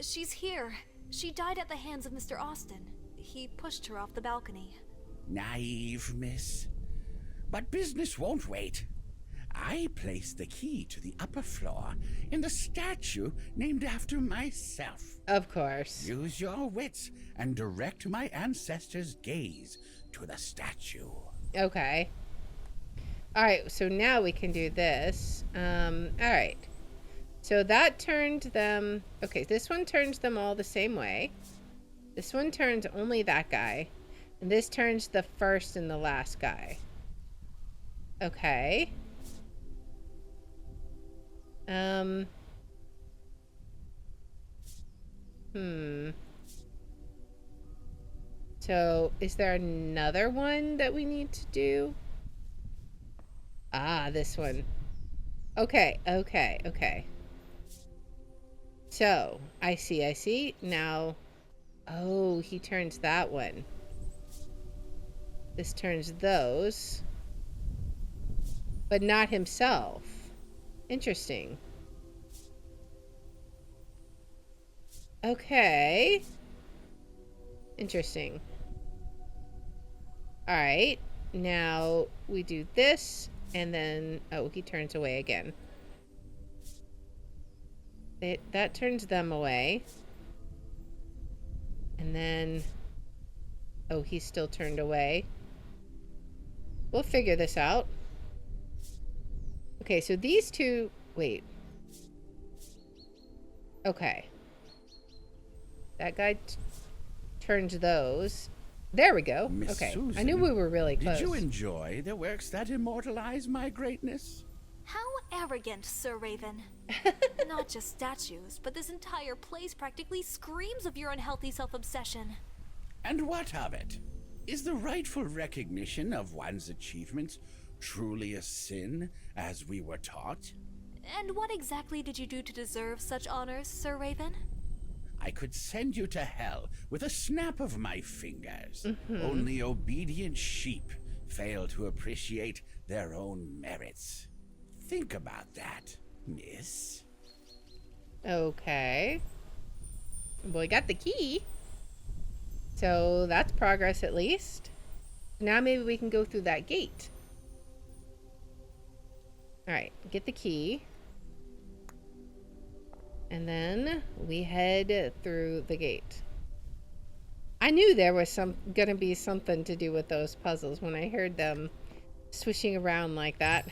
She's here. She died at the hands of Mr. Austin. He pushed her off the balcony. Naive, miss. But business won't wait. I placed the key to the upper floor in the statue named after myself. Of course. Use your wits and direct my ancestors' gaze to the statue. Okay. Alright, so now we can do this. Alright. So that turned them... Okay, this one turns them all the same way. This one turns only that guy. And this turns the first and the last guy. Okay. So, is there another one that we need to do? Ah, this one. Okay. So, I see. Now, oh, he turns that one. This turns those. But not himself. Interesting. Okay. Interesting. Alright. Now we do this, and then... Oh, he turns away again. That turns them away. And then... Oh, he's still turned away. We'll figure this out. Okay, so these two... Wait. Okay. That guy turns those. There we go. Miss Okay. Susan, I knew we were really close. Did you enjoy the works that immortalize my greatness? How arrogant, Sir Raven. Not just statues, but this entire place practically screams of your unhealthy self-obsession. And what of it? Is the rightful recognition of one's achievements truly a sin, as we were taught? And what exactly did you do to deserve such honors, Sir Raven? I could send you to hell with a snap of my fingers. Only obedient sheep fail to appreciate their own merits. Think about that, miss. Okay. Well, we got the key. So that's progress at least. Now maybe we can go through that gate. Alright, get the key. And then we head through the gate. I knew there was gonna be something to do with those puzzles when I heard them swishing around like that.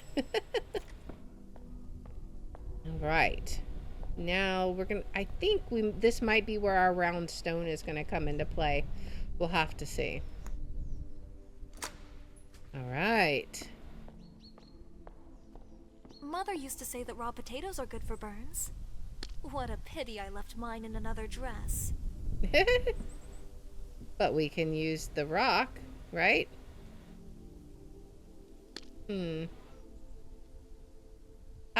Alright. Now we're gonna... I think this might be where our round stone is gonna come into play. We'll have to see. Alright. Mother used to say that raw potatoes are good for burns. What a pity I left mine in another dress. But we can use the rock, right? How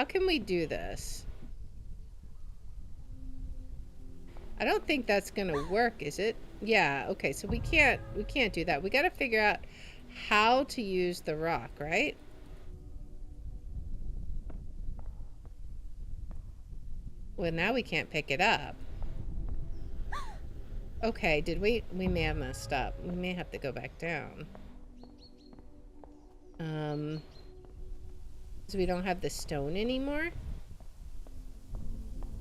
can we do this? I don't think that's gonna work, is it? Yeah, okay, so we can't do that. We gotta figure out how to use the rock, right? Well, now we can't pick it up. Okay, did we may have messed up. We may have to go back down. So we don't have the stone anymore?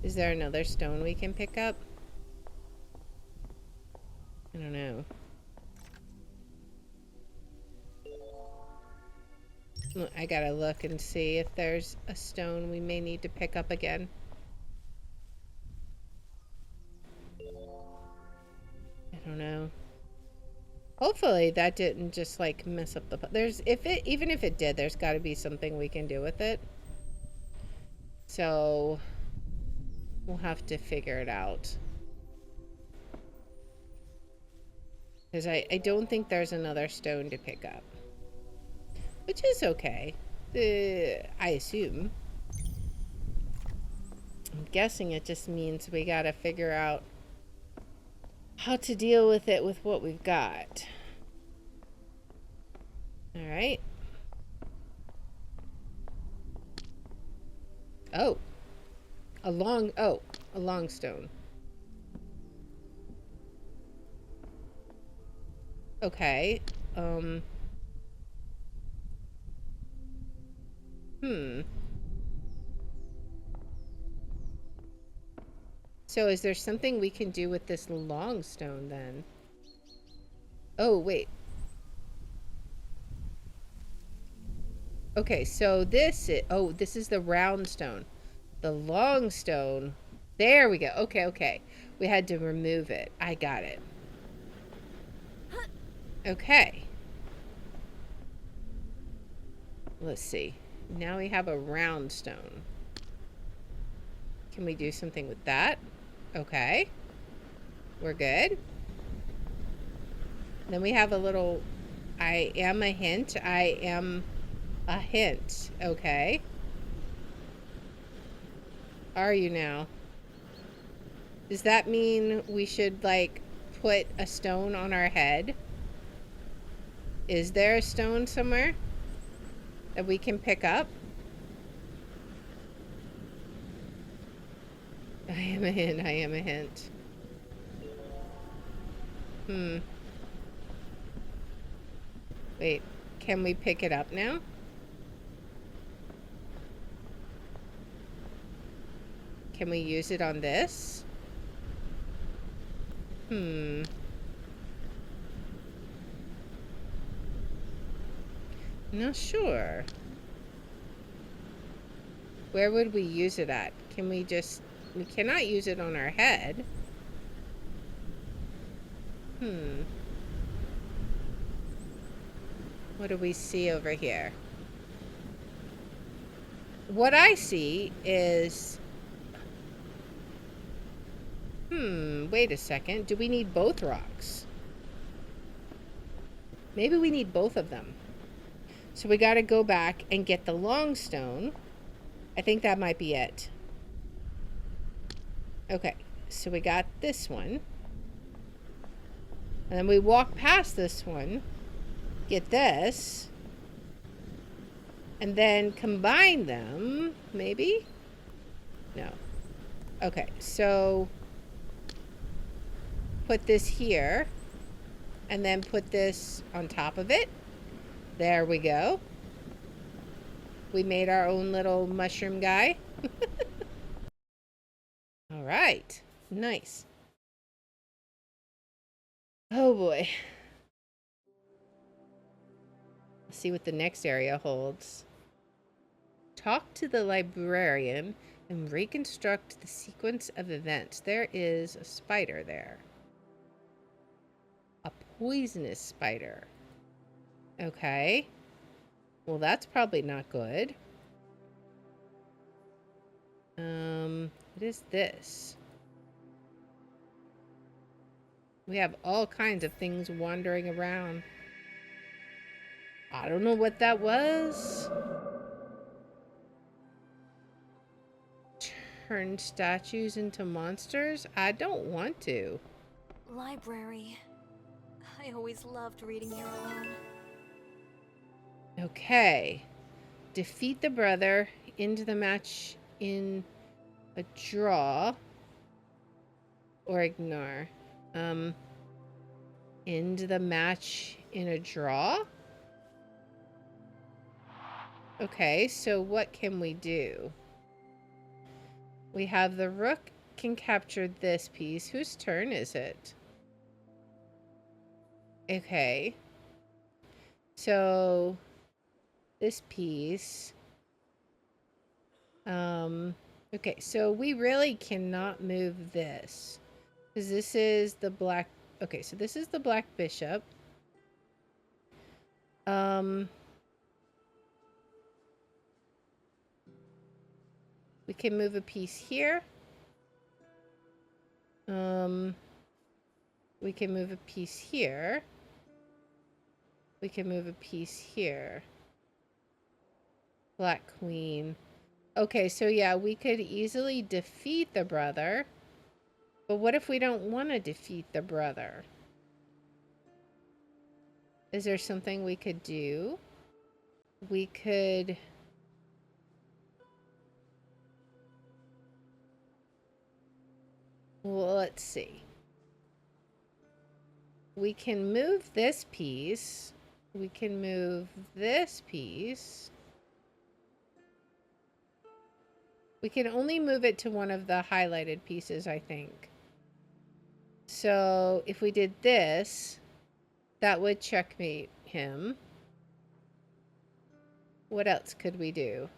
Is there another stone we can pick up? I don't know. I gotta look and see if there's a stone we may need to pick up again. I don't know. Hopefully that didn't just like mess up the... even if it did, there's got to be something we can do with it. So we'll have to figure it out. Because I don't think there's another stone to pick up. Which is okay. I assume. I'm guessing it just means we gotta figure out how to deal with it with what we've got. Alright. Oh. A long stone. Okay. So is there something we can do with this long stone then? Oh, wait. Okay, so this is the round stone. The long stone. There we go. Okay, okay. We had to remove it. I got it. Okay. Let's see. Now we have a round stone. Can we do something with that? Okay. We're good. Then we have a little... I am a hint. I am a hint. Okay. Are you now? Does that mean we should, like, put a stone on our head? Is there a stone somewhere that we can pick up? I am a hint. I am a hint. Wait, can we pick it up now? Can we use it on this? Not sure. Where would we use it at? Can we just... We cannot use it on our head. What do we see over here? What I see is... wait a second. Do we need both rocks? Maybe we need both of them. So we gotta go back and get the long stone. I think that might be it. Okay, so we got this one. And then we walk past this one. Get this. And then combine them, maybe? No. Okay, so put this here. And then put this on top of it. There we go. We made our own little mushroom guy. All right. Nice. Oh boy. Let's see what the next area holds. Talk to the librarian and reconstruct the sequence of events. There is a spider there. A poisonous spider. Okay. Well, that's probably not good. What is this? We have all kinds of things wandering around. I don't know what that was. Turn statues into monsters? I don't want to. Library. I always loved reading here alone. Okay. Defeat the brother. Into the match in a draw. Or ignore. End the match in a draw? Okay, so what can we do? We have the rook can capture this piece. Whose turn is it? Okay. So this piece. Okay, so we really cannot move this. Because this is the black... Okay, so this is the black bishop. We can move a piece here. We can move a piece here. We can move a piece here. Black queen. Okay, so yeah, we could easily defeat the brother. But what if we don't want to defeat the brother? Is there something we could do? We could... Well, let's see. We can move this piece. We can move this piece. We can only move it to one of the highlighted pieces, I think. So if we did this, that would checkmate him. What else could we do?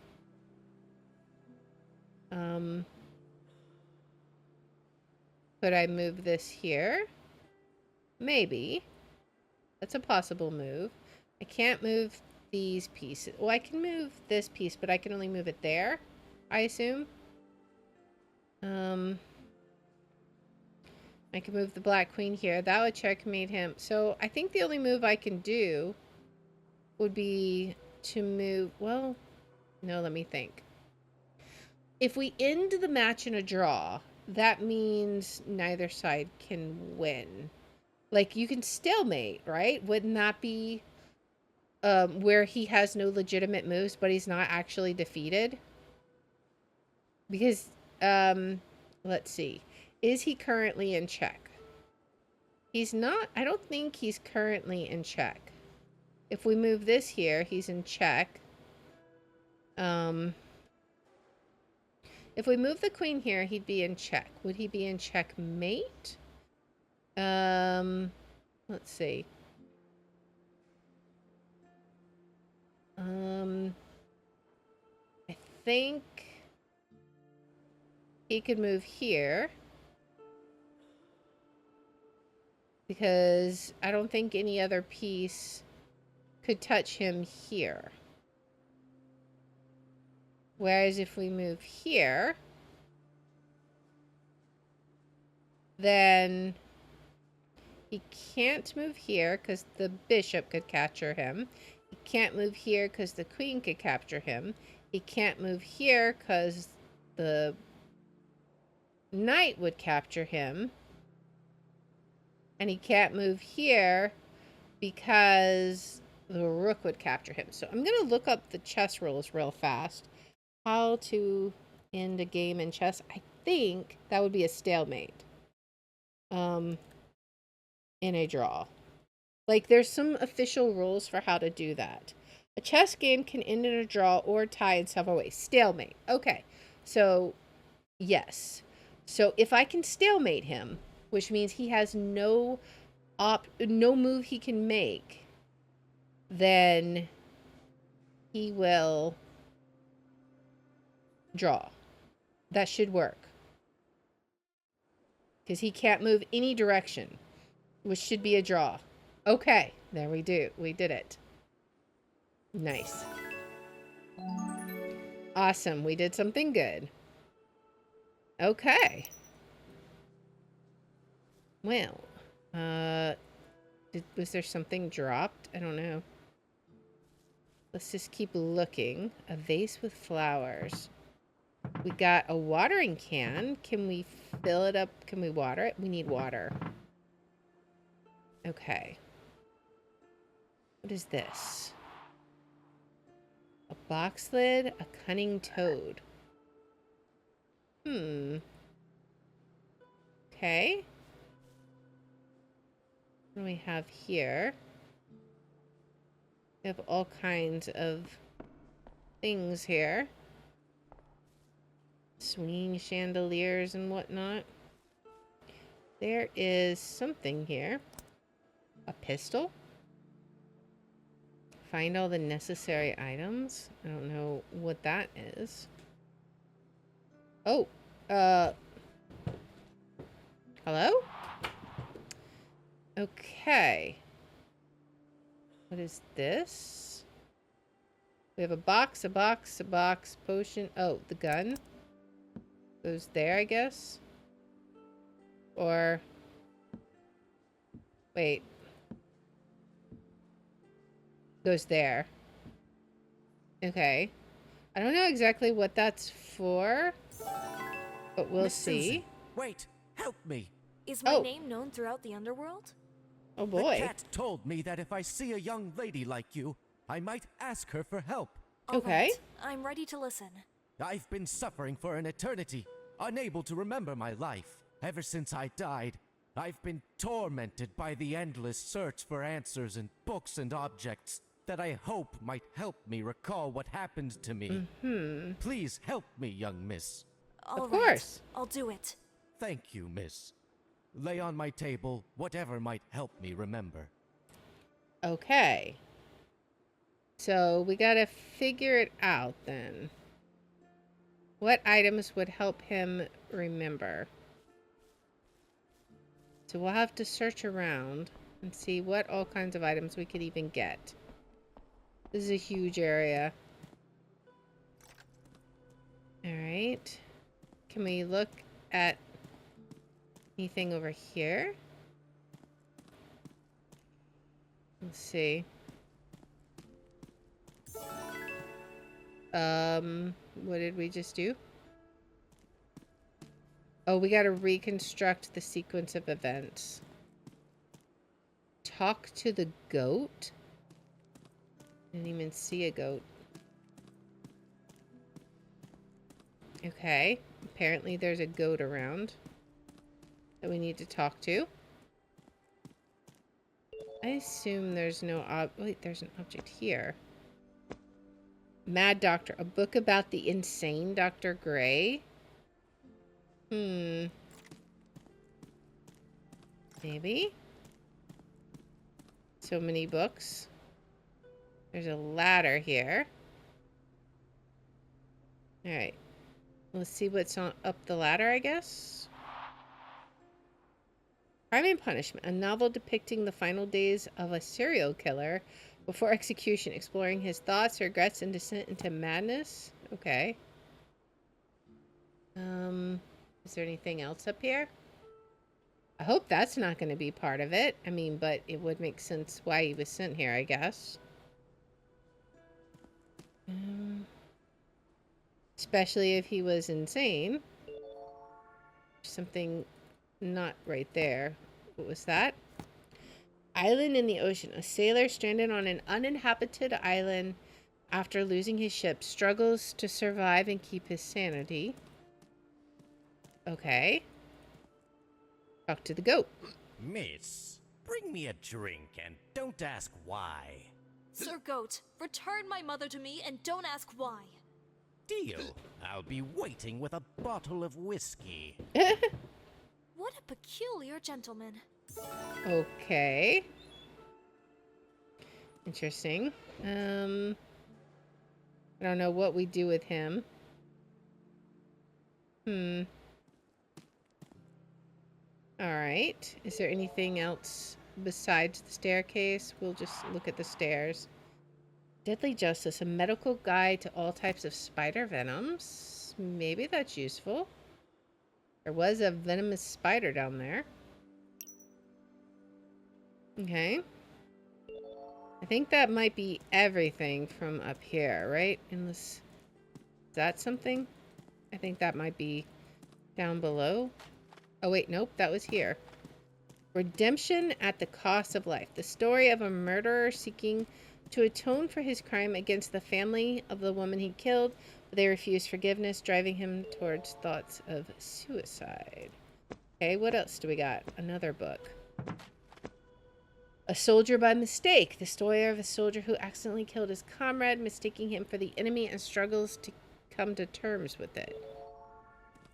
Could I move this here? Maybe. That's a possible move. I can't move these pieces. Well, I can move this piece, but I can only move it there, I assume. I can move the Black Queen here. That would checkmate him. So I think the only move I can do would be to move... Well, no, let me think. If we end the match in a draw, that means neither side can win. Like, you can stalemate, right? Wouldn't that be where he has no legitimate moves, but he's not actually defeated? Because, let's see. Is he currently in check? He's not. I don't think he's currently in check. If we move this here, he's in check. If we move the queen here, he'd be in check. Would he be in checkmate? Let's see. I think he could move here. Because I don't think any other piece could touch him here. Whereas if we move here, then he can't move here because the bishop could capture him. He can't move here because the queen could capture him. He can't move here because the knight would capture him. And he can't move here because the rook would capture him. So I'm going to look up the chess rules real fast. How to end a game in chess. I think that would be a stalemate. In a draw. Like, there's some official rules for how to do that. A chess game can end in a draw or tie in several ways. Stalemate. Okay. So, yes. So, if I can stalemate him, which means he has no move he can make, then he will draw. That should work. Because he can't move any direction, which should be a draw. Okay, there we do. We did it. Nice. Awesome. We did something good. Okay. Well, was there something dropped? I don't know. Let's just keep looking. A vase with flowers. We got a watering can. Can we fill it up? Can we water it? We need water. Okay. What is this? A box lid, a cunning toad. Okay. What do we have here? We have all kinds of things here. Swinging chandeliers and whatnot. There is something here. A pistol. Find all the necessary items. I don't know what that is. Oh, hello? Okay. What is this? We have a box, potion. Oh, the gun. Goes there, I guess. Or... wait. Goes there. Okay. I don't know exactly what that's for, but we'll Miss see. Susan, wait, help me. Is my name known throughout the underworld? Oh boy. The cat told me that if I see a young lady like you, I might ask her for help. Okay. Alright, I'm ready to listen. I've been suffering for an eternity, unable to remember my life. Ever since I died, I've been tormented by the endless search for answers in books and objects that I hope might help me recall what happened to me. Please help me, young miss. All Of right, course. I'll do it. Thank you, miss. Lay on my table whatever might help me remember. Okay. So we gotta figure it out then. What items would help him remember? So we'll have to search around and see what all kinds of items we could even get. This is a huge area. Alright. Can we look at anything over here? Let's see. What did we just do? Oh, we gotta reconstruct the sequence of events. Talk to the goat? Didn't even see a goat. Okay. Apparently there's a goat around that we need to talk to. I assume there's no wait, there's an object here. Mad Doctor, a book about the insane Dr. Gray. Maybe? So many books. There's a ladder here. Alright. Let's see what's up the ladder, I guess. Crime and Punishment, a novel depicting the final days of a serial killer before execution, exploring his thoughts, regrets, and descent into madness. Okay. Is there anything else up here? I hope that's not going to be part of it. I mean, but it would make sense why he was sent here, I guess. Especially if he was insane. Something not right there. What was that? Island in the ocean. A sailor stranded on an uninhabited island after losing his ship struggles to survive and keep his sanity. Okay. Talk to the goat. Miss, bring me a drink and don't ask why. Sir Goat, return my mother to me and don't ask why. Deal. I'll be waiting with a bottle of whiskey. What a peculiar gentleman. Okay. Interesting. I don't know what we do with him. Alright. Is there anything else besides the staircase? We'll just look at the stairs. Deadly Justice, a medical guide to all types of spider venoms. Maybe that's useful. There was a venomous spider down there. Okay. I think that might be everything from up here, right? Is that something? I think that might be down below. Oh wait, nope, that was here. Redemption at the cost of life. The story of a murderer seeking to atone for his crime against the family of the woman he killed, but they refuse forgiveness, driving him towards thoughts of suicide. Okay, what else do we got? Another book. A Soldier by Mistake. The story of a soldier who accidentally killed his comrade, mistaking him for the enemy, and struggles to come to terms with it.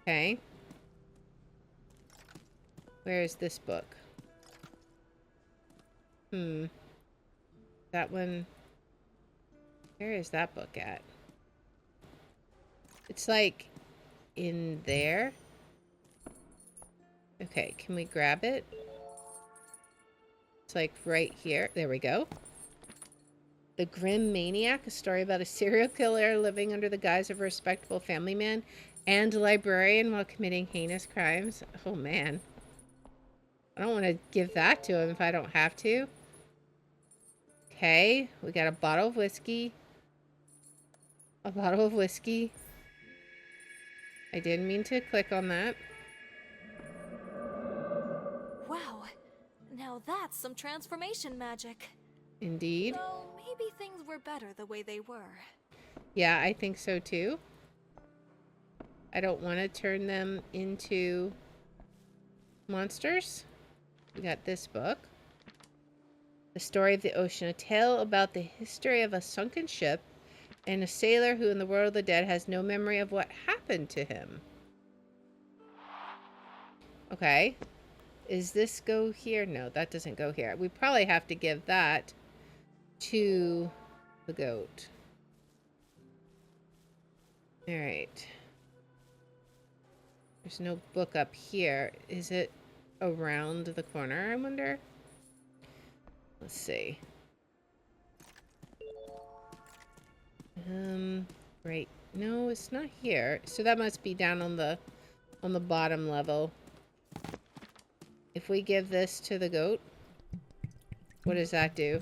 Okay. Where is this book? That one... Where is that book at? It's like in there. Okay, can we grab it? It's like right here. There we go. The Grim Maniac, a story about a serial killer living under the guise of a respectable family man and librarian while committing heinous crimes. Oh man. I don't want to give that to him if I don't have to. Okay, we got a bottle of whiskey. A bottle of whiskey. I didn't mean to click on that. Wow, now that's some transformation magic. Indeed. So maybe things were better the way they were. Yeah, I think so too. I don't want to turn them into monsters. We got this book. The Story of the Ocean, a tale about the history of a sunken ship and a sailor who in the world of the dead has no memory of what happened to him. Okay. Is this go here? No, that doesn't go here. We probably have to give that to the goat. Alright. There's no book up here. Is it around the corner, I wonder? Let's see. Right. No, it's not here. So that must be down on the bottom level. If we give this to the goat, what does that do?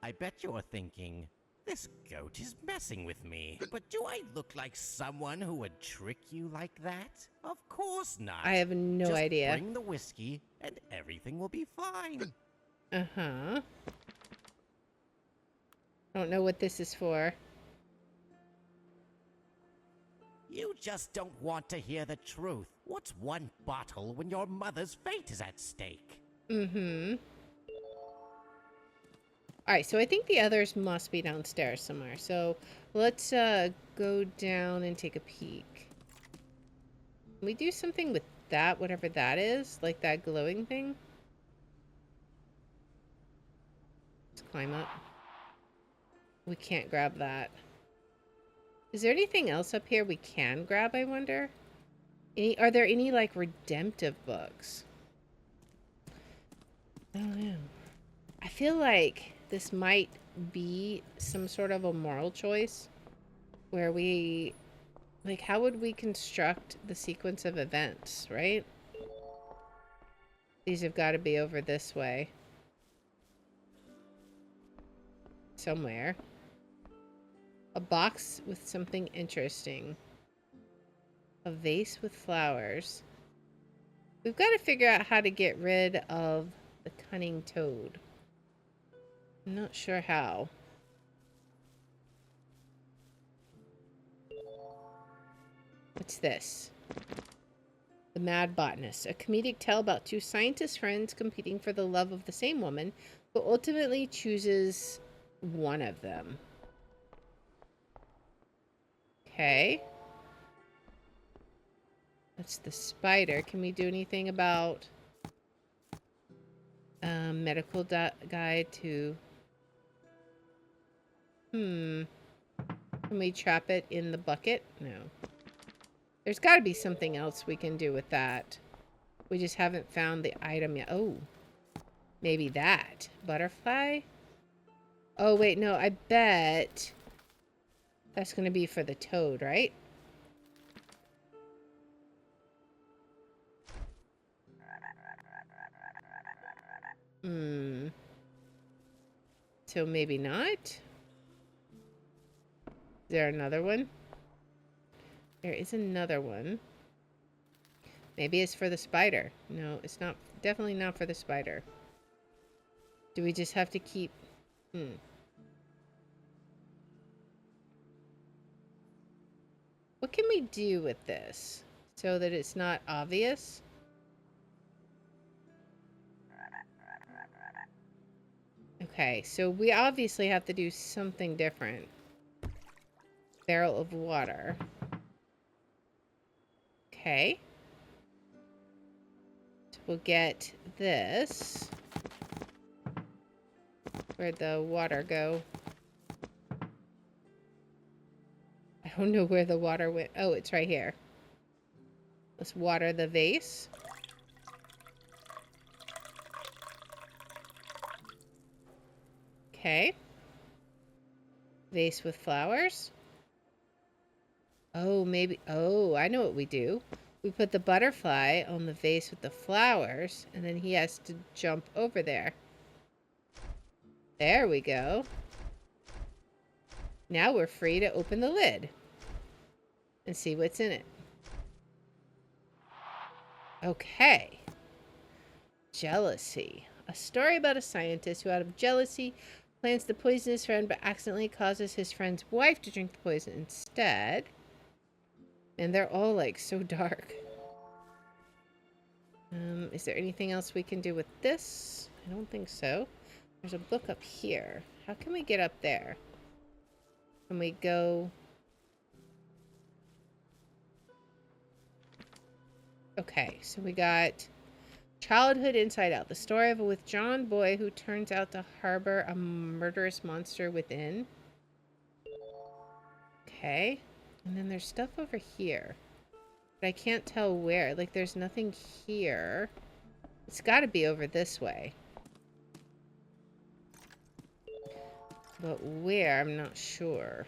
I bet you're thinking, this goat is messing with me. But do I look like someone who would trick you like that? Of course not. I have no Just idea. bring the whiskey and everything will be fine. Uh-huh. Don't know what this is for. You just don't want to hear the truth. What's one bottle when your mother's fate is at stake? Mm-hmm. Alright, so I think the others must be downstairs somewhere. So let's go down and take a peek. Can we do something with that, whatever that is? Like that glowing thing? Let's climb up. We can't grab that. Is there anything else up here we can grab, I wonder? Are there any, like, redemptive books? I don't know. I feel like this might be some sort of a moral choice where we... Like, how would we construct the sequence of events, right? These have got to be over this way. Somewhere. A box with something interesting. A vase with flowers. We've got to figure out how to get rid of the cunning toad. I'm not sure how. What's this? The Mad Botanist. A comedic tale about two scientist friends competing for the love of the same woman, who ultimately chooses one of them. Okay. That's the spider. Can we do anything about medical guide to... Can we trap it in the bucket? No. There's got to be something else we can do with that. We just haven't found the item yet. Oh. Maybe that. Butterfly? Oh, wait, no. I bet that's going to be for the toad, right? So maybe not? Is there another one? There is another one. Maybe it's for the spider. No, it's not. Definitely not for the spider. Do we just have to keep... What can we do with this so that it's not obvious? Okay, so we obviously have to do something different. Barrel of water. Okay. So we'll get this. Where'd the water go? I don't know where the water went. Oh, it's right here. Let's water the vase. Okay. Vase with flowers. Oh, maybe... Oh, I know what we do. We put the butterfly on the vase with the flowers, and then he has to jump over there. There we go. Now we're free to open the lid and see what's in it. Okay. Jealousy. A story about a scientist who, out of jealousy, plans to poison his friend but accidentally causes his friend's wife to drink the poison instead. And they're all, like, so dark. Is there anything else we can do with this? I don't think so. There's a book up here. How can we get up there? Can we go... Okay, so we got Childhood Inside Out. The story of a withdrawn boy who turns out to harbor a murderous monster within. Okay. And then there's stuff over here. But I can't tell where. Like, there's nothing here. It's got to be over this way. But where, I'm not sure.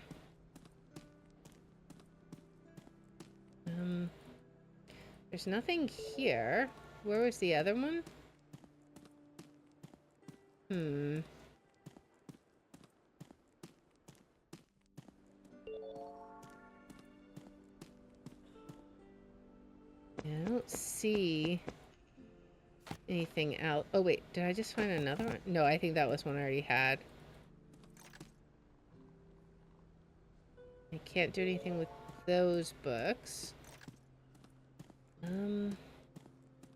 There's nothing here. Where was the other one? I don't see anything else. Oh wait, did I just find another one? No, I think that was one I already had. I can't do anything with those books.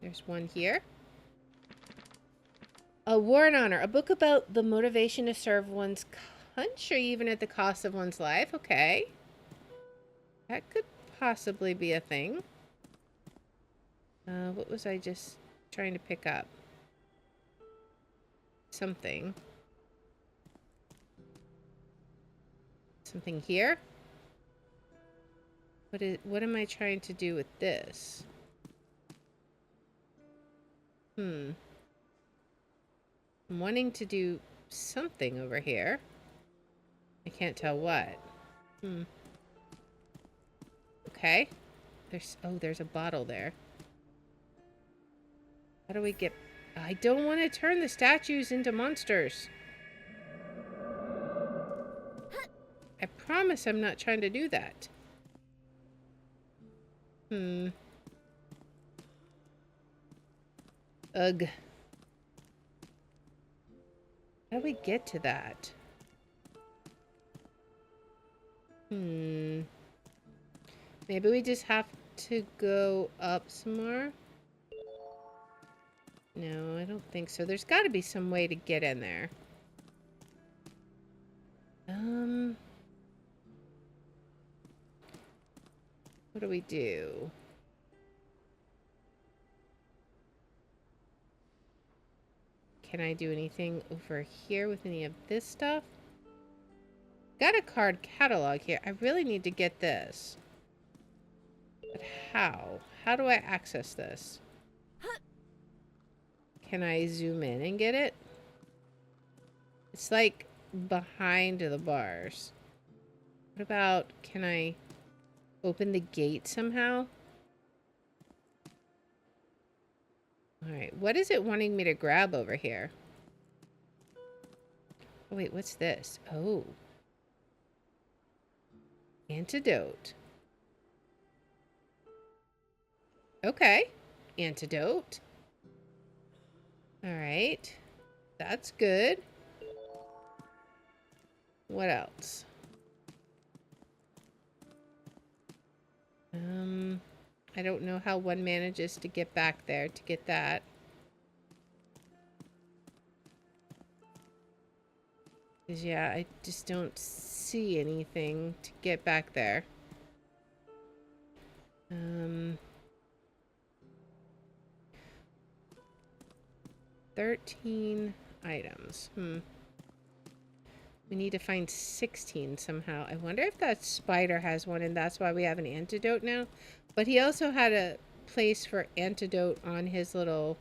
There's one here. A War and Honor, a book about the motivation to serve one's country even at the cost of one's life. Okay. That could possibly be a thing. What was I just trying to pick up? Something. Something here? What am I trying to do with this? I'm wanting to do something over here. I can't tell what. Okay. There's a bottle there. How do we get... I don't want to turn the statues into monsters. I promise I'm not trying to do that. Ugh. How do we get to that? Maybe we just have to go up some more? No, I don't think so. There's got to be some way to get in there. What do we do? Can I do anything over here with any of this stuff? Got a card catalog here. I really need to get this. But how? How do I access this? Can I zoom in and get it? It's like behind the bars. What about, can I open the gate somehow? Alright, what is it wanting me to grab over here? Oh wait, what's this? Oh. Antidote. Okay. Antidote. Alright. That's good. What else? I don't know how one manages to get back there to get that. Because, yeah, I just don't see anything to get back there. 13 items. We need to find 16 somehow. I wonder if that spider has one and that's why we have an antidote now. But he also had a place for antidote on his little...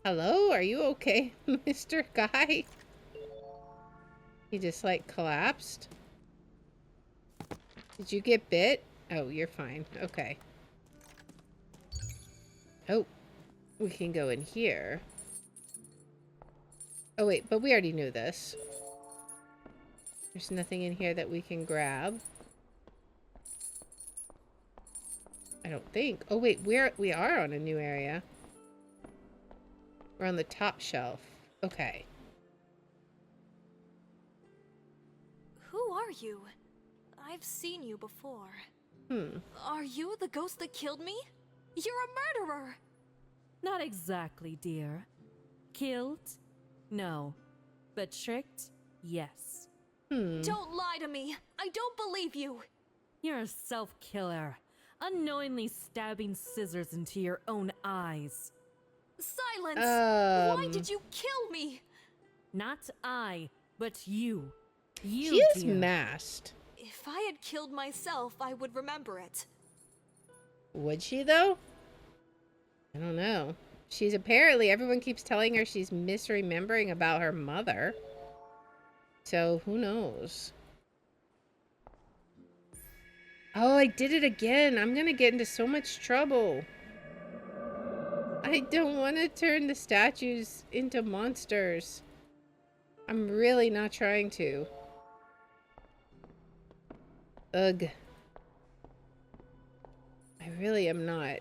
Hello? Are you okay, Mr. Guy? He just, like, collapsed. Did you get bit? Oh, you're fine. Okay. Oh. We can go in here. Oh, wait. But we already knew this. There's nothing in here that we can grab. I don't think. Oh, wait. We are on a new area. We're on the top shelf. Okay. Who are you? I've seen you before. Hmm. Are you the ghost that killed me? You're a murderer! Not exactly, dear. Killed? No. But tricked? Yes. Don't lie to me. I don't believe you. You're a self-killer, unknowingly stabbing scissors into your own eyes. Silence! Why did you kill me? Not I, but you. You, She is dear. masked. If I had killed myself, I would remember it. Would she, though? I don't know. She's apparently, everyone keeps telling her she's misremembering about her mother. So, who knows? Oh, I did it again. I'm gonna get into so much trouble. I don't want to turn the statues into monsters. I'm really not trying to. Ugh. I really am not.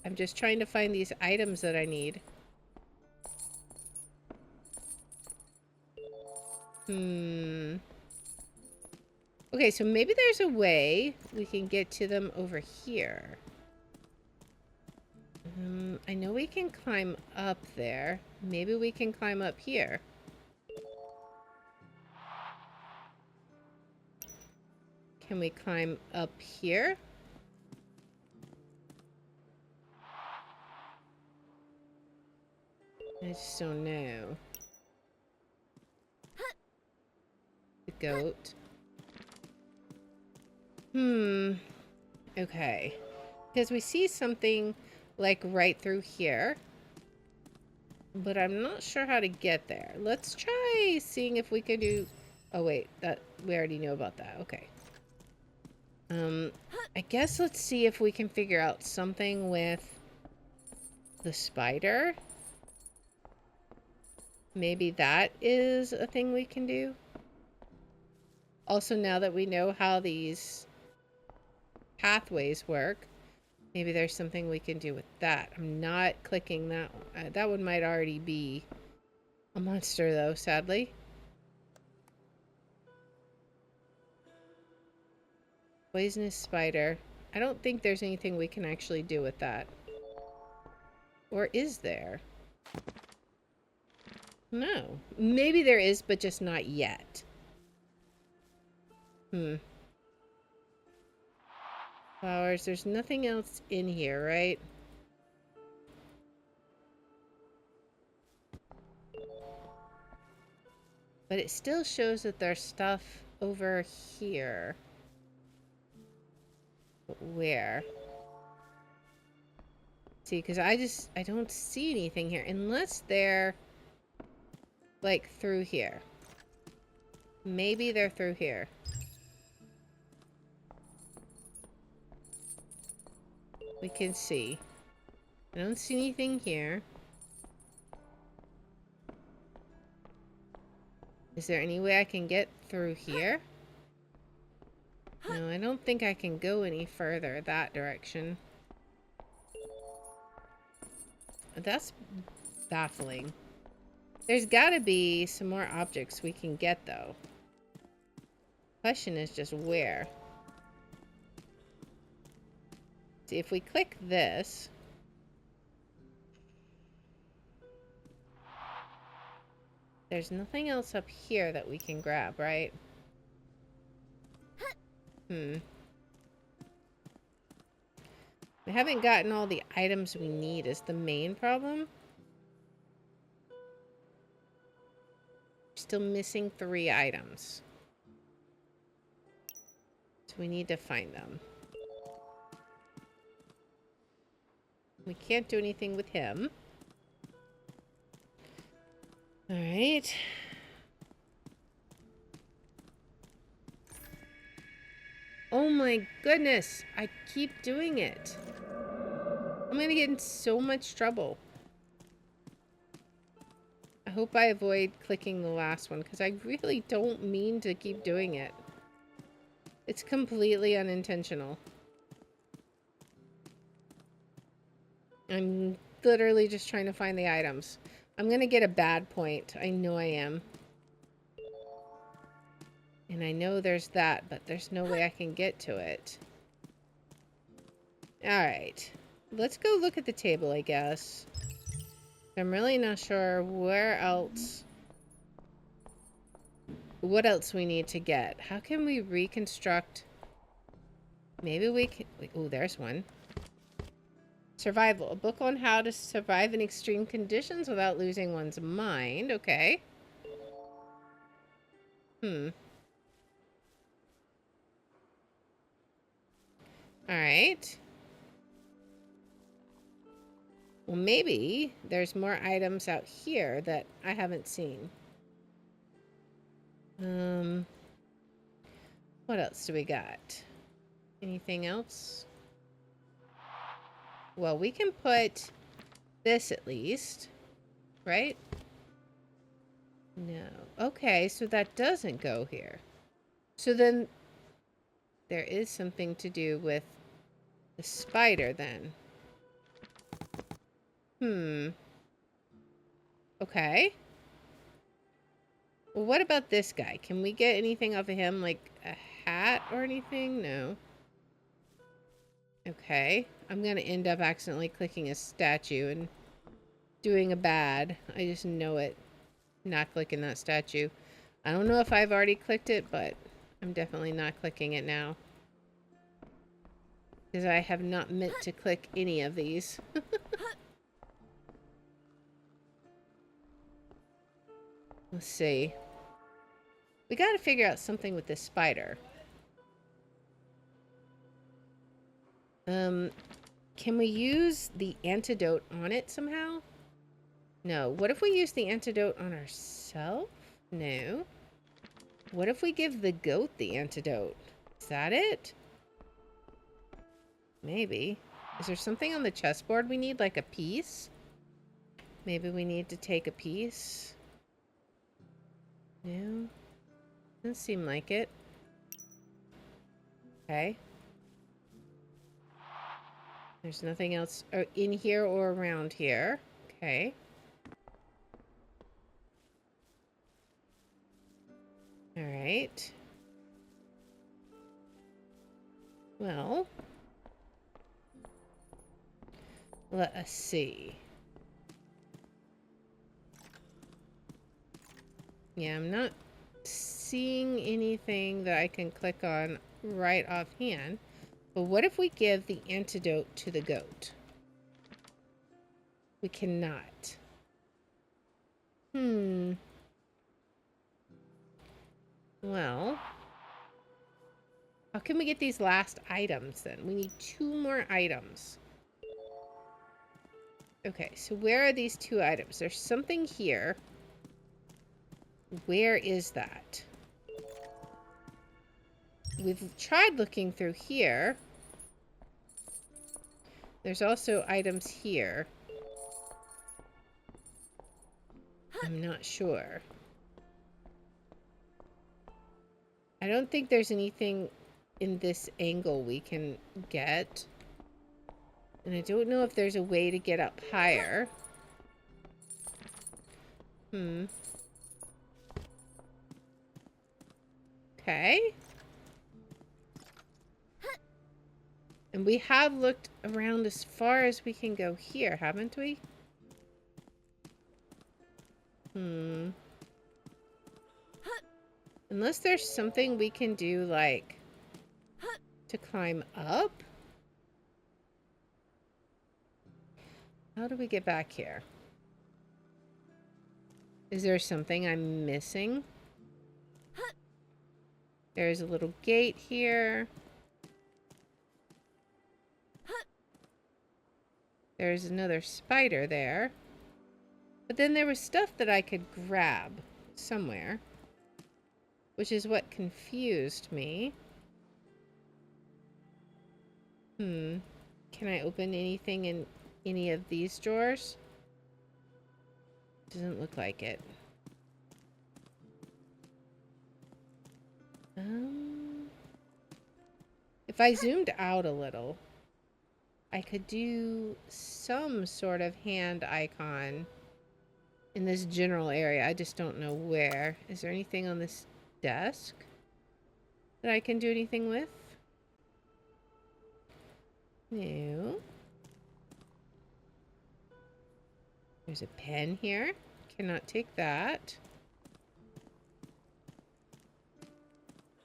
I'm just trying to find these items that I need. Okay, so maybe there's a way we can get to them over here. I know we can climb up there. Maybe we can climb up here. Can we climb up here? I just don't know. The goat. Okay. Because we see something like right through here. But I'm not sure how to get there. Let's try seeing if we can do... Oh wait, that we already know about that. Okay. I guess let's see if we can figure out something with the spider. Maybe that is a thing we can do. Also, now that we know how these pathways work, maybe there's something we can do with that. I'm not clicking that one. That one might already be a monster, though, sadly. Poisonous spider. I don't think there's anything we can actually do with that. Or is there? No. Maybe there is, but just not yet. Flowers. There's nothing else in here, right? But it still shows that there's stuff over here. But where? See, because I don't see anything here. Unless they're, like, through here. Maybe they're through here. We can see. I don't see anything here. Is there any way I can get through here? No, I don't think I can go any further that direction. That's baffling. There's gotta be some more objects we can get, though. Question is just where. See, if we click this... There's nothing else up here that we can grab, right? We haven't gotten all the items we need is the main problem. Still missing 3 items. So we need to find them. We can't do anything with him. Alright. Oh my goodness! I keep doing it. I'm gonna get in so much trouble. I hope I avoid clicking the last one, because I really don't mean to keep doing it. It's completely unintentional. I'm literally just trying to find the items. I'm gonna get a bad point. I know I am. And I know there's that, but there's no way I can get to it. Alright. Let's go look at the table, I guess. I'm really not sure where else. What else we need to get? How can we reconstruct? Maybe we can. Oh, there's one. Survival. A book on how to survive in extreme conditions without losing one's mind. Okay. Alright. Well, maybe there's more items out here that I haven't seen. What else do we got? Anything else? Well, we can put this at least, right? No. Okay, so that doesn't go here. So then there is something to do with the spider then. Okay. Well, what about this guy? Can we get anything off of him, like a hat or anything? No. Okay. I'm gonna end up accidentally clicking a statue and doing a bad. I just know it. Not clicking that statue. I don't know if I've already clicked it, but I'm definitely not clicking it now. Because I have not meant to click any of these. Let's see. We gotta figure out something with this spider. Can we use the antidote on it somehow? No. What if we use the antidote on ourselves? No. What if we give the goat the antidote? Is that it? Maybe. Is there something on the chessboard we need, like a piece? Maybe we need to take a piece. No. Doesn't seem like it. Okay. There's nothing else in here or around here. Okay. All right. Well, let us see. Yeah, I'm not seeing anything that I can click on right offhand. But what if we give the antidote to the goat? We cannot. Well, how can we get these last items then? We need 2 more items. Okay, so where are these 2 items? There's something here. Where is that? We've tried looking through here. There's also items here. I'm not sure. I don't think there's anything in this angle we can get. And I don't know if there's a way to get up higher. Okay. And we have looked around as far as we can go here, haven't we? Unless there's something we can do, like, to climb up? How do we get back here? Is there something I'm missing? There's a little gate here. There's another spider there. But then there was stuff that I could grab somewhere, which is what confused me. Can I open anything in any of these drawers? Doesn't look like it. If I zoomed out a little, I could do some sort of hand icon in this general area. I just don't know where. Is there anything on this desk that I can do anything with? No. There's a pen here. Cannot take that.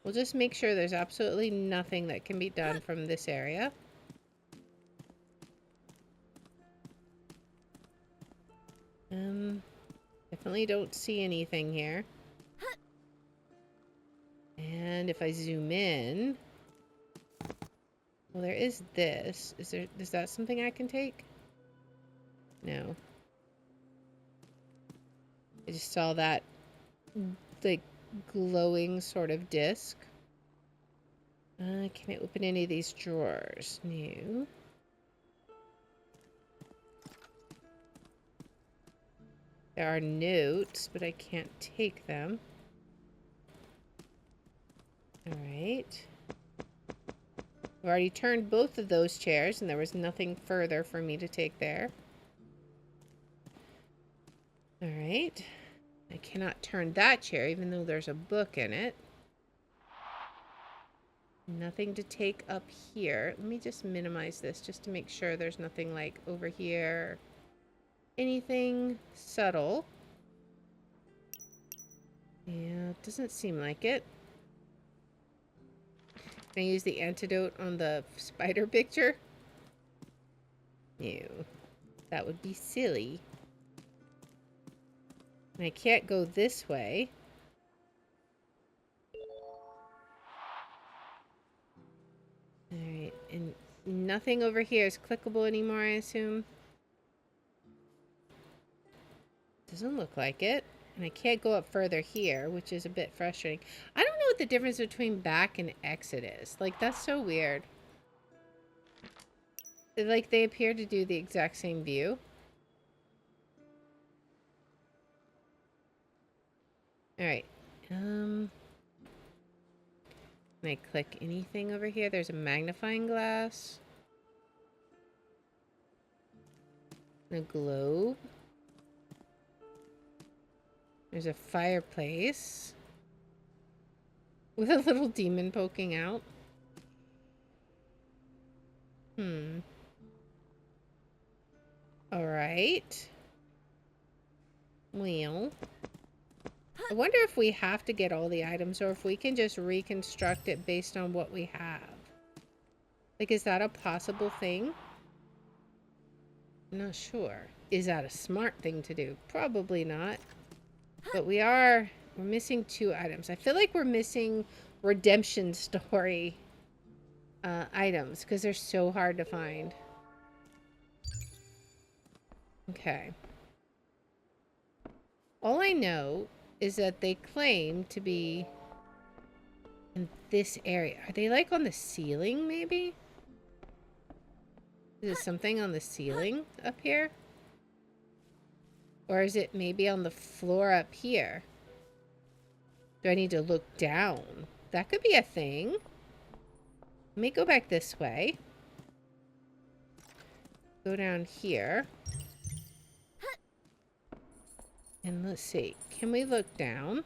We'll just make sure there's absolutely nothing that can be done from this area. Definitely don't see anything here. And if I zoom in, well, there is this. Is that something I can take? No. I just saw that, like, glowing sort of disc. Can I open any of these drawers? No. There are notes, but I can't take them. Alright. I've already turned both of those chairs, and there was nothing further for me to take there. Alright. I cannot turn that chair, even though there's a book in it. Nothing to take up here. Let me just minimize this just to make sure there's nothing like over here. Anything subtle. Yeah, it doesn't seem like it. Can I use the antidote on the spider picture? No. That would be silly. And I can't go this way. Alright, and nothing over here is clickable anymore, I assume. Doesn't look like it. And I can't go up further here, which is a bit frustrating. I don't know what the difference between back and exit is. Like, that's so weird. Like, they appear to do the exact same view. Alright. Can I click anything over here? There's a magnifying glass. A globe. There's a fireplace. With a little demon poking out. Alright. Well. I wonder if we have to get all the items or if we can just reconstruct it based on what we have. Like, is that a possible thing? I'm not sure. Is that a smart thing to do? Probably not. But we're missing 2 items. I feel like we're missing redemption story items because they're so hard to find. Okay. All I know is that they claim to be in this area. Are they like on the ceiling maybe? Is it something on the ceiling up here? Or is it maybe on the floor up here? Do I need to look down? That could be a thing. Let me go back this way. Go down here. And let's see. Can we look down?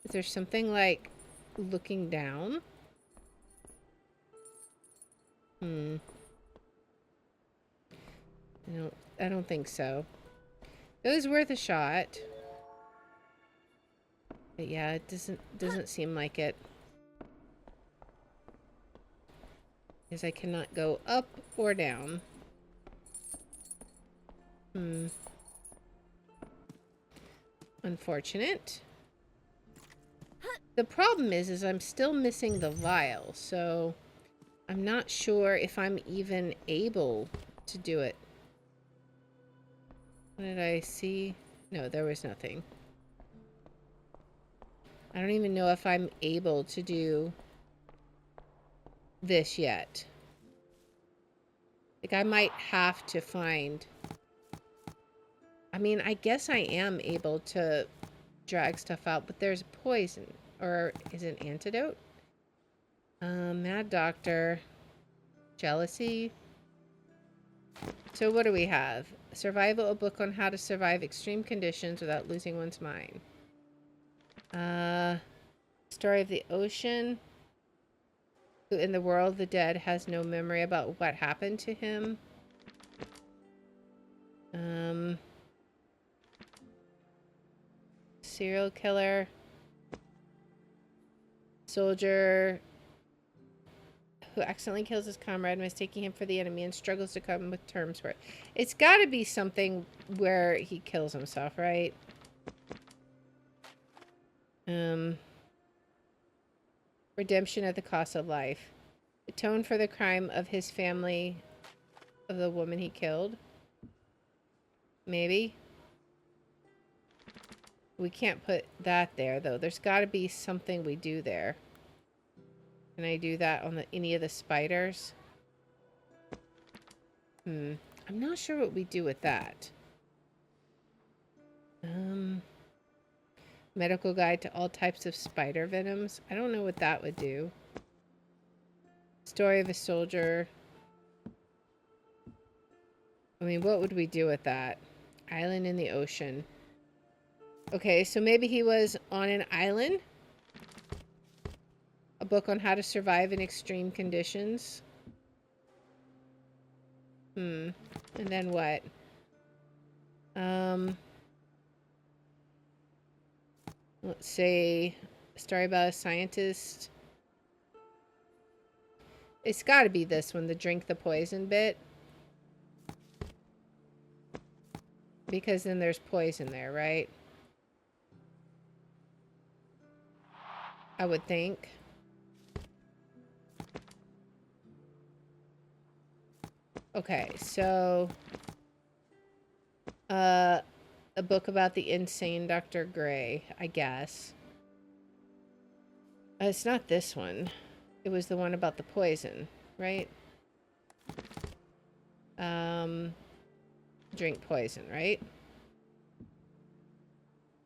Is there something like looking down? I don't think so. It was worth a shot. But yeah, it doesn't seem like it. Because I cannot go up or down. Unfortunate. The problem is I'm still missing the vial, so I'm not sure if I'm even able to do it. What did I see? No, there was nothing. I don't even know if I'm able to do this yet. Like, I might have to find... I mean, I guess I am able to drag stuff out, but there's poison. Or is it an antidote? Mad Doctor. Jealousy. So what do we have? Survival, a book on how to survive extreme conditions without losing one's mind. Story of the ocean. Who in the world of the dead has no memory about what happened to him. Serial killer. Soldier who accidentally kills his comrade, mistaking him for the enemy, and struggles to come with terms for it. It's got to be something where he kills himself, right? Redemption at the cost of life. Atone for the crime of his family, of the woman he killed. Maybe. We can't put that there, though. There's got to be something we do there. Can I do that on any of the spiders? I'm not sure what we do with that. Medical guide to all types of spider venoms. I don't know what that would do. Story of a soldier. I mean, what would we do with that? Island in the ocean. Okay, so maybe he was on an island. A book on how to survive in extreme conditions. And then what? Let's say a story about a scientist. It's got to be this one, the drink the poison bit. Because then there's poison there, right? I would think. Okay, so a book about the insane Dr. Gray, I guess. It's not this one. It was the one about the poison, right? Drink poison, right?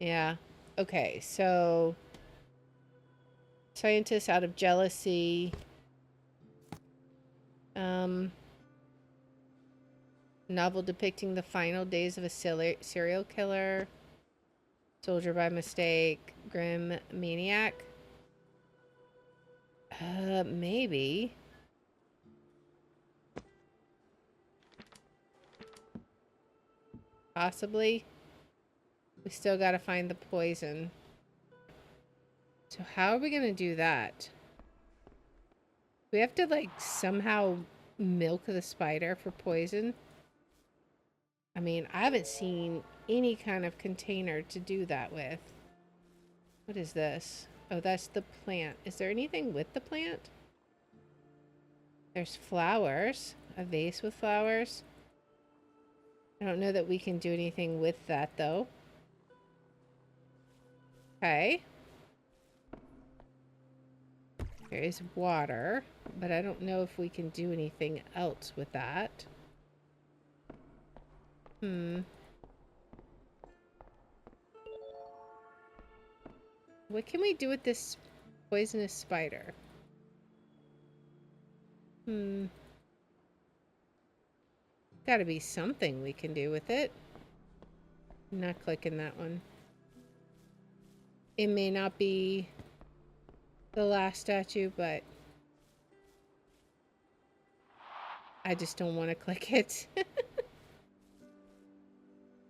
Yeah. Okay, so scientists out of jealousy. Novel depicting the final days of a serial killer. Soldier by mistake. Grim maniac. Maybe. Possibly. We still gotta find the poison. So how are we gonna do that? We have to, like, somehow milk the spider for poison? I mean, I haven't seen any kind of container to do that with. What is this? Oh, that's the plant. Is there anything with the plant? There's flowers. A vase with flowers. I don't know that we can do anything with that, though. Okay. There is water, but I don't know if we can do anything else with that. What can we do with this poisonous spider? Gotta be something we can do with it. I'm not clicking that one. It may not be the last statue, but I just don't want to click it.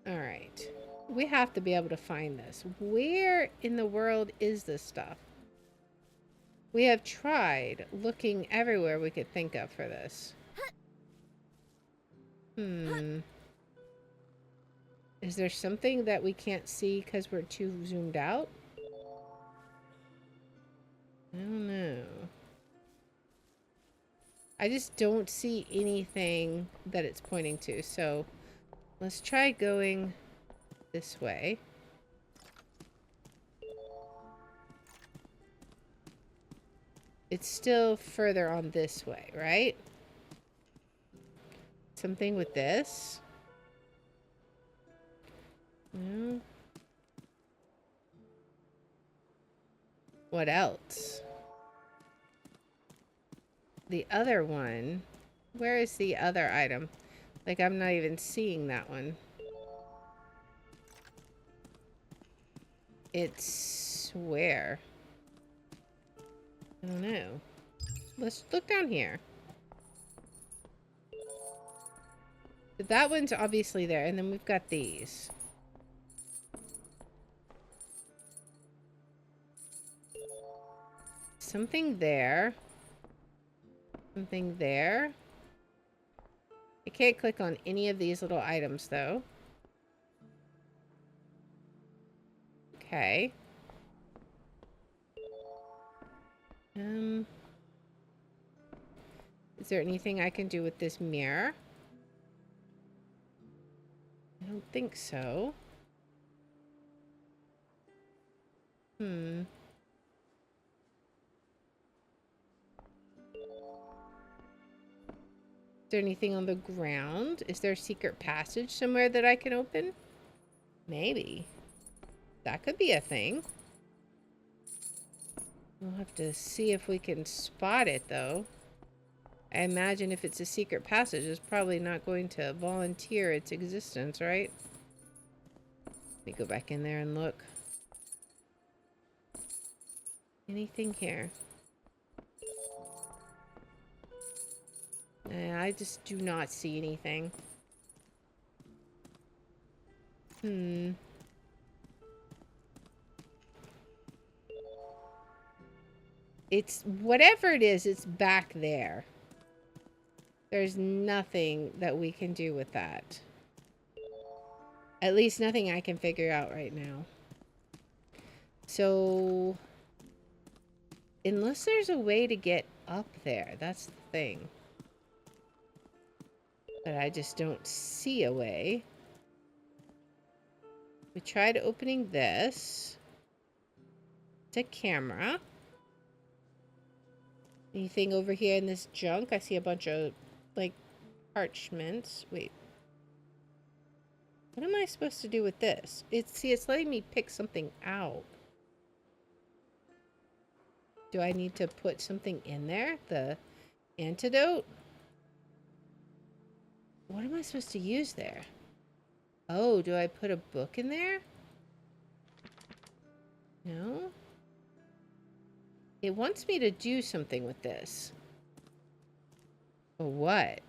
Alright. We have to be able to find this. Where in the world is this stuff? We have tried looking everywhere we could think of for this. Is there something that we can't see because we're too zoomed out? I don't know. I just don't see anything that it's pointing to, so let's try going this way. It's still further on this way, right? Something with this? No. What else? The other one. Where is the other item? Like, I'm not even seeing that one. It's where? I don't know. Let's look down here. That one's obviously there, and then we've got these. Something there. Something there. I can't click on any of these little items, though. Okay. Is there anything I can do with this mirror? I don't think so. Is there anything on the ground? Is there a secret passage somewhere that I can open? Maybe. That could be a thing. We'll have to see if we can spot it, though. I imagine if it's a secret passage, it's probably not going to volunteer its existence, right? Let me go back in there and look. Anything here? I just do not see anything. It's whatever it is, it's back there. There's nothing that we can do with that. At least nothing I can figure out right now. So, unless there's a way to get up there, that's the thing. But I just don't see a way. We tried opening this. It's a camera. Anything over here in this junk? I see a bunch of, like, parchments. Wait. What am I supposed to do with this? It's letting me pick something out. Do I need to put something in there? The antidote? What am I supposed to use there? Oh, do I put a book in there? No? It wants me to do something with this. But what?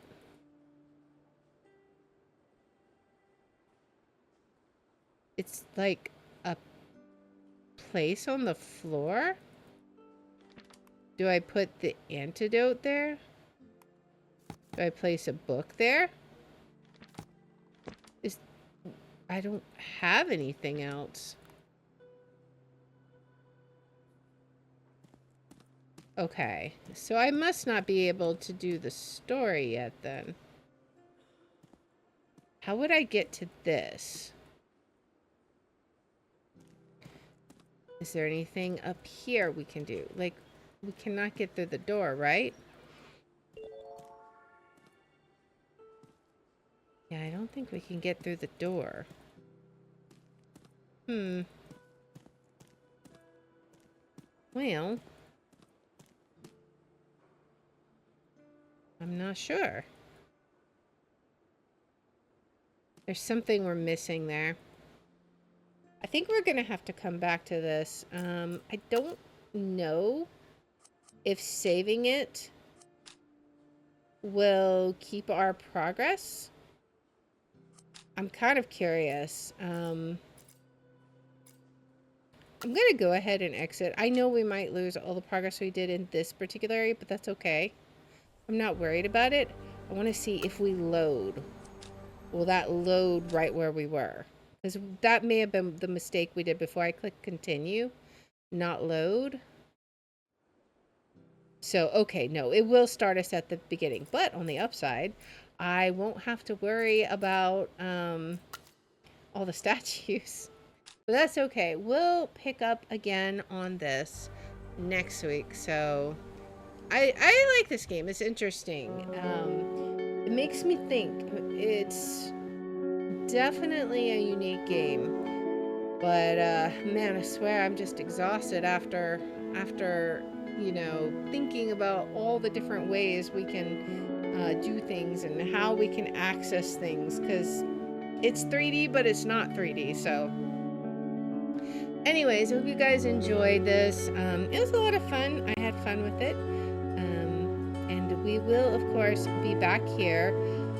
It's like a place on the floor? Do I put the antidote there? Do I place a book there? I don't have anything else. Okay, so I must not be able to do the story yet then. How would I get to this? Is there anything up here we can do? Like, we cannot get through the door, right? Yeah, I don't think we can get through the door. Well, I'm not sure. There's something we're missing there. I think we're gonna have to come back to this. I don't know if saving it will keep our progress. I'm kind of curious. I'm gonna go ahead and exit. I know we might lose all the progress we did in this particular area, but that's okay. I'm not worried about it. I want to see if we load. Will that load right where we were? Because that may have been the mistake we did before. I clicked continue, not load. So, okay, no, it will start us at the beginning. But on the upside, I won't have to worry about all the statues. But that's okay. We'll pick up again on this next week. So I like this game. It's interesting. It makes me think. It's definitely a unique game. But man, I swear I'm just exhausted after you know, thinking about all the different ways we can do things and how we can access things, because it's 3D, but it's not 3D. So anyways, I hope you guys enjoyed this. It was a lot of fun. I had fun with it. And we will, of course, be back here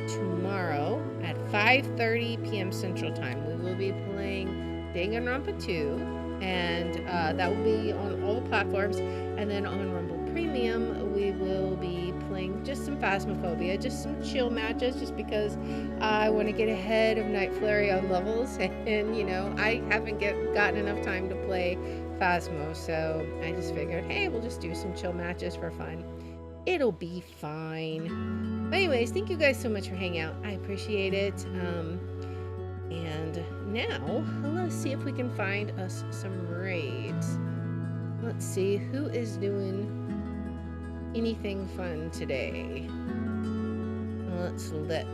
tomorrow at 5:30 p.m. Central Time. We will be playing Danganronpa 2, and that will be on all the platforms. And then on Rumble Premium, we will be playing just some Phasmophobia, just some chill matches, just because I want to get ahead of Night Flurry on levels, and you know, I haven't gotten enough time to play Phasmo, so I just figured, hey, we'll just do some chill matches for fun. It'll be fine. But anyways, thank you guys so much for hanging out. I appreciate it. And now, let's see if we can find us some raids. Let's see who is doing anything fun today. Let's look.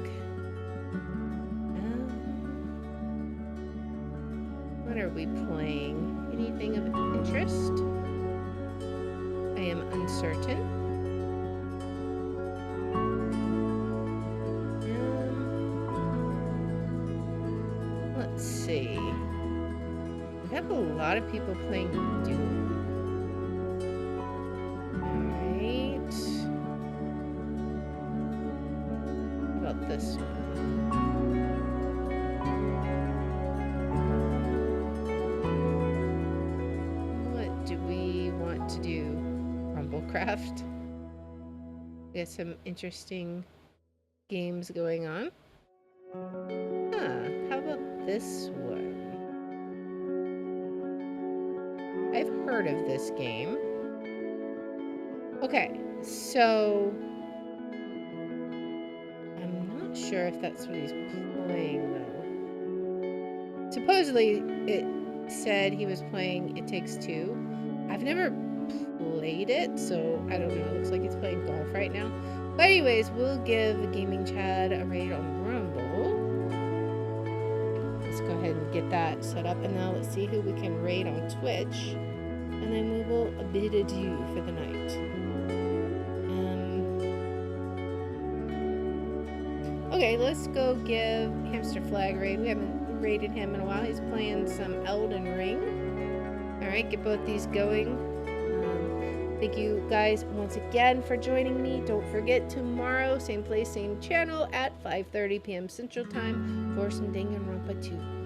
What are we playing? Anything of interest? I am uncertain. Let's see. We have a lot of people playing Doom. Alright. What about this one? What do we want to do? Rumblecraft? We got some interesting games going on. How about this one? I've heard of this game. Okay, so I'm not sure if that's what he's playing though. Supposedly it said he was playing It Takes Two. I've never played it, so I don't know. It looks like he's playing golf right now. But anyways, we'll give Gaming Chad a raid on Rumble. Let's go ahead and get that set up, and now let's see who we can raid on Twitch, and then we will bid adieu for the night. Okay, let's go give Hamster Flag raid. We haven't raided him in a while. He's playing some Elden Ring. Alright, get both these going. Thank you guys once again for joining me. Don't forget, tomorrow, same place, same channel at 5:30 p.m. Central Time for some Danganronpa 2.